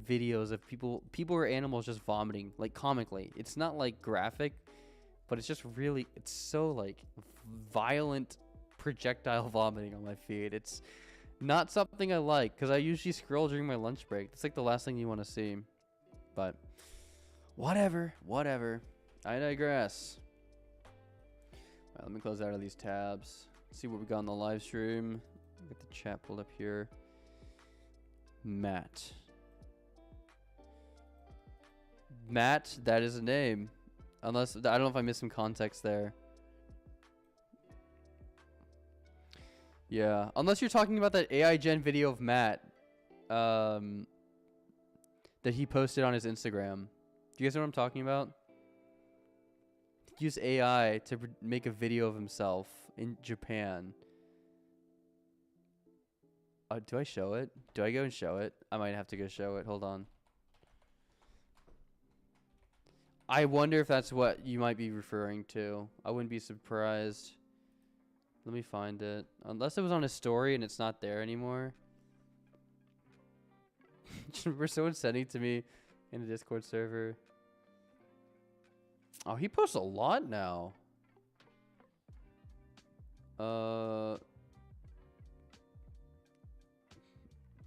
videos of people or animals just vomiting, like comically. It's not like graphic, but it's just really, it's so like violent projectile vomiting on my feed. It's not something I like because I usually scroll during my lunch break. It's like the last thing you want to see. But whatever. I digress. All right, let me close out of these tabs. See what we got on the live stream. Get the chat pulled up here. Matt, that is a name. Unless, I don't know if I missed some context there. Yeah, unless you're talking about that AI gen video of Matt that he posted on his Instagram. Do you guys know what I'm talking about? He used AI to make a video of himself in Japan. Do I show it? Do I go and show it? I might have to go show it. Hold on. I wonder if that's what you might be referring to. I wouldn't be surprised. Let me find it. Unless it was on a story and it's not there anymore. Remember someone sending it to me in a Discord server. Oh, he posts a lot now.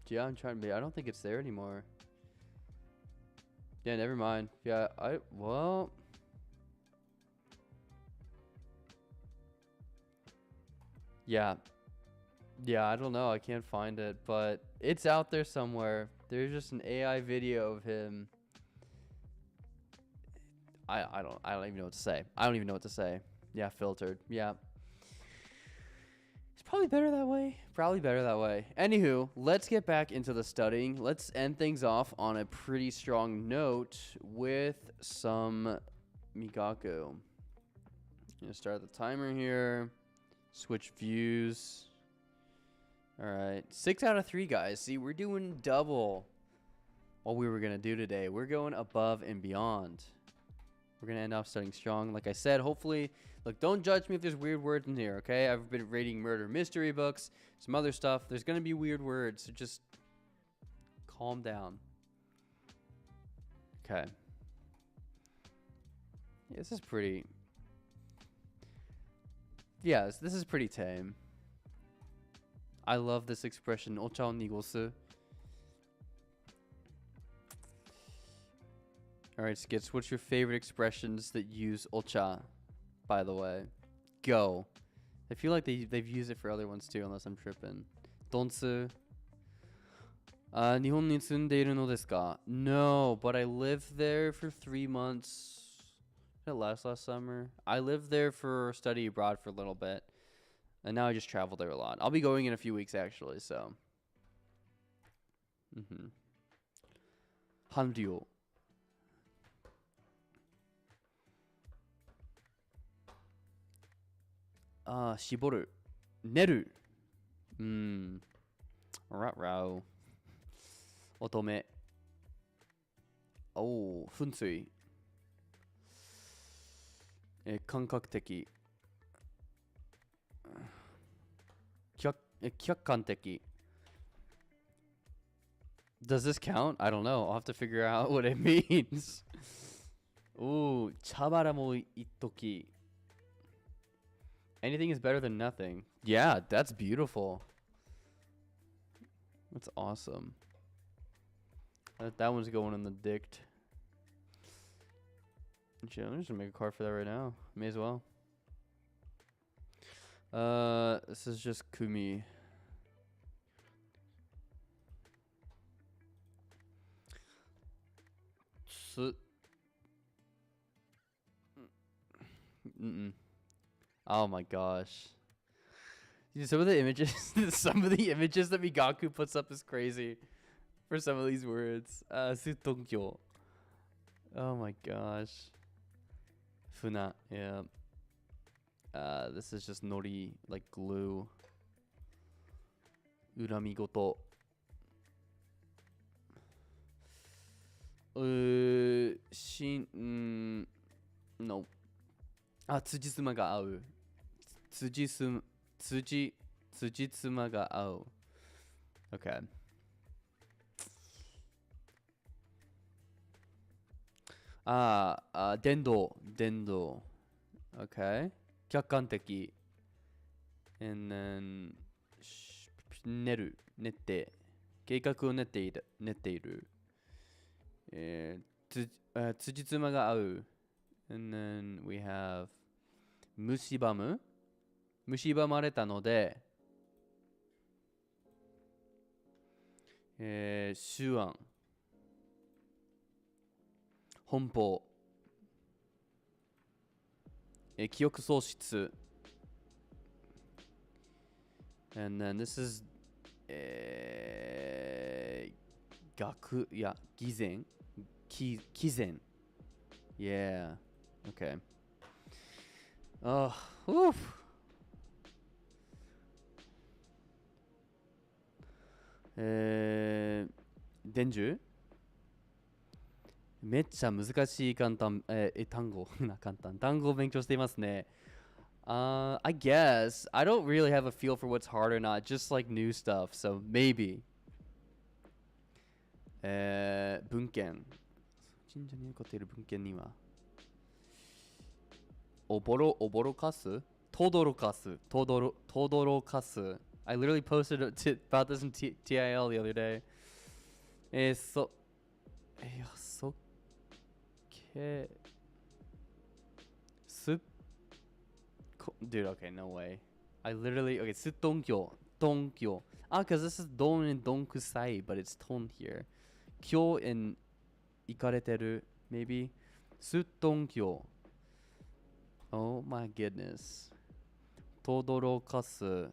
Yeah, I'm trying to be. I don't think it's there anymore. Yeah, never mind. Yeah, well. Yeah. Yeah, I don't know. I can't find it, but it's out there somewhere. There's just an AI video of him. I don't even know what to say. I don't even know what to say. Yeah, filtered. Yeah. It's probably better that way. Probably better that way. Anywho, let's get back into the studying. Let's end things off on a pretty strong note with some Migaku. I'm gonna start the timer here. Switch views. All right, 6 out of 3, guys. See, we're doing double what we were gonna do today. We're going above and beyond. We're gonna end off studying strong. Like I said, hopefully, look, don't judge me if there's weird words in here, okay? I've been reading murder mystery books, some other stuff. There's gonna be weird words, so just calm down. Okay. Yeah, this is pretty. Yes, this is pretty tame. I love this expression, ocha o nigosu. Alright, Skits, what's your favorite expressions that use ocha, by the way? Go. I feel like they've used it for other ones too, unless I'm tripping. Donsu. Nihon ni tsundeiru no desu ka? No, but I lived there for 3 months. Did it last summer? I lived there for study abroad for a little bit. And now I just travel there a lot. I'll be going in a few weeks, actually, so. Hanryo. Shiboru. Neru. Ruh-roh. Otome. Oh, funsui. 感覚的。客観的。Does this count? I don't know. I'll have to figure out what it means. Ooh, 茶腹も一時。Anything is better than nothing. Yeah, that's beautiful. That's awesome. That one's going in the dict. I'm just gonna make a card for that right now. May as well. This is just Kumi. Oh my gosh. Dude, some of the images that Migaku puts up is crazy for some of these words. Sutonkyo. Oh my gosh. Funa, yeah. This is just nori, like glue. Uramigoto. No. 辻褄が合う。辻褄が合う。Okay. Dendo. Okay. 客観的。And then 練って。計画を練っている。辻褄が合う。And then we have 蝕まれたので、手腕、奔放、記憶喪失。And then this is 偽善。Yeah. Okay. Oh, woof. Denju? めっちゃ難しい単語を勉強していますね。I guess. I don't really have a feel for what's hard or not, just like new stuff, so maybe. 文献。神社に残っている文献には。おぼろかすとどろかす。I literally posted about this in TIL the other day. So, so, dude, okay, no way. I literally, okay, donkyo. Ah, because this is don and donkusai, but it's ton here. Kyo and ikareteru, maybe. Donkyo. Oh my goodness. Todorokasu.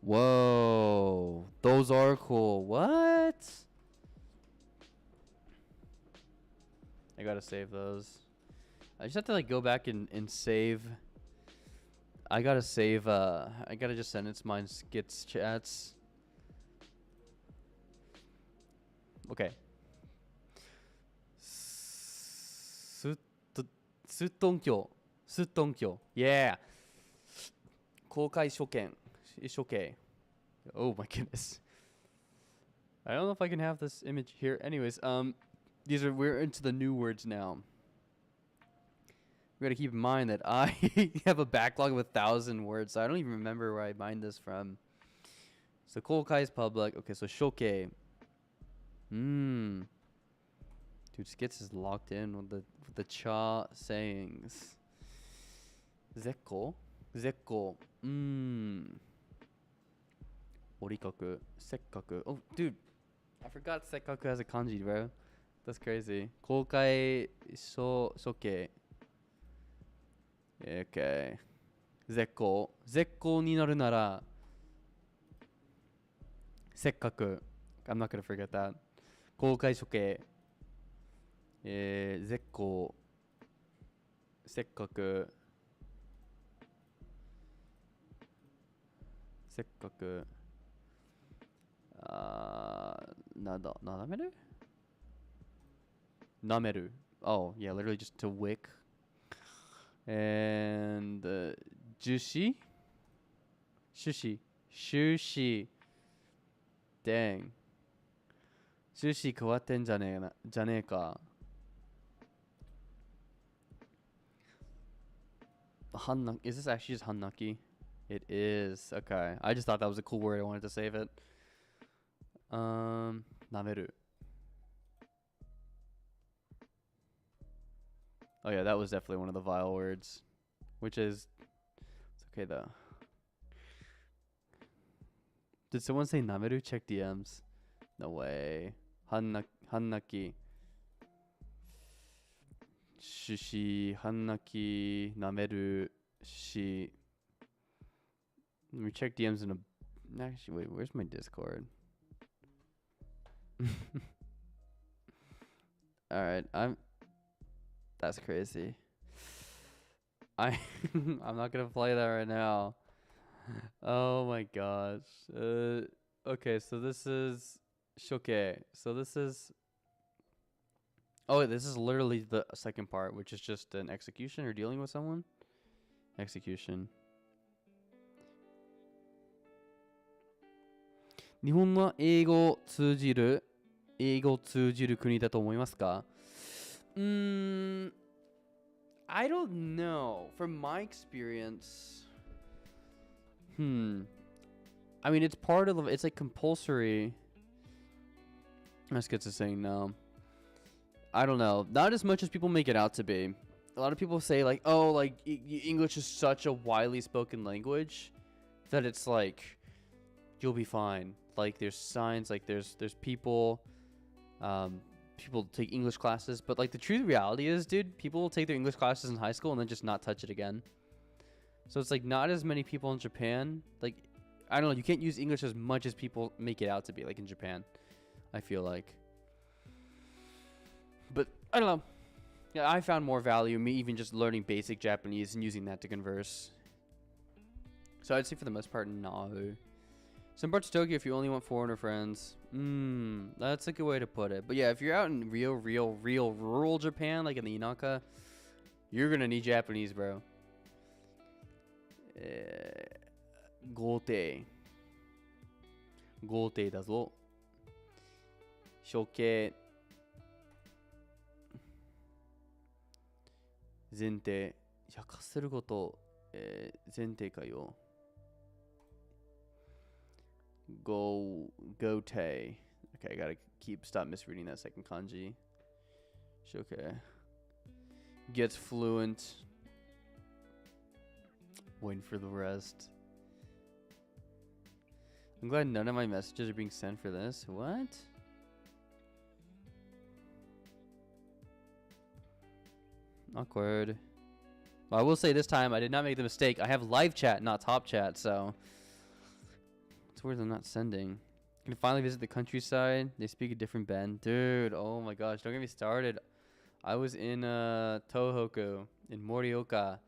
Whoa, those are cool. What? I gotta save those. I just have to like go back and save. I gotta save. I gotta just send it to my skits chats. Okay. Sutonkyo. Sutonkyo. Yeah. 公開書見. Shoke. Oh my goodness. I don't know if I can have this image here. Anyways, we're into the new words now. We gotta keep in mind that I have a backlog of 1,000 words, so I don't even remember where I mined this from. So Kokai is public. Okay, so Shoke. Dude, Skits is locked in with the cha sayings. Zekko. Orikaku. Sekkaku. Oh, dude. I forgot sekkaku has a kanji, bro. That's crazy. Kokai shoke. Okay. Zekko. Zekko ni naru nara. Sekkaku. I'm not gonna forget that. Kokai shoke. Zekko. Sekkaku. Sekkaku. Nadameru? Nameru. Oh, yeah, literally just to wick. And Jushi? Shushi. Dang. Sushi 変わってんじゃねえか. Is this actually just Hannaki? It is. Okay. I just thought that was a cool word. I wanted to save it. Nameru. Oh yeah, that was definitely one of the vile words. Which is... It's okay though. Did someone say Nameru? Check DMs. No way. Hannaki. Shushi. Hannaki. Nameru. Shi. Let me check DMs in a... Actually, wait, where's my Discord? Alright, that's crazy. I'm not gonna play that right now. Oh my gosh. Okay, so this is Shoke. So this is... Oh, this is literally the second part, which is just an execution or dealing with someone. Execution. 日本は英語を通じる国だと思いますか? I don't know. From my experience, I mean, it's part of it's like compulsory. Let's get to saying no. I don't know. Not as much as people make it out to be. A lot of people say like, oh, like English is such a widely spoken language that it's like you'll be fine. Like there's signs, like there's people take English classes, but like the true reality is, dude, people will take their English classes in high school and then just not touch it again. So it's like not as many people in Japan. Like, I don't know, you can't use English as much as people make it out to be, like in Japan, I feel like. But I don't know. Yeah, I found more value in me even just learning basic Japanese and using that to converse. So I'd say for the most part, no. Some parts of Tokyo if you only want foreigner friends. That's a good way to put it. But yeah, if you're out in real rural Japan, like in the Inaka, you're gonna need Japanese, bro. Gote だぞ。処刑。前提。いや、かすること、前提かよ。Go, gote. Okay, I gotta stop misreading that second kanji. Okay. Gets fluent. Waiting for the rest. I'm glad none of my messages are being sent for this. What? Awkward. Well, I will say this time I did not make the mistake. I have live chat, not top chat, so it's weird I'm not sending. Can finally visit the countryside. They speak a different bend. Dude, oh my gosh, don't get me started. I was in Tohoku in Morioka.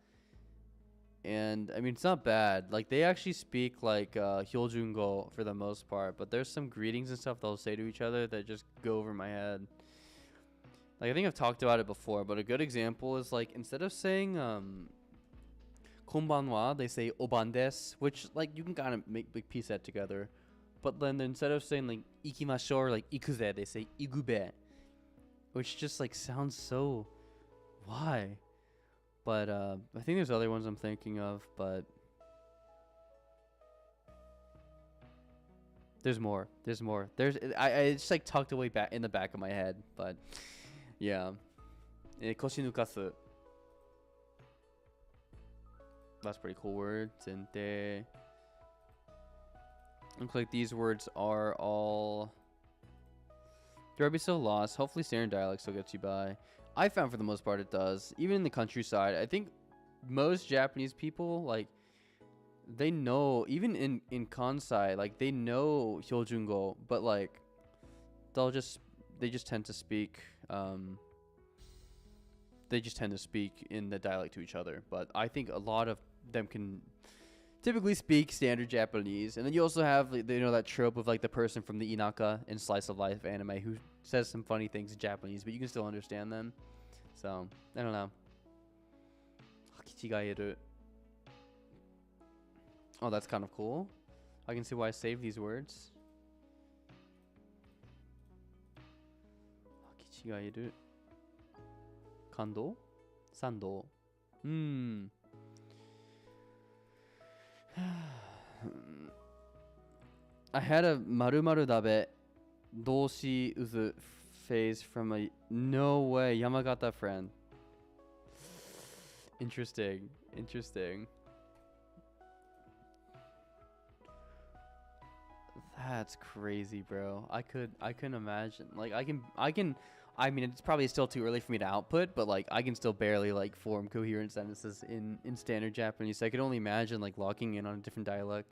And I mean, it's not bad. Like, they actually speak like Hyojungo for the most part, but there's some greetings and stuff they'll say to each other that just go over my head. Like, I think I've talked about it before, but a good example is like, instead of saying konbanwa, they say oban desu, which like you can kind of piece that together. But then instead of saying like ikimashou or like ikuze, they say igube, which just like sounds so, why? But I think there's other ones I'm thinking of, but there's more. I just like tucked away back in the back of my head, but yeah. Koshinukasu. That's a pretty cool word. Zente. Looks like these words are all. They're already still lost. Hopefully standard dialect still gets you by. I found for the most part it does. Even in the countryside, I think most Japanese people, like, they know, even in Kansai, like, they know Hyojungo, but like they just tend to speak in the dialect to each other. But I think a lot of them can typically speak standard Japanese. And then you also have, you know, that trope of like the person from the Inaka in slice of life anime who says some funny things in Japanese, but you can still understand them. So, I don't know. Hakichigaeru. Oh, that's kind of cool. I can see why I saved these words. Hakichigaeru. Kando? Sando. I had a maru dabe doshi uzu phase from a no way Yamagata friend. Interesting. That's crazy, bro. I can imagine. Like I mean, it's probably still too early for me to output, but like I can still barely like form coherent sentences in standard Japanese. So I could only imagine like locking in on a different dialect.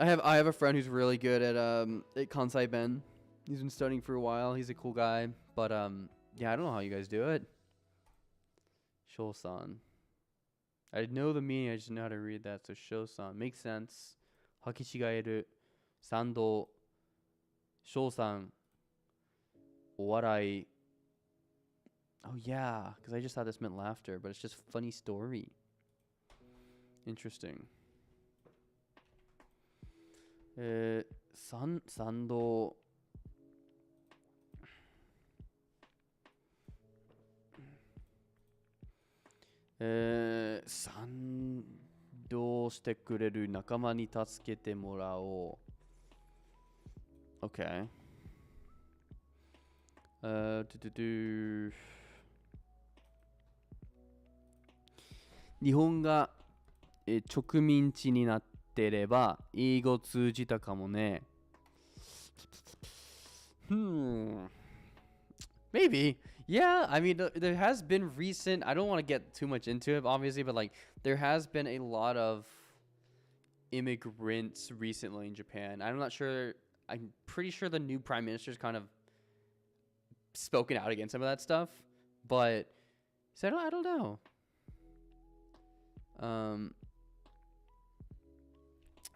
I have a friend who's really good at Kansai Ben. He's been studying for a while. He's a cool guy, but yeah, I don't know how you guys do it. Shosan. I know the meaning. I just know how to read that. So Shosan makes sense. Hakichigaeru, Sando, Shosan, Warai. Oh yeah, because I just thought this meant laughter, but it's just funny story. Interesting. Sando. Sando してくれる仲間に助けてもらおう。Okay. 日本が植民地になってれば英語通じたかもね。Maybe. Yeah, I mean, there has been recent, I don't want to get too much into it, obviously, but like, there has been a lot of immigrants recently in Japan. I'm not sure, I'm pretty sure the new prime minister's kind of spoken out against some of that stuff, but so I don't know.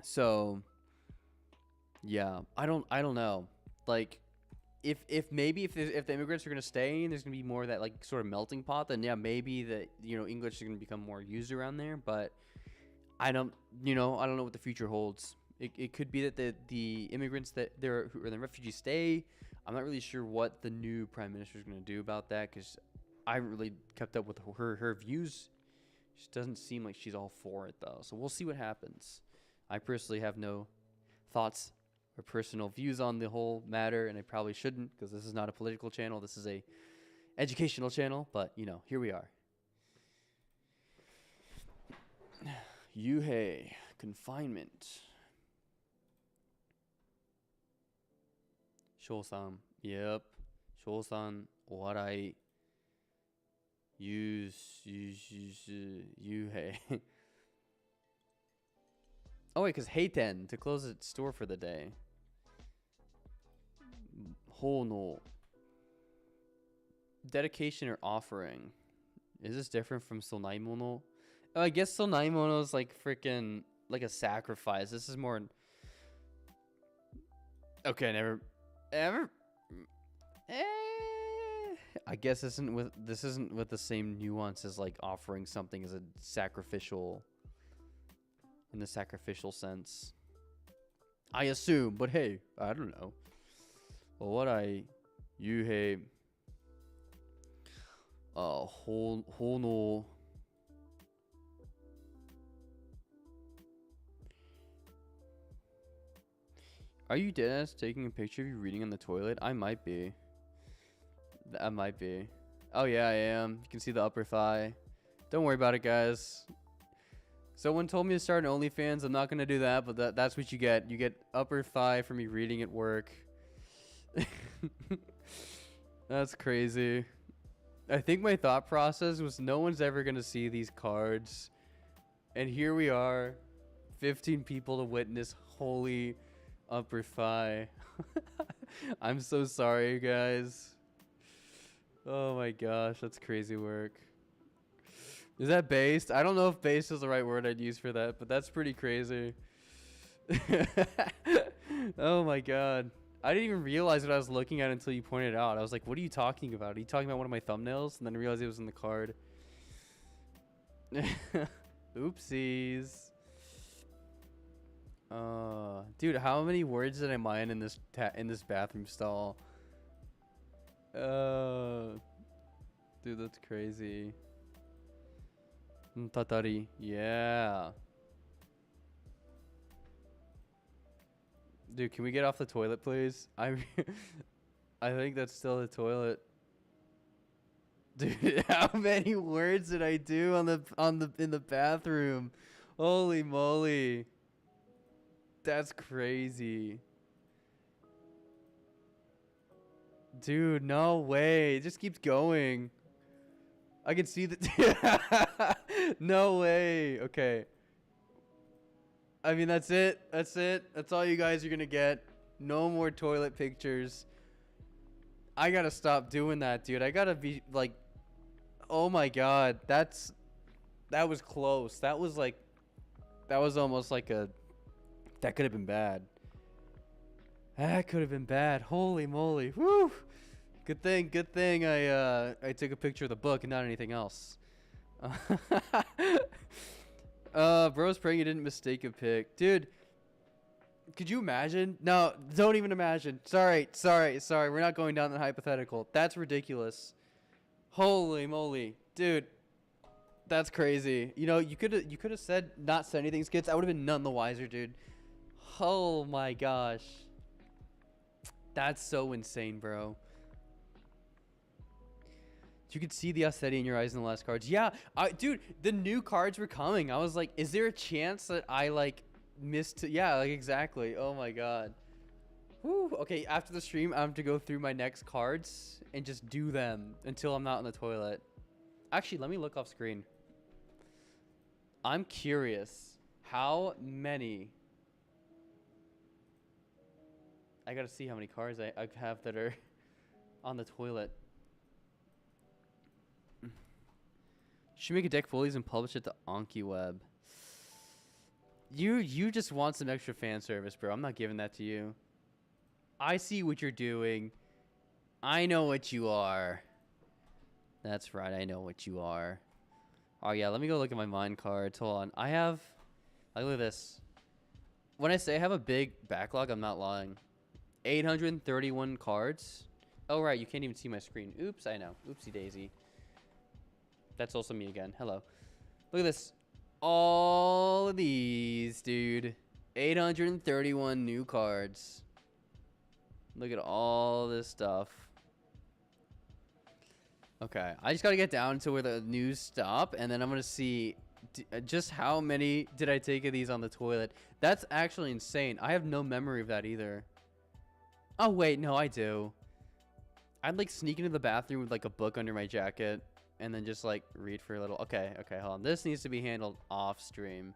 So yeah, I don't know. Like, if the immigrants are going to stay and there's going to be more of that like sort of melting pot, then yeah, maybe that, you know, English is going to become more used around there. But I don't know what the future holds. It could be that the immigrants that who are the refugees stay. I'm not really sure what the new prime minister is going to do about that, because I haven't really kept up with her views. She doesn't seem like she's all for it though. So we'll see what happens. I personally have no thoughts or personal views on the whole matter, and I probably shouldn't because this is not a political channel. This is a educational channel, but you know, here we are. Yuhei, confinement. Shou-san, yep. Shou-san, owarai. Yuhei. Oh wait, because Heiten, to close its store for the day. Hono. Dedication or offering. Is this different from Sonaimono? Oh, I guess Sonaimono is like freaking like a sacrifice. This is more. Okay, never. I guess this isn't with the same nuance as like offering something as a sacrificial. In the sacrificial sense, I assume. But hey, I don't know. Well, what Yuhei. Hono. Are you deadass taking a picture of you reading on the toilet? I might be. I might be. Oh yeah, I am. You can see the upper thigh. Don't worry about it, guys. Someone told me to start an OnlyFans. I'm not gonna do that, but that's what you get. You get upper thigh from me reading at work. That's crazy. I think my thought process was no one's ever gonna see these cards, and here we are, 15 people to witness holy upper thigh. I'm so sorry, guys. Oh my gosh, that's crazy work. Is that based? I don't know if based is the right word I'd use for that, but that's pretty crazy. Oh my god. I didn't even realize what I was looking at until you pointed it out. I was like, what are you talking about? Are you talking about one of my thumbnails? And then I realized it was in the card. Oopsies. Dude, how many words did I mine in this bathroom stall? Dude, that's crazy. Tatari, yeah. Dude, can we get off the toilet, please? I think that's still the toilet. Dude, how many words did I do in the bathroom? Holy moly. That's crazy. Dude, no way. It just keeps going. I can see that. No way. Okay. I mean, that's it. That's it. That's all you guys are going to get. No more toilet pictures. I got to stop doing that, dude. I got to be like, oh my God. That was close. That was almost like that could have been bad. That could have been bad. Holy moly. Woo. Good thing I took a picture of the book and not anything else. Bro's praying you didn't mistake a pic. Dude, could you imagine? No, don't even imagine. Sorry. We're not going down the hypothetical. That's ridiculous. Holy moly. Dude, that's crazy. You know, you could have said not said anything, skits. I would have been none the wiser, dude. Oh my gosh. That's so insane, bro. You could see the aesthetic in your eyes in the last cards. Yeah, dude, the new cards were coming. I was like, is there a chance that I like missed? Yeah, like exactly. Oh my god. Whew. Okay, after the stream, I have to go through my next cards and just do them until I'm not in the toilet. Actually, let me look off screen. I'm curious how many. I gotta see how many cards I have that are on the toilet. Should make a deck fullies and publish it to AnkiWeb. You just want some extra fan service, bro. I'm not giving that to you. I see what you're doing. I know what you are. That's right, I know what you are. Oh yeah, let me go look at my mine cards. Hold on. Look at this. When I say I have a big backlog, I'm not lying. 831 cards. Oh right, you can't even see my screen. Oops, I know. Oopsie daisy. That's also me again. Hello. Look at this. All of these, dude. 831 new cards. Look at all this stuff. Okay, I just gotta get down to where the news stop, and then I'm gonna see just how many did I take of these on the toilet. That's actually insane. I have no memory of that either. Oh wait, no, I do. I'd like sneak into the bathroom with like a book under my jacket and then just like read for a little. Okay, hold on. This needs to be handled off stream.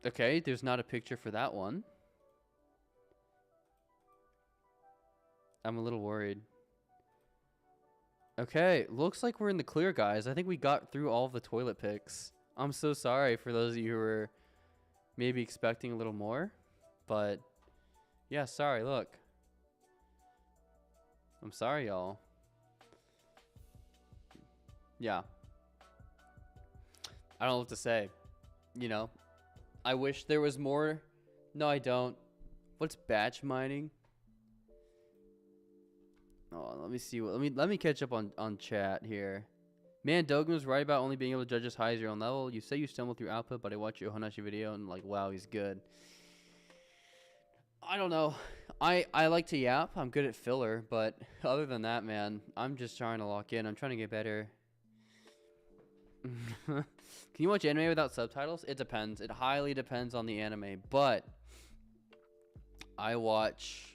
Okay, there's not a picture for that one. I'm a little worried. Okay, looks like we're in the clear, guys. I think we got through all of the toilet pics. I'm so sorry for those of you who were maybe expecting a little more, but yeah, sorry, look. I'm sorry, y'all. Yeah. I don't know what to say. You know, I wish there was more. No, I don't. What's batch mining? Oh, let me see. Let me catch up on chat here. Man, Dogen was right about only being able to judge as high as your own level. You say you stumble through output, but I watched your Honashi video and like, wow, he's good. I don't know. I like to yap. I'm good at filler, but other than that, man, I'm just trying to lock in. I'm trying to get better. Can you watch anime without subtitles? It depends. It highly depends on the anime, but I can watch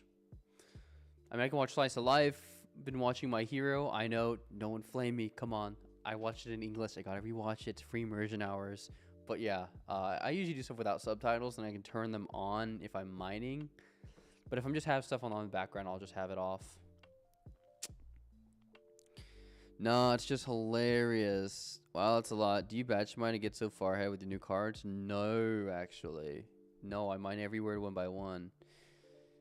Slice of Life. Been watching My Hero. I know, no one flame me. Come on. I watched it in English. I gotta rewatch it. It's free immersion hours. But yeah, I usually do stuff without subtitles, and I can turn them on if I'm mining. But if I'm just have stuff on the background, I'll just have it off. No, it's just hilarious. Wow, that's a lot. Do you batch mine and get so far ahead with your new cards? No, actually. No, I mine every word one by one.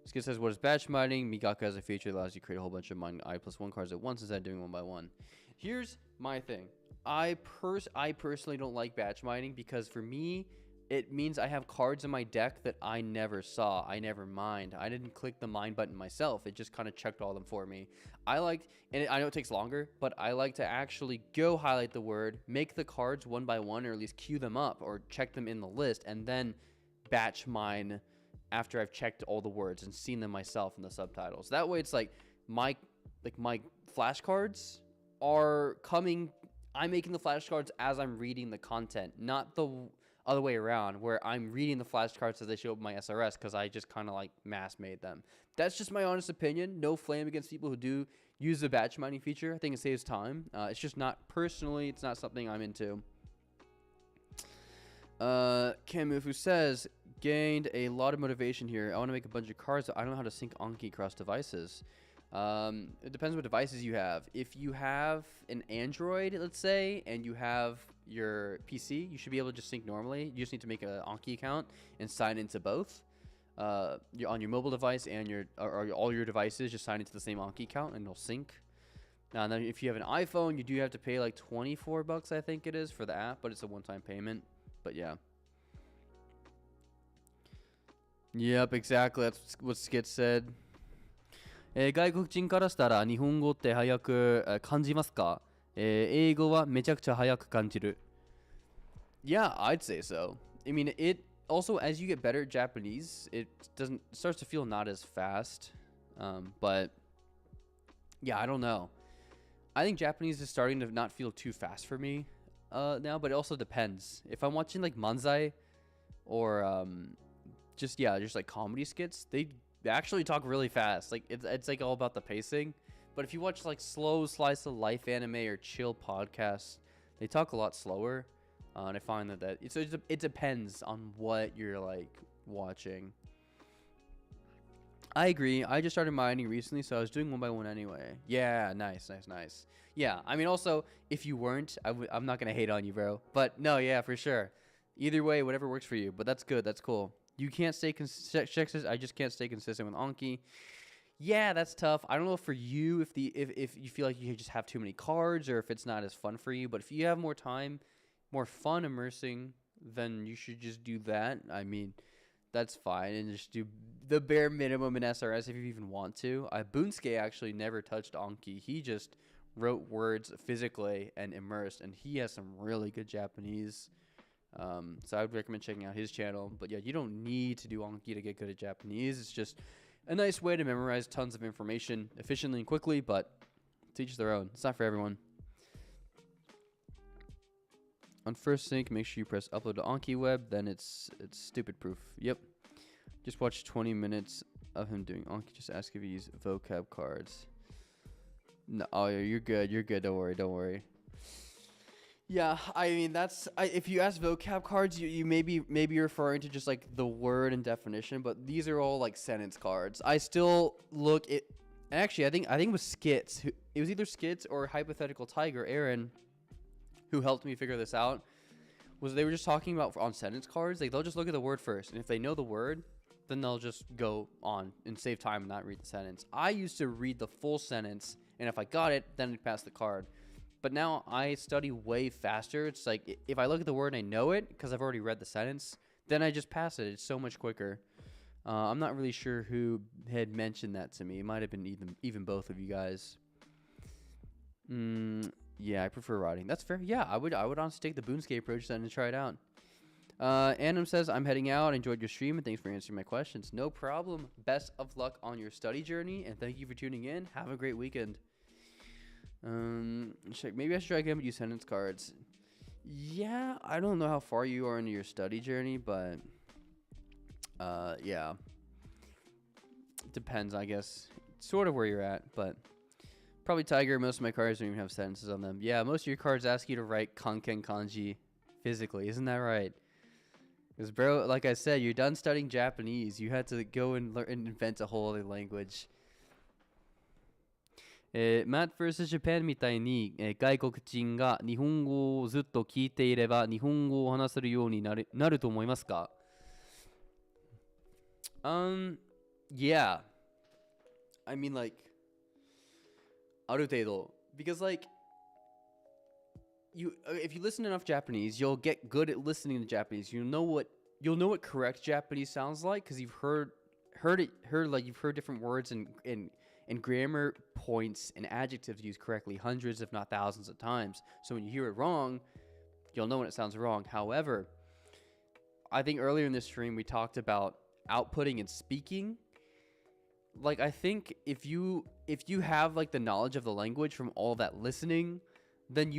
This kid says, what is batch mining? Migaku has a feature that allows you to create a whole bunch of mine I+1 cards at once instead of doing one by one. Here's my thing. I personally don't like batch mining because for me, it means I have cards in my deck that I never saw. I never mined. I didn't click the mine button myself. It just kind of checked all of them for me. I know it takes longer, but I like to actually go highlight the word, make the cards one by one, or at least queue them up or check them in the list, and then batch mine after I've checked all the words and seen them myself in the subtitles. That way it's like my flashcards are coming. I'm making the flashcards as I'm reading the content, not the other way around where I'm reading the flashcards as they show up in my SRS because I just kind of like mass made them. That's just my honest opinion. No flame against people who do use the batch mining feature. I think it saves time. It's just not personally, it's not something I'm into. Camufu says, gained a lot of motivation here. I want to make a bunch of cards, but I don't know how to sync Anki across devices. It depends what devices you have. If you have an Android, let's say, and you have your PC, you should be able to just sync normally. You just need to make an Anki account and sign into both. You're on your mobile device and all your devices, just sign into the same Anki account and it'll sync. Now, and then if you have an iPhone, you do have to pay like $24, I think it is, for the app, but it's a one-time payment. But yeah. Yep, exactly. That's what Skit said. 外国人からしたら日本語って早く感じますか？英語はめちゃくちゃ早く感じる。Yeah, I'd say so. I mean, it also, as you get better at Japanese, it starts to feel not as fast. But yeah, I don't know. I think Japanese is starting to not feel too fast for me now, but it also depends. If I'm watching like manzai or just like comedy skits, they actually talk really fast. Like it's like all about the pacing. But if you watch like slow slice of life anime or chill podcasts, they talk a lot slower. And I find that it depends on what you're like watching. I agree. I just started mining recently, so I was doing one by one anyway. Yeah, nice. Yeah, I mean, also, if you weren't, I'm not gonna hate on you, bro. But no, yeah, for sure. Either way, whatever works for you. But that's good. That's cool. You can't stay consistent. I just can't stay consistent with Anki. Yeah, that's tough. I don't know for you if you feel like you just have too many cards or if it's not as fun for you. But if you have more time, more fun immersing, then you should just do that. I mean, that's fine, and just do the bare minimum in SRS if you even want to. Bunsuke actually never touched Anki. He just wrote words physically and immersed, and he has some really good Japanese. So I would recommend checking out his channel. But yeah, you don't need to do Anki to get good at Japanese. It's just a nice way to memorize tons of information efficiently and quickly, but to each their own. It's not for everyone. On first sync, make sure you press upload to Anki Web, then it's stupid proof. Yep. Just watch 20 minutes of him doing Anki. Just ask if he uses vocab cards. No, oh, yeah, you're good. You're good. Don't worry. Yeah, I mean if you ask vocab cards, you maybe you're referring to just like the word and definition, but these are all like sentence cards. I still look at, actually I think it was Skits. It was either Skits or Hypothetical Tiger Aaron, who helped me figure this out. Was they were just talking about on sentence cards, like they'll just look at the word first, and if they know the word, then they'll just go on and save time and not read the sentence. I used to read the full sentence, and if I got it, then I'd pass the card. But now I study way faster. It's like if I look at the word and I know it because I've already read the sentence, then I just pass it. It's so much quicker. I'm not really sure who had mentioned that to me. It might have been even both of you guys. Yeah, I prefer writing. That's fair. Yeah, I would honestly take the Bunsuke approach then and try it out. Annam says, I'm heading out. Enjoyed your stream, and thanks for answering my questions. No problem. Best of luck on your study journey, and thank you for tuning in. Have a great weekend. Maybe I should try again with you sentence cards. Yeah, I don't know how far you are into your study journey, but yeah, depends, I guess. Sort of where you're at, but probably Tiger. Most of my cards don't even have sentences on them. Yeah, most of your cards ask you to write kanken kanji physically. Isn't that right? Because, bro, like I said, you're done studying Japanese. You had to go and learn and invent a whole other language. マット vs ジャパンみたいに、外国人が日本語をずっと聞いていれば日本語を話せるようになると思いますか? Yeah. I mean, like, ある程度. Because, like, if you listen enough Japanese, you'll get good at listening to Japanese. You'll know what correct Japanese sounds like because you've heard different words and grammar points and adjectives used correctly hundreds, if not thousands of times. So when you hear it wrong, you'll know when it sounds wrong. However, I think earlier in this stream, we talked about outputting and speaking. Like, I think if you have like the knowledge of the language from all that listening, then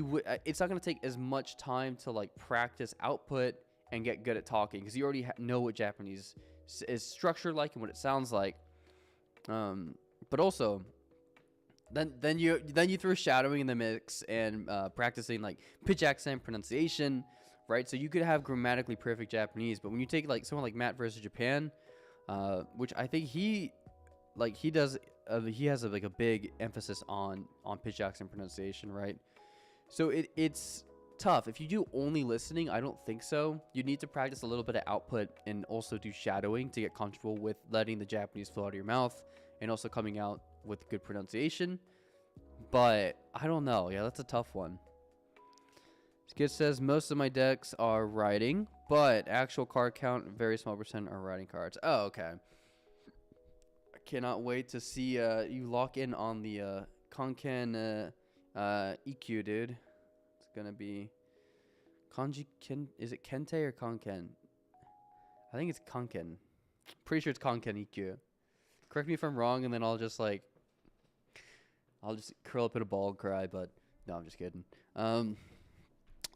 it's not going to take as much time to like practice output and get good at talking because you already know what Japanese is structured like and what it sounds like. But also, then you throw shadowing in the mix and practicing like pitch, accent, pronunciation, right? So you could have grammatically perfect Japanese, but when you take like someone like Matt versus Japan, which I think he has a big emphasis on pitch, accent, pronunciation, right? So it's tough. If you do only listening, I don't think so. You need to practice a little bit of output and also do shadowing to get comfortable with letting the Japanese flow out of your mouth. And also coming out with good pronunciation. But I don't know. Yeah, that's a tough one. Skid says, most of my decks are writing, but actual card count, very small percent are writing cards. Oh, okay. I cannot wait to see you lock in on the Kanken EQ, dude. It's going to be Kanji is it Kente or Kanken? I think it's Kanken. Pretty sure it's Kanken EQ. Correct me if I'm wrong, and then I'll just curl up in a ball and cry, but no, I'm just kidding.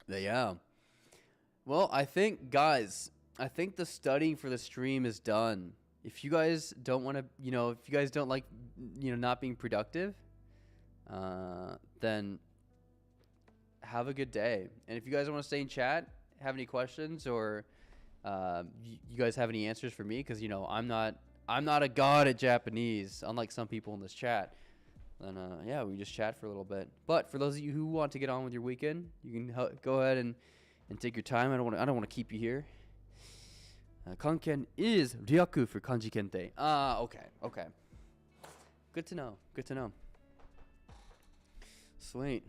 Yeah. Well, I think, guys, the studying for the stream is done. If you guys don't want to, if you guys don't like, not being productive, then have a good day. And if you guys want to stay in chat, have any questions, or you guys have any answers for me, because, I'm not a god at Japanese, unlike some people in this chat. Then, yeah, we just chat for a little bit. But for those of you who want to get on with your weekend, you can go ahead and take your time. I don't want to keep you here. Kanken is ryaku for kanji kente. Okay. Good to know. Sweet.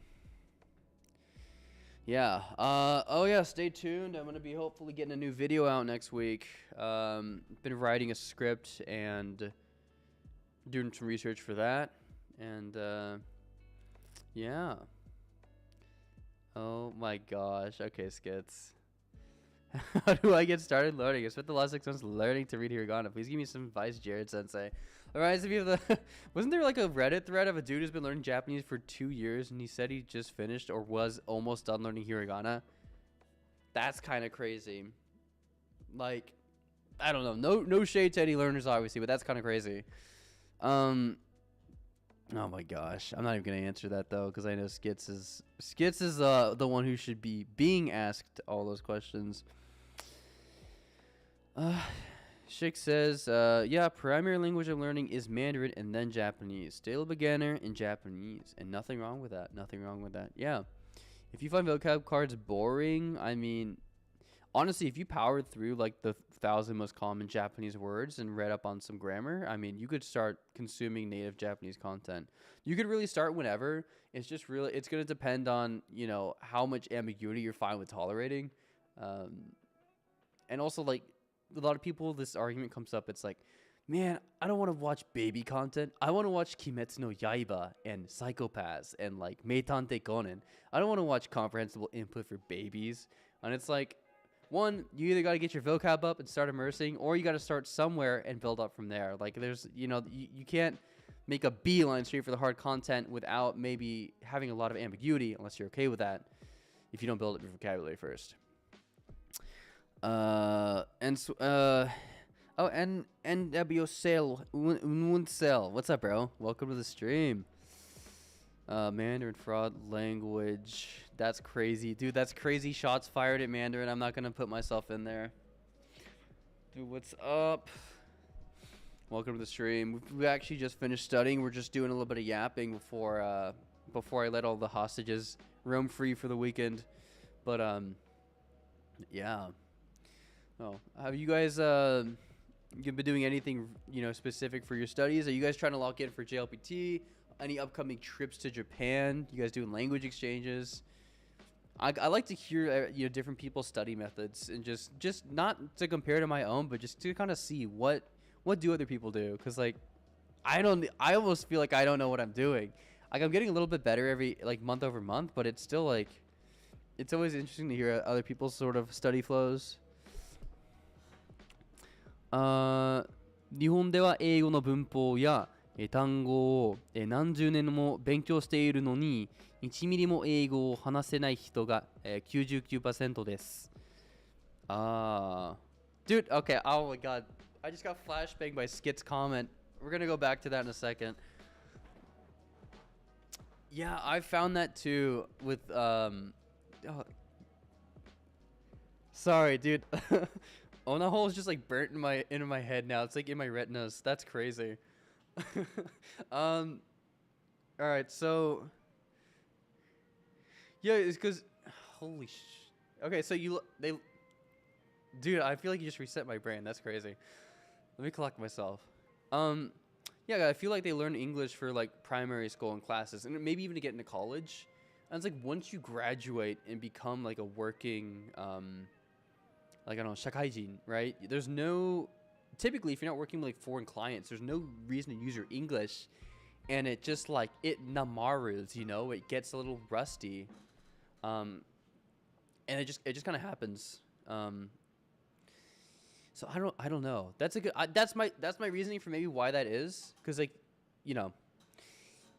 Yeah. Oh yeah. Stay tuned. I'm gonna be hopefully getting a new video out next week. Been writing a script and doing some research for that, and yeah. Oh my gosh. Okay, skits. How do I get started learning? I spent the last 6 months learning to read hiragana. Please give me some advice, Jared Sensei. Alright, so wasn't there like a Reddit thread of a dude who's been learning Japanese for 2 years and he said he just finished or was almost done learning hiragana? That's kind of crazy. Like, I don't know. No shade to any learners, obviously, but that's kind of crazy. Oh my gosh, I'm not even gonna answer that though, because I know Skits is the one who should be being asked all those questions. Shik says, yeah, primary language I'm learning is Mandarin and then Japanese. Still a beginner in Japanese, and nothing wrong with that. Nothing wrong with that. Yeah, if you find vocab cards boring, I mean, honestly, if you powered through like the 1,000 most common Japanese words and read up on some grammar, I mean, you could start consuming native Japanese content. You could really start whenever. It's just really, it's going to depend on, you know, how much ambiguity you're fine with tolerating. And also, like, a lot of people, this argument comes up. It's like, man, I don't want to watch baby content. I want to watch Kimetsu no Yaiba and Psychopaths and, like, Meitante Conan. I don't want to watch comprehensible input for babies. And it's like, one, you either got to get your vocab up and start immersing, or you got to start somewhere and build up from there. Like, there's, you know, you can't make a beeline straight for the hard content without maybe having a lot of ambiguity, unless you're okay with that, if you don't build up your vocabulary first. Oh, and Biosel Unsel. What's up, bro? Welcome to the stream. Mandarin fraud language. That's crazy. Dude, that's crazy. Shots fired at Mandarin. I'm not going to put myself in there. Dude, what's up? Welcome to the stream. We actually just finished studying. We're just doing a little bit of yapping before I let all the hostages roam free for the weekend. But, yeah. Oh, have you guys, you've been doing anything, you know, specific for your studies? Are you guys trying to lock in for JLPT? Any upcoming trips to Japan? You guys doing language exchanges? I like to hear you know, different people's study methods, and just not to compare to my own, but just to kind of see what do other people do, because like I almost feel like I don't know what I'm doing. Like, I'm getting a little bit better every like month over month, but it's still like it's always interesting to hear other people's sort of study flows. 日本では英語の文法や単語を何十年も勉強しているのに1ミリも英語を話せない人が99% です。Dude, okay, oh my god. I just got flashbanged by Skit's comment. We're gonna go back to that in a second. Yeah, I found that too with sorry, dude. Onahole is just like burnt into my head now. It's like in my retinas. That's crazy. All right, so yeah, it's because holy okay, so dude, I feel like you just reset my brain. That's crazy. Let me collect myself. Yeah, I feel like they learn English for like primary school and classes, and maybe even to get into college. And it's like once you graduate and become like a working like, I don't know, shakaijin, right? There's no, typically, if you're not working with like foreign clients, there's no reason to use your English, and it just like, it namarus, you know, it gets a little rusty, and it just kind of happens. So I don't know. That's a good, that's my reasoning for maybe why that is, because like, you know,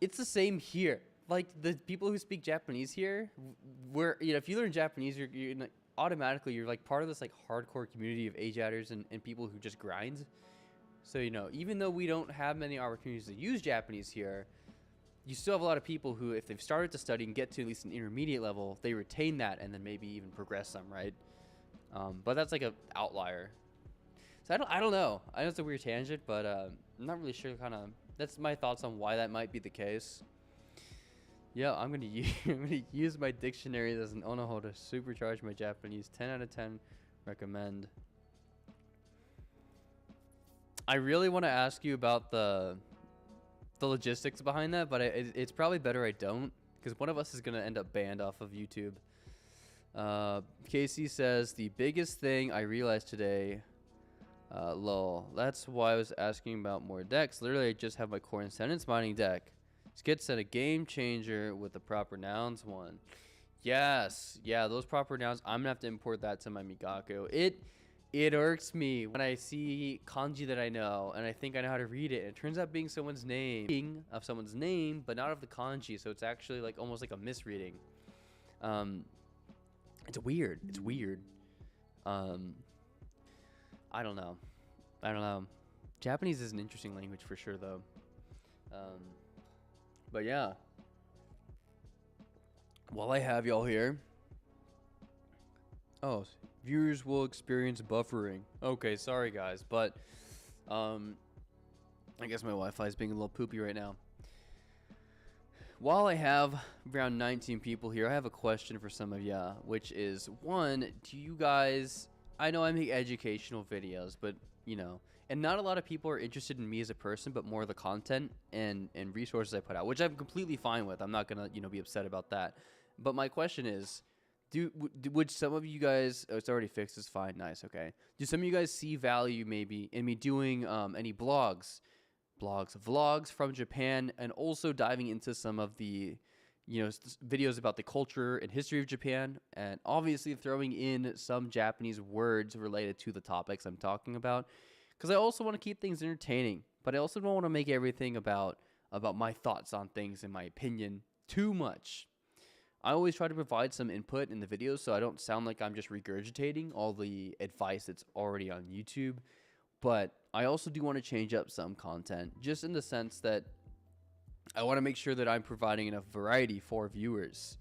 it's the same here. Like the people who speak Japanese here, you know, if you learn Japanese, you're automatically you're like part of this like hardcore community of AJATTers and people who just grind. So, you know, even though we don't have many opportunities to use Japanese here, you still have a lot of people who, if they've started to study and get to at least an intermediate level, they retain that and then maybe even progress some, right? But that's like an outlier. So I don't know. I know it's a weird tangent, but I'm not really sure. Kind of that's my thoughts on why that might be the case. Yeah, I'm gonna use my dictionary as an onoho to supercharge my Japanese. 10 out of 10, recommend. I really want to ask you about the logistics behind that, but it's probably better I don't, because one of us is gonna end up banned off of YouTube. Casey says the biggest thing I realized today. Lol. That's why I was asking about more decks. Literally, I just have my core and sentence mining deck. Skit said a game changer with the proper nouns one. Yes, yeah, those proper nouns. I'm gonna have to import that to my Migaku. It irks me when I see kanji that I know and I think I know how to read it, and it turns out being someone's name but not of the kanji. So it's actually like almost like a misreading. It's weird. It's weird. I don't know. Japanese is an interesting language for sure, though. But yeah. While I have y'all here. Oh, viewers will experience buffering. Okay, sorry guys, but I guess my Wi-Fi is being a little poopy right now. While I have around 19 people here, I have a question for some of ya, which is, one, do you guys... I know I make educational videos, but, you know, and not a lot of people are interested in me as a person, but more the content and resources I put out, which I'm completely fine with. I'm not going to, be upset about that. But my question is, would some of you guys, oh, it's already fixed, it's fine, nice, okay. Do some of you guys see value maybe in me doing any vlogs from Japan, and also diving into some of the videos about the culture and history of Japan, and obviously throwing in some Japanese words related to the topics I'm talking about, because I also want to keep things entertaining, but I also don't want to make everything about my thoughts on things and my opinion too much. I always try to provide some input in the videos so I don't sound like I'm just regurgitating all the advice that's already on YouTube, but I also do want to change up some content, just in the sense that I want to make sure that I'm providing enough variety for viewers.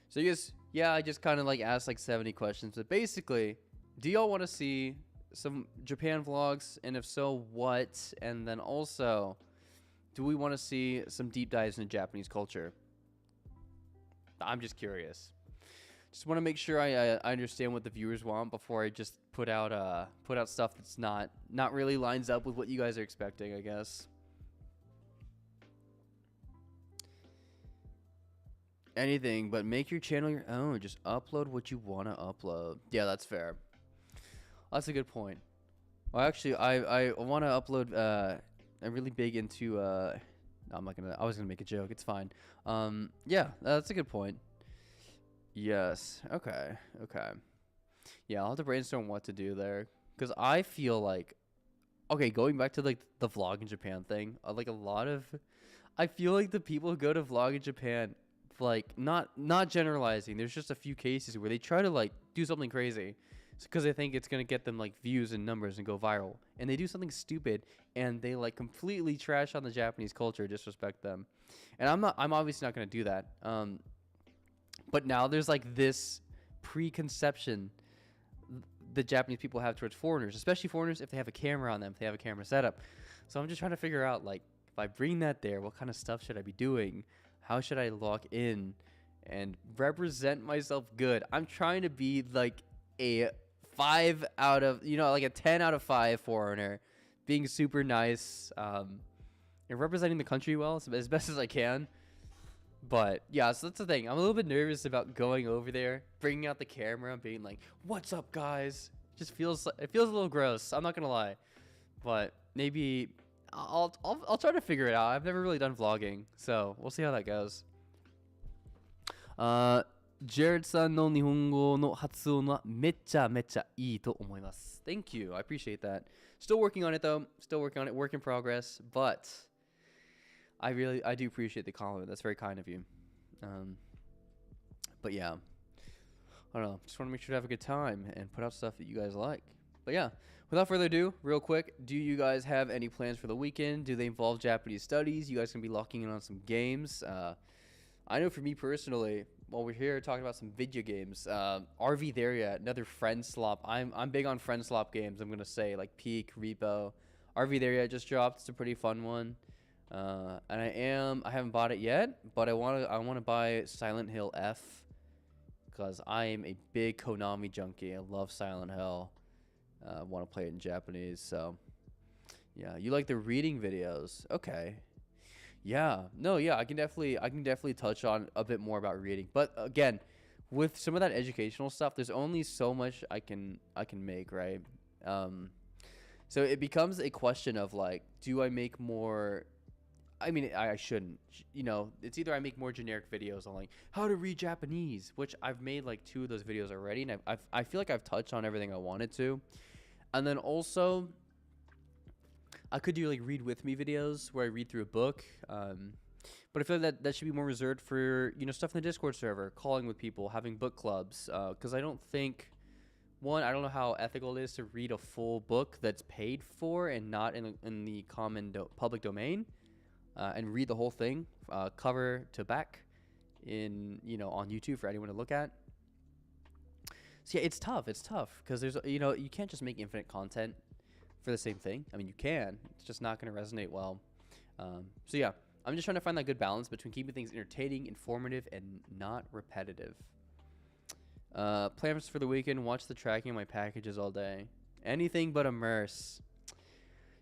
So I just kind of asked 70 questions, but basically, do y'all want to see some Japan vlogs, and if so, what? And then also, do we want to see some deep dives into Japanese culture? I'm just curious. Just want to make sure I understand what the viewers want before I just put out stuff that's not really lines up with what you guys are expecting, I guess. Anything, but make your channel your own. Just upload what you want to upload. Yeah, that's fair. That's a good point. Well, actually, I want to upload. I'm really big into. No, I'm not gonna. I was gonna make a joke. It's fine. Yeah, that's a good point. Yes. Okay. Yeah, I'll have to brainstorm what to do there, because I feel like. Okay, going back to the vlog in Japan thing, I feel like the people who go to vlog in Japan, not generalizing, there's just a few cases where they try to do something crazy because they think it's gonna get them views and numbers and go viral, and they do something stupid and they completely trash on the Japanese culture, disrespect them. And I'm obviously not gonna do that. But now there's this preconception the Japanese people have towards foreigners, especially foreigners if they have a camera on them, if they have a camera setup. So I'm just trying to figure out if I bring that there, what kind of stuff should I be doing? How should I log in and represent myself good? I'm trying to be a 5 out of, a 10 out of 5 foreigner, being super nice, and representing the country well as best as I can. But yeah, so that's the thing. I'm a little bit nervous about going over there, bringing out the camera, and being like, "What's up, guys?" It feels a little gross. I'm not gonna lie, but maybe I'll try to figure it out. I've never really done vlogging, so we'll see how that goes. Jared-san no Nihongo no hatsuon wa mecha ii to omoimasu. Thank you. I appreciate that. Still working on it though. Work in progress, but I do appreciate the compliment. That's very kind of you. But yeah, I don't know. Just want to make sure to have a good time and put out stuff that you guys like. But yeah, without further ado, real quick, do you guys have any plans for the weekend? Do they involve Japanese studies? You guys can be locking in on some games. I know for me personally, while we're here talking about some video games, RV There Yet, another friend slop. I'm big on friend slop games. I'm gonna say Peak, Repo, RV There Yet just dropped. It's a pretty fun one. And I haven't bought it yet, but I want to buy Silent Hill F, because I am a big Konami junkie. I love Silent Hill. I want to play it in Japanese. So yeah, you like the reading videos? Okay. Yeah. No, yeah, I can definitely touch on a bit more about reading. But again, with some of that educational stuff, there's only so much I can make, right? So it becomes a question of like, do I make more? I mean, I shouldn't. You know, it's either I make more generic videos on like how to read Japanese, which I've made like 2 of those videos already, and I feel like I've touched on everything I wanted to. And then also, I could do like read with me videos where I read through a book. But I feel like that should be more reserved for, you know, stuff in the Discord server, calling with people, having book clubs. Because I don't think, one, I don't know how ethical it is to read a full book that's paid for and not in the common public domain, and read the whole thing, cover to back, in, you know, on YouTube for anyone to look at. So yeah, it's tough. It's tough because there's, you know, you can't just make infinite content for the same thing. I mean, you can. It's just not going to resonate well. So yeah. I'm just trying to find that good balance between keeping things entertaining, informative, and not repetitive. Plans for the weekend: watch the tracking of my packages all day. Anything but immerse.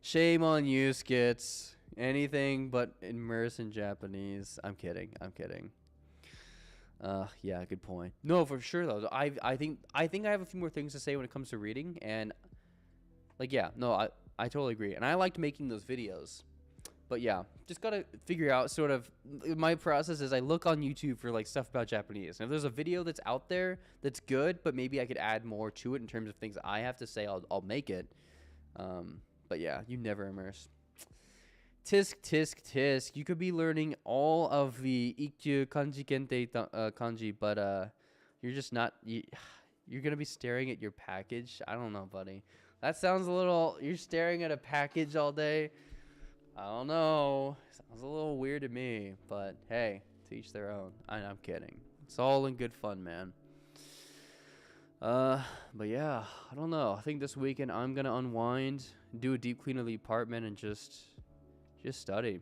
Shame on you, Skits. Anything but immerse in Japanese. I'm kidding. I'm kidding. Yeah, good point. No, for sure though. I think I have a few more things to say when it comes to reading, and like, yeah, no, I totally agree. And I liked making those videos. But yeah, just gotta figure out sort of, my process is I look on YouTube for like stuff about Japanese. And if there's a video that's out there that's good, but maybe I could add more to it in terms of things I have to say, I'll make it. But yeah, you never immerse. Tisk, tisk, tisk. You could be learning all of the ikkyu kanji kente kanji, but you're just not, you're gonna be staring at your package. I don't know, buddy. That sounds a little, you're staring at a package all day. I don't know. Sounds a little weird to me, but hey, to each their own. I'm kidding. It's all in good fun, man. But yeah, I don't know. I think this weekend I'm gonna unwind, do a deep clean of the apartment, and just study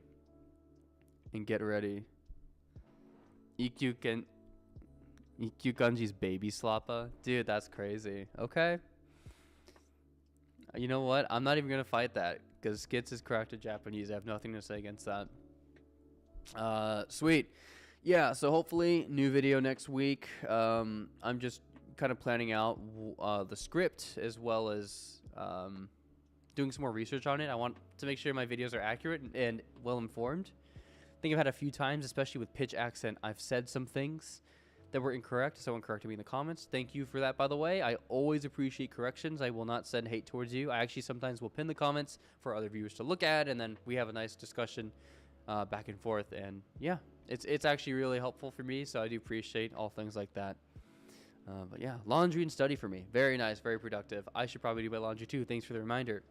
and get ready. Ikkyu Kanji's baby slappa, dude. That's crazy. Okay. You know what? I'm not even gonna fight that, because Skits is correct in Japanese. I have nothing to say against that. Sweet. Yeah, so hopefully new video next week. I'm just kind of planning out the script, as well as doing some more research on it. I want to make sure my videos are accurate and well informed. I think I've had a few times, especially with pitch accent, I've said some things that were incorrect. Someone corrected me in the comments. Thank you for that, by the way. I always appreciate corrections. I will not send hate towards you. I actually sometimes will pin the comments for other viewers to look at, and then we have a nice discussion back and forth. And yeah, it's actually really helpful for me, so I do appreciate all things like that. But yeah, laundry and study for me. Very nice, very productive. I should probably do my laundry too. Thanks for the reminder.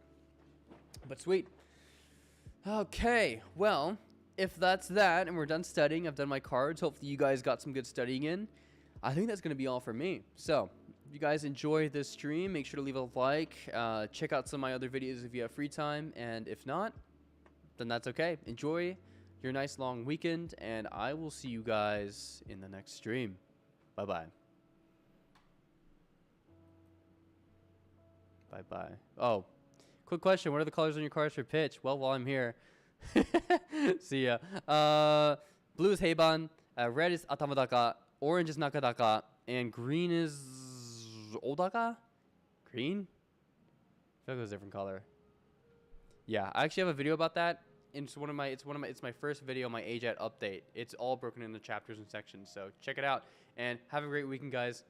But sweet. Okay, well, if that's that and we're done studying, I've done my cards. Hopefully you guys got some good studying in. I think that's going to be all for me. So if you guys enjoyed this stream, make sure to leave a like. Check out some of my other videos if you have free time. And if not, then that's okay. Enjoy your nice long weekend, and I will see you guys in the next stream. Bye-bye. Bye-bye. Oh, quick question. What are the colors on your cards for pitch? Well, while I'm here. See ya. Blue is Heiban, red is Atamadaka, orange is Nakadaka, and green is Odaka? Green? I feel like it was a different color. Yeah, I actually have a video about that. It's my first video, my AJATT update. It's all broken into chapters and sections, so check it out. And have a great weekend, guys.